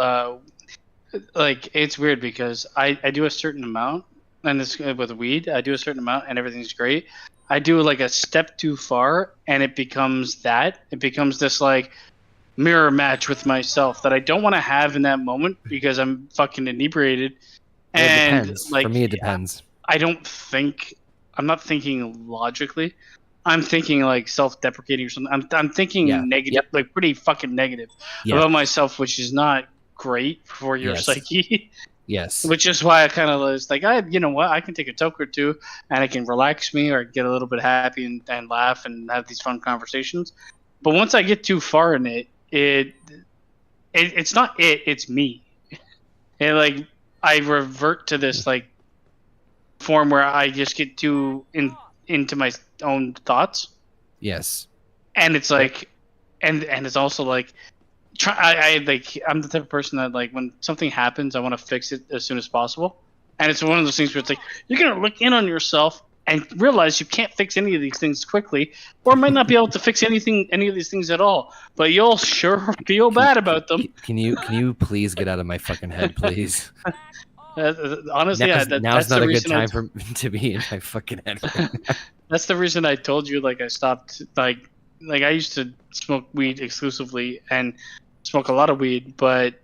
Like it's weird because I do a certain amount, and this with weed, I do a certain amount, and everything's great. I do like a step too far, and it becomes that. It becomes this like mirror match with myself that I don't want to have in that moment because I'm fucking inebriated. And it depends. like For me, it depends. I'm not thinking logically. I'm thinking like self-deprecating or something. I'm thinking Yeah. negative, like pretty fucking negative about myself, which is not great for your psyche. Yes. Which is why I kind of was like, you know what, I can take a toke or two and it can relax me or get a little bit happy and laugh and have these fun conversations. But once I get too far in it's not it's me. And like I revert to this like form where I just get too into my own thoughts. Yes. And it's like, and it's also like, I'm the type of person that like when something happens, I want to fix it as soon as possible. And it's one of those things where it's like you're gonna look in on yourself and realize you can't fix any of these things quickly, or might not be able to fix any of these things at all. But you'll sure feel bad about them. Can you please get out of my fucking head, please? Honestly, now's that's not the a good reason time for to be in my fucking head. That's the reason I told you like I stopped like I used to smoke weed exclusively and smoke a lot of weed, but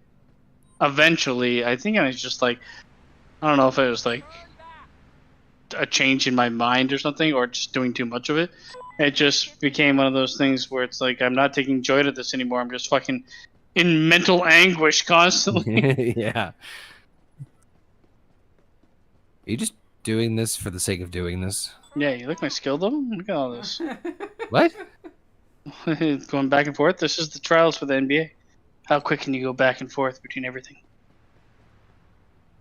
eventually I think I was just like, I don't know if it was like a change in my mind or something or just doing too much of it. It just became one of those things where it's like I'm not taking joy to this anymore. I'm just fucking in mental anguish constantly. Yeah. Are you just doing this for the sake of doing this? Yeah, you like my skill though? Look at all this. What? Going back and forth. This is the trials for the NBA. How quick can you go back and forth between everything?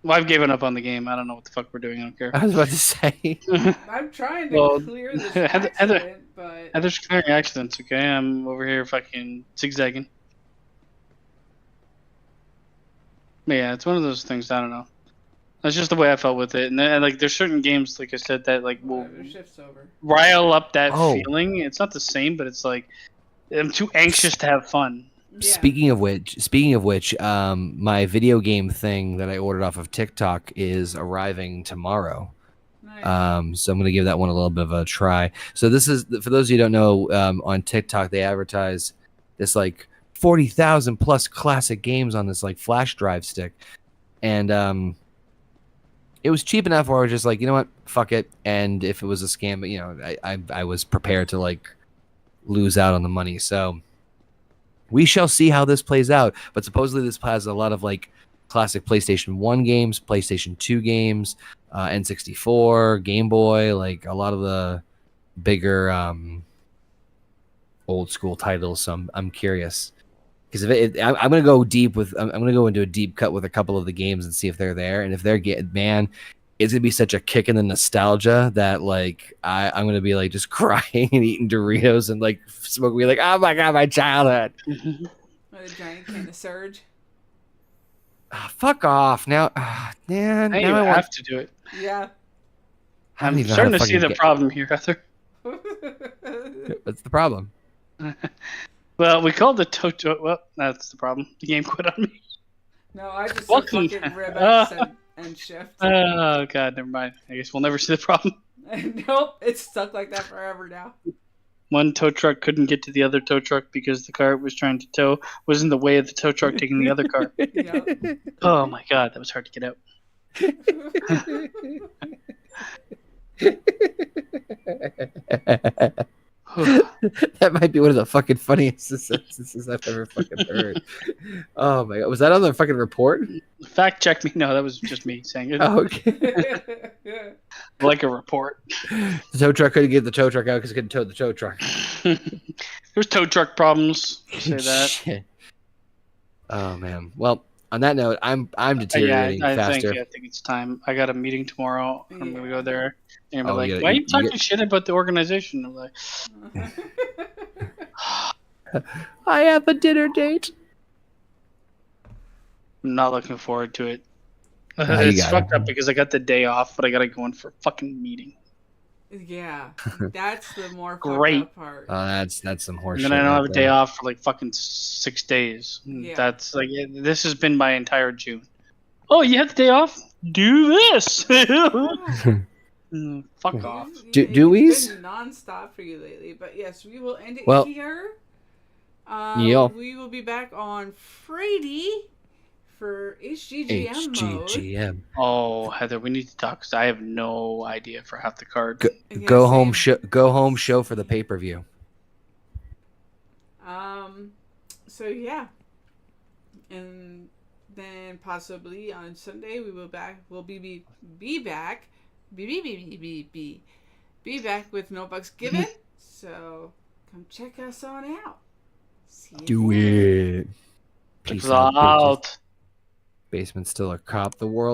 Well, I've given up on the game. I don't know what the fuck we're doing. I don't care. I was about to say. I'm trying to clear this accident, but Heather's clearing accidents. Okay, I'm over here fucking zigzagging. But yeah, it's one of those things. I don't know. That's just the way I felt with it. And like, there's certain games, like I said, that like will shift's over. rile up that feeling. It's not the same, but it's like I'm too anxious to have fun. Yeah. Speaking of which, my video game thing that I ordered off of TikTok is arriving tomorrow. Nice. So I'm gonna give that one a little bit of a try. So this is for those of you who don't know, on TikTok they advertise this like 40,000 plus classic games on this like flash drive stick, and it was cheap enough where I was just like, you know what, fuck it. And if it was a scam, but you know, I was prepared to like lose out on the money. So we shall see how this plays out. But supposedly this has a lot of like classic PlayStation 1 games, PlayStation 2 games, N64, Game Boy, like a lot of the bigger old school titles. So I'm curious. Because I'm gonna go deep with I'm gonna go into a deep cut with a couple of the games and see if they're there, and if they're man, it's gonna be such a kick in the nostalgia that like I'm gonna be like just crying and eating Doritos and like smoking, be like, oh my god, my childhood. With a giant can of Surge. Fuck off now, man. Now Now you I want. have to do it. Yeah. I don't I'm even know how starting to see fucking the get- problem here, Arthur. What's the problem? Well, we called the Toto. Well, that's the problem. The game quit on me. No, I just said Welcome. fucking rib X and shift. Oh god, never mind. I guess we'll never see the problem. Nope, it's stuck like that forever now. One tow truck couldn't get to the other tow truck because the car it was trying to tow was in the way of the tow truck taking the other car. Yeah. Oh my god, that was hard to get out. That might be one of the fucking funniest sentences I've ever fucking heard. Oh my god, was that on the fucking report? Fact check me. No, that was just me saying it. Oh, okay. Like a report. The tow truck couldn't get the tow truck out because it couldn't tow the tow truck. There's tow truck problems. Say that. Shit. Oh man. Well, on that note, I'm Yeah, deteriorating I faster. think it's time. I got a meeting tomorrow. I'm gonna go there. And be Oh, like, yeah, why are you you talking get- shit about the organization? I'm like, I have a dinner date. I'm not looking forward to it. Oh, you It's got fucked it. up because I got the day off, but I gotta go in for a fucking meeting. Yeah, that's the more Great. fucked up part. That's some horse And shit. then I don't right have a day there. off for like fucking 6 days. Yeah. That's like this has been my entire June. Oh, you have the day off? Do this. Fuck off. Dewey's? It's been non-stop for you lately, but yes, we will end it Well, here. yeah. We will be back on Friday for HGGM mode. HGGM. Oh, Heather, we need to talk because I have no idea for half the cards. Yeah, Go home same. go home show for the pay-per-view. So yeah, and then possibly on Sunday we will back. We'll be back. Be back with No Bucks Given. So come check us on out. See you Do then. it. Peace It's out, bitches. out. Basement's still a cop. The world